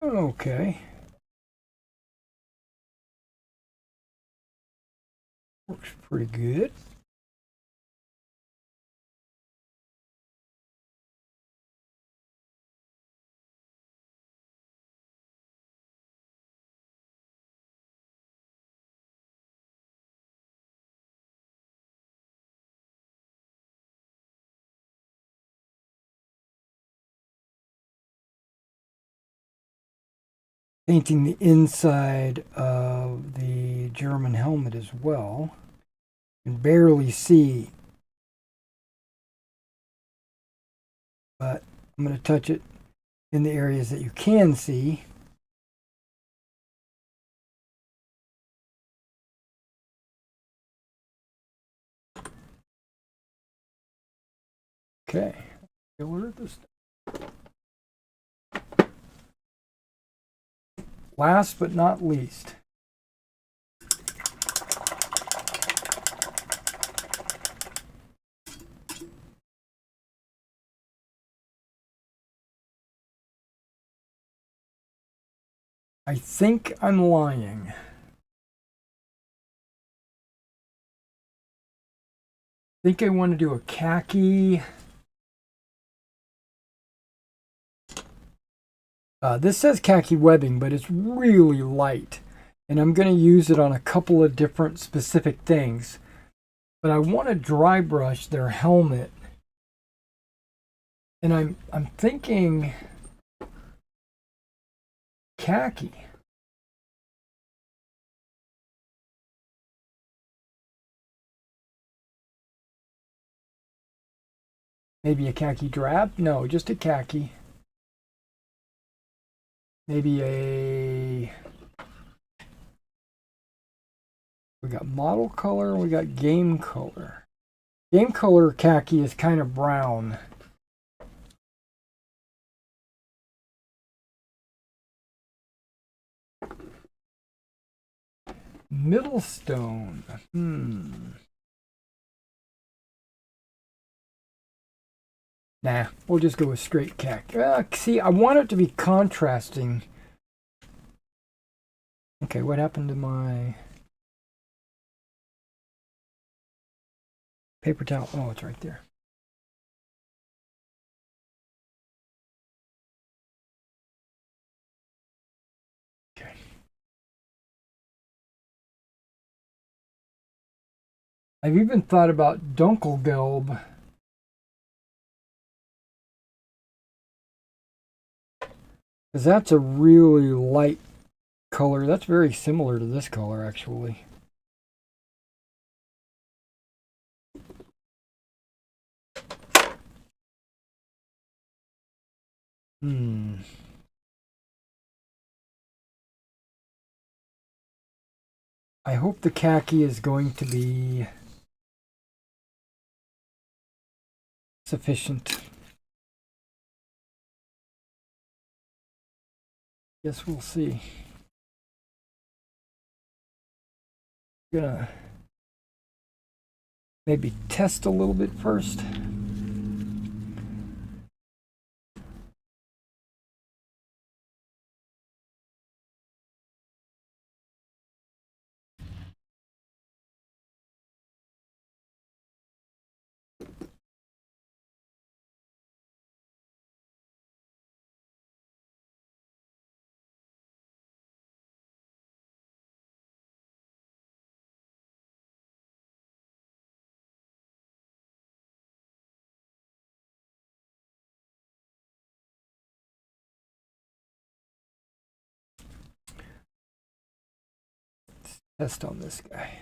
Okay. Works pretty good. Painting the inside of the German helmet as well. You can barely see, but I'm going to touch it in the areas that you can see. Okay. Last but not least, I think I'm lying. I think I want to do a khaki. This says khaki webbing, but it's really light. And I'm going to use it on a couple of different specific things. But I want to dry brush their helmet. And I'm thinking khaki. Maybe a khaki drab? No, just a khaki. Maybe a... We got model color, we got game color. Game color khaki is kind of brown. Middlestone. Nah, we'll just go with straight khaki. See, I want it to be contrasting. Okay, what happened to my paper towel? Oh, it's right there. Okay. I've even thought about Dunkelgelb. Because that's a really light color. That's very similar to this color, actually. I hope the khaki is going to be sufficient. Guess we'll see. Gonna maybe test a little bit first. Test on this guy.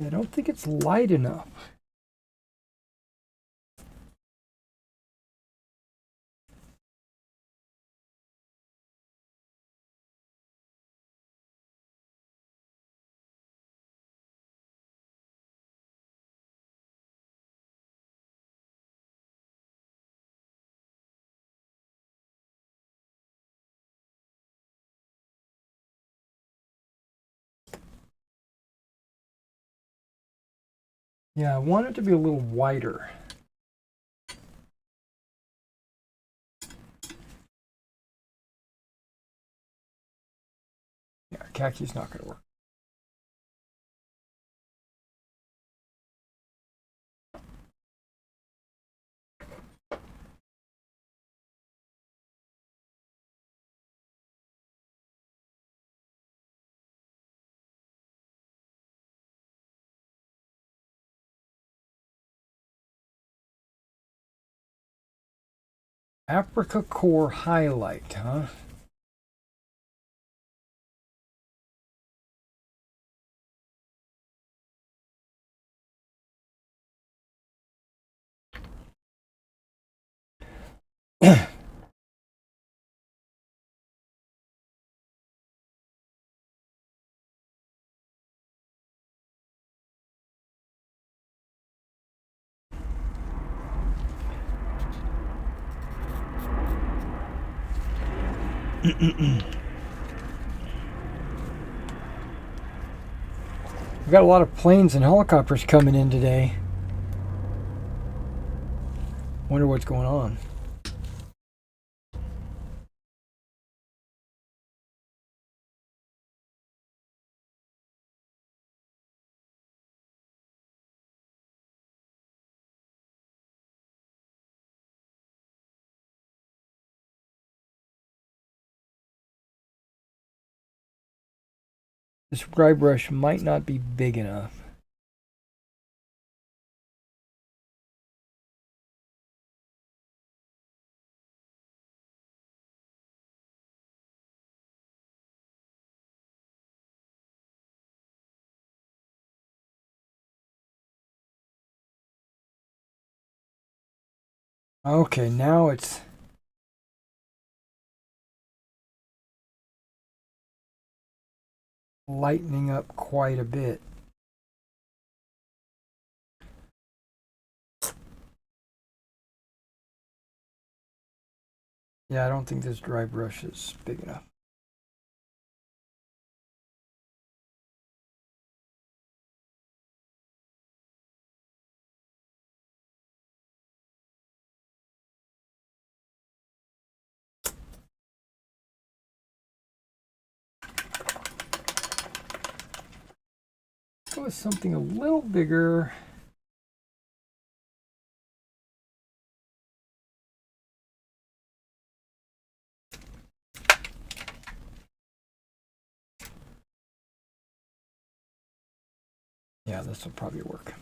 I don't think it's light enough. Yeah, I want it to be a little whiter. Yeah, khaki's not going to work. Africa Core Highlight, huh? We've got a lot of planes and helicopters coming in today. Wonder what's going on. This dry brush might not be big enough. Okay, now it's lightening up quite a bit. Yeah, I don't think this dry brush is big enough. Go with something a little bigger. Yeah, this will probably work.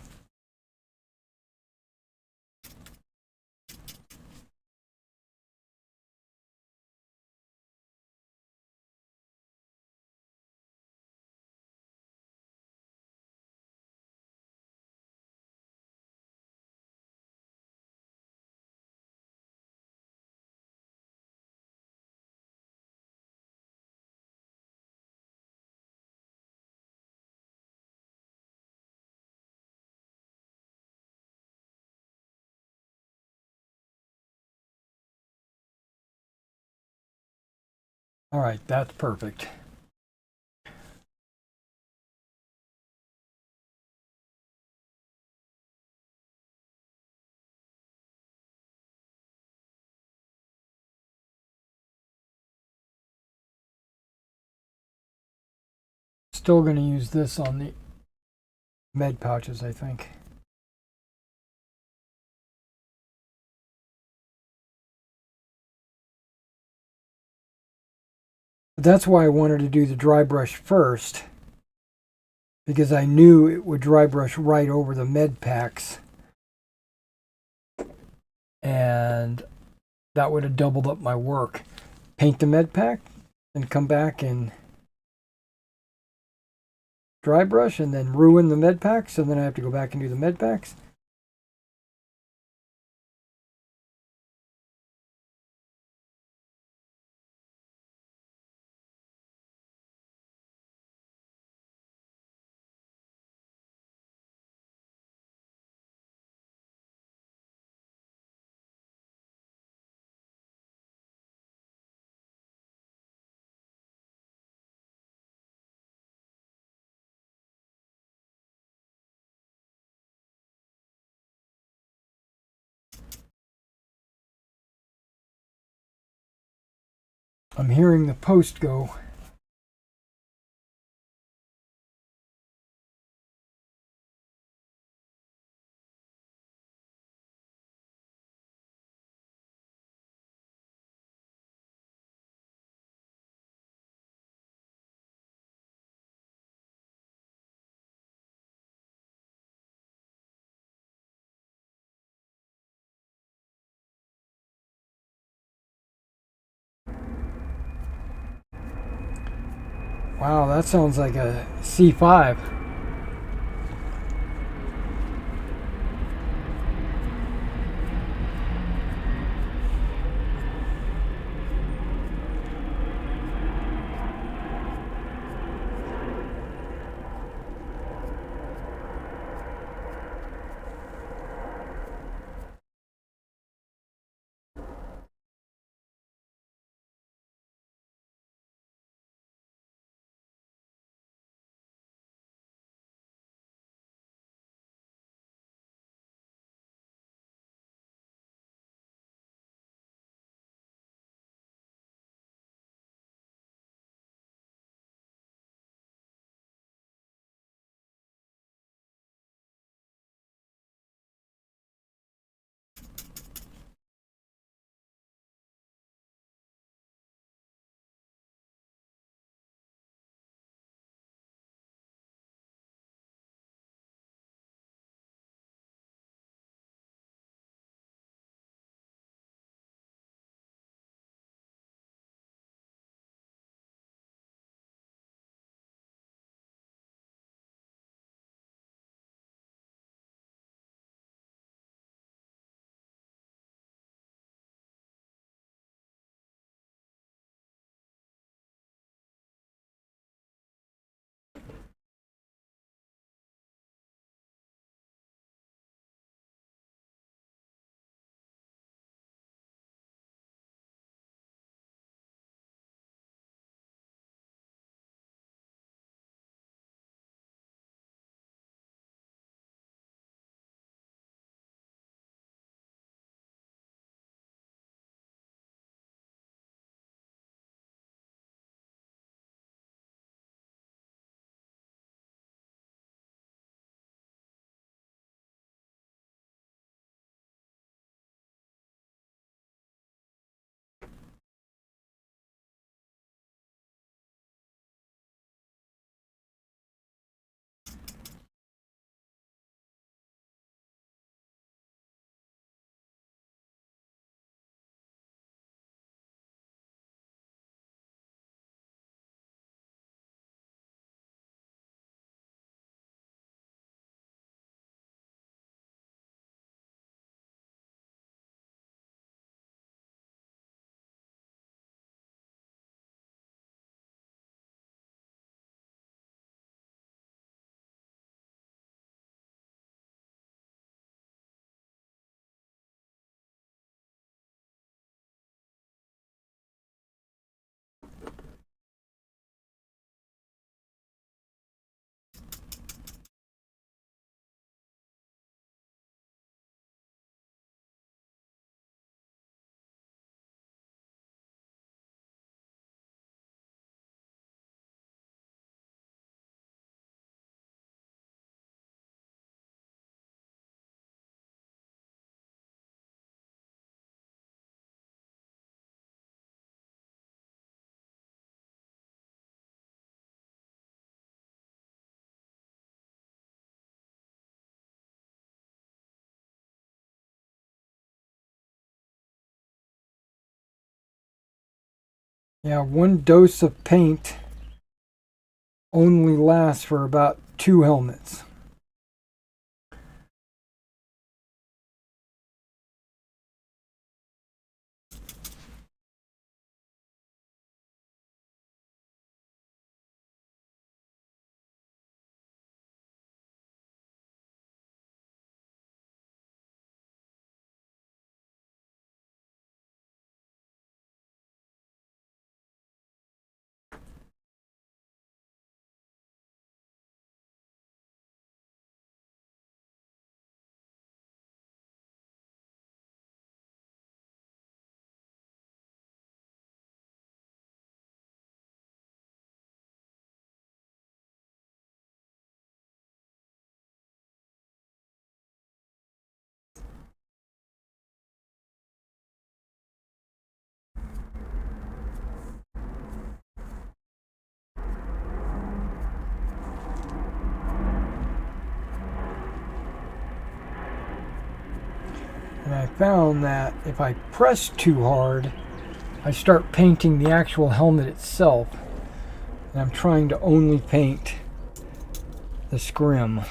All right, that's perfect. Still going to use this on the med pouches, I think. But that's why I wanted to do the dry brush first, because I knew it would dry brush right over the med packs, and that would have doubled up my work. Paint the med pack and come back and dry brush and then ruin the med packs, and then I have to go back and do the med packs. I'm hearing the post go. Wow, that sounds like a C5. Yeah, one dose of paint only lasts for about 2 helmets. And I found that if I press too hard, I start painting the actual helmet itself. And I'm trying to only paint the scrim.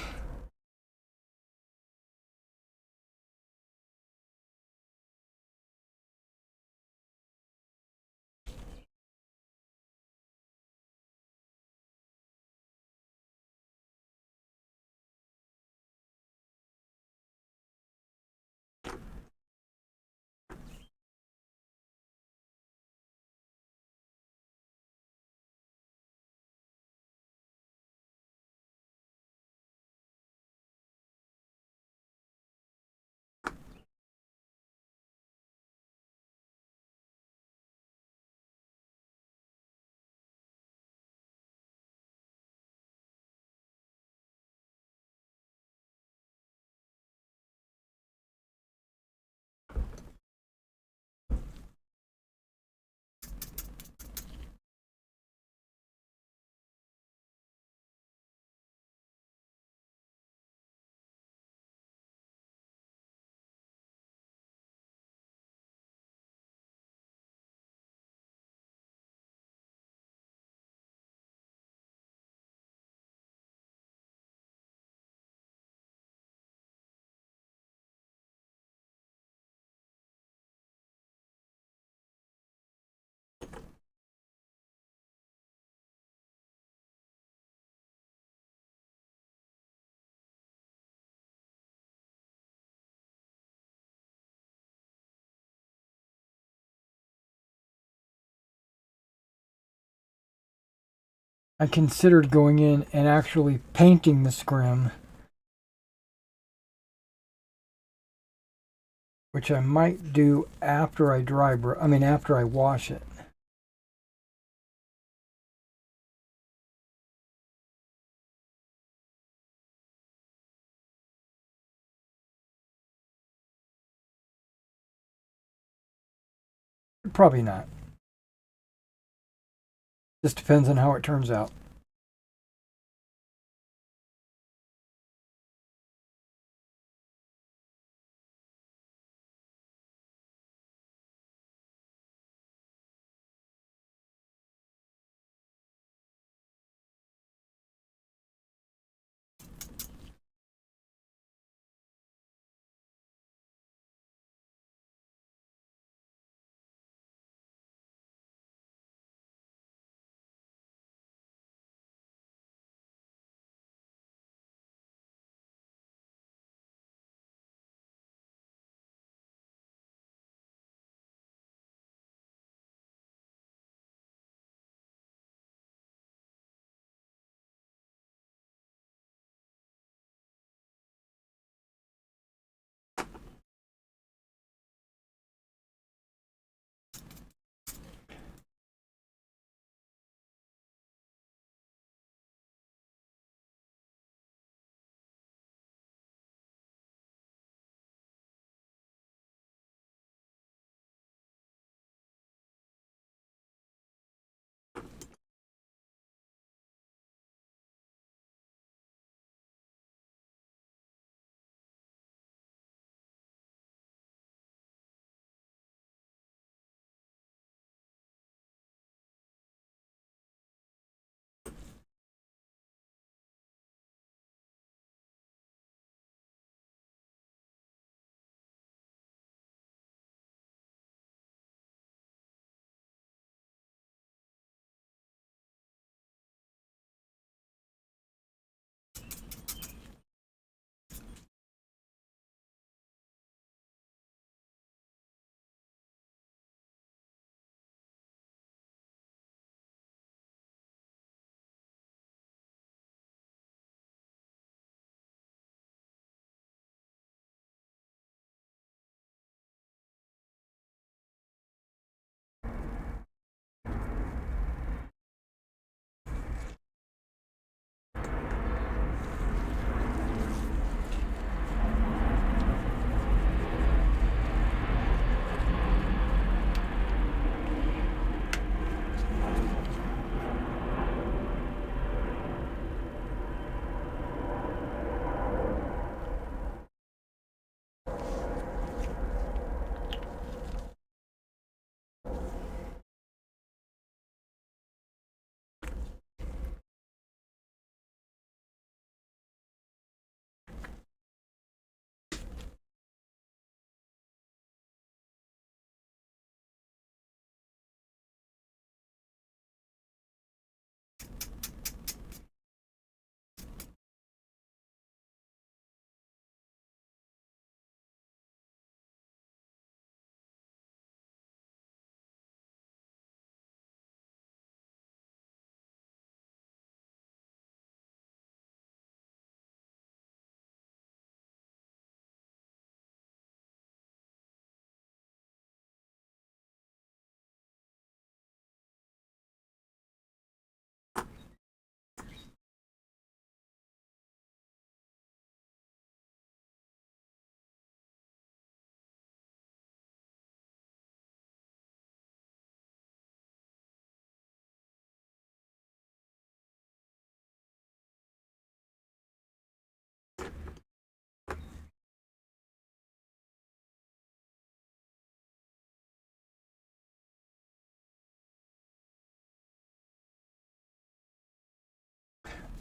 I considered going in and actually painting the scrim, which I might do after I after I wash it. Probably not. Just depends on how it turns out.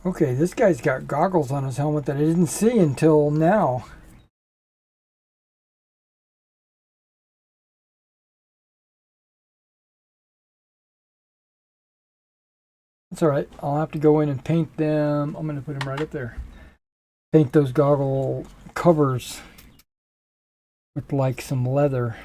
Okay, this guy's got goggles on his helmet that I didn't see until now. That's alright. I'll have to go in and paint them. I'm going to put them right up there. Paint those goggle covers with like some leather.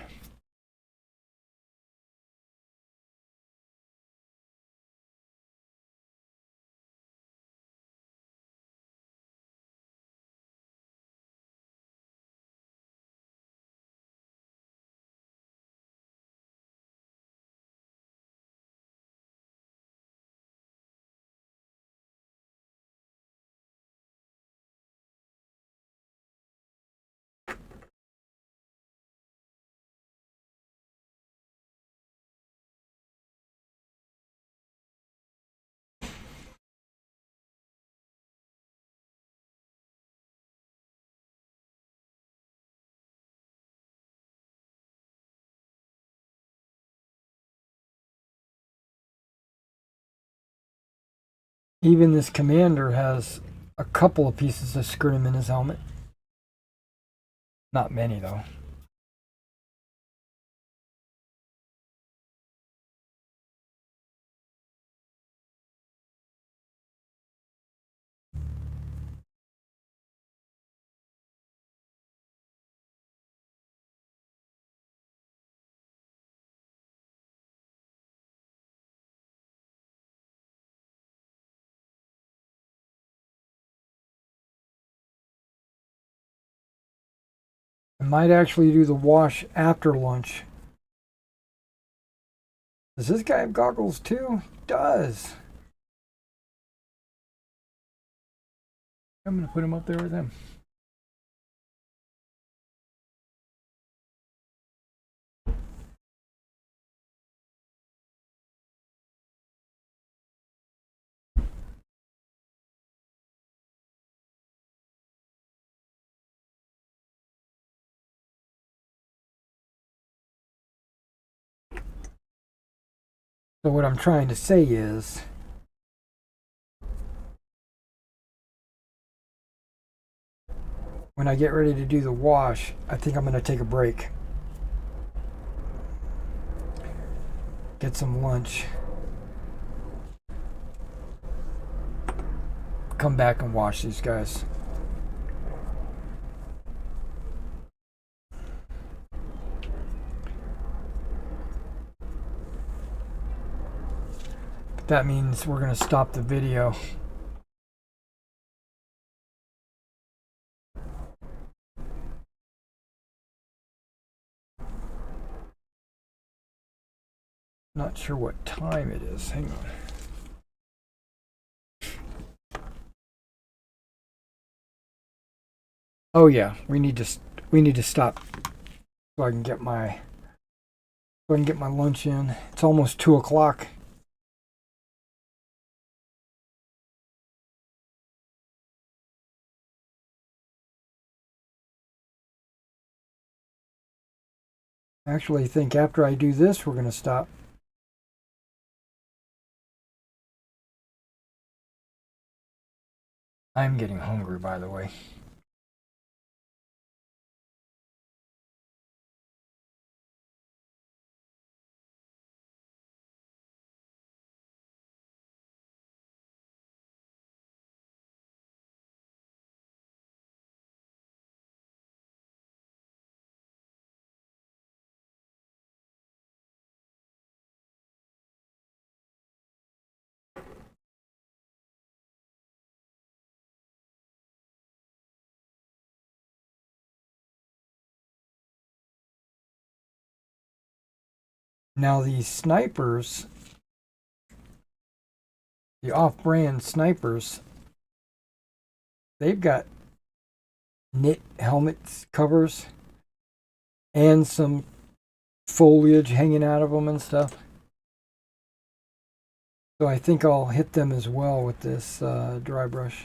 Even this commander has a couple of pieces of scrim in his helmet. Not many, though. I might actually do the wash after lunch. Does this guy have goggles too? He does. I'm going to put him up there with him. So what I'm trying to say is, when I get ready to do the wash, I think I'm going to take a break. Get some lunch. Come back and wash these guys. But that means we're going to stop the video. Not sure what time it is. Hang on. Oh yeah, we need to stop so I can get my lunch in. It's almost 2 o'clock. Actually, I think after I do this, we're going to stop. I'm getting hungry, by the way. Now these snipers, the off-brand snipers, they've got knit helmet covers and some foliage hanging out of them and stuff. So I think I'll hit them as well with this dry brush.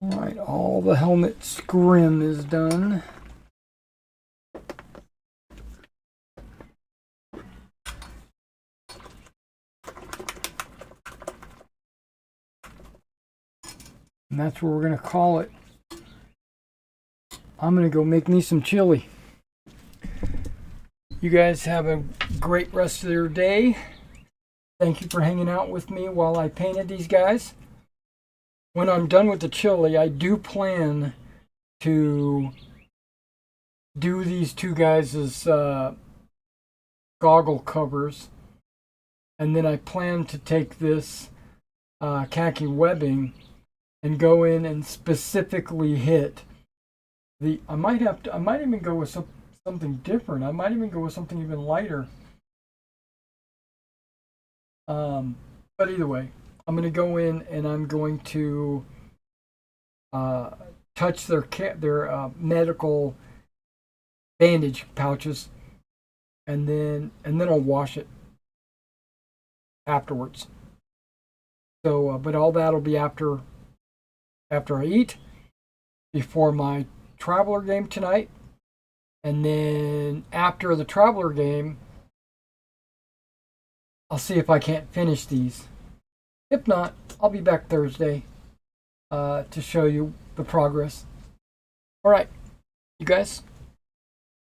Alright, all the helmet scrim is done. And that's what we're going to call it. I'm going to go make me some chili. You guys have a great rest of your day. Thank you for hanging out with me while I painted these guys. When I'm done with the chili, I do plan to do these two guys as goggle covers. And then I plan to take this khaki webbing and go in and specifically hit the... I might even go with something different. I might even go with something even lighter. But either way, I'm going to go in and I'm going to touch their medical bandage pouches, and then I'll wash it afterwards. So, but all that'll be after I eat, before my Traveler game tonight, and then after the Traveler game, I'll see if I can't finish these. If not, I'll be back Thursday to show you the progress. All right, you guys,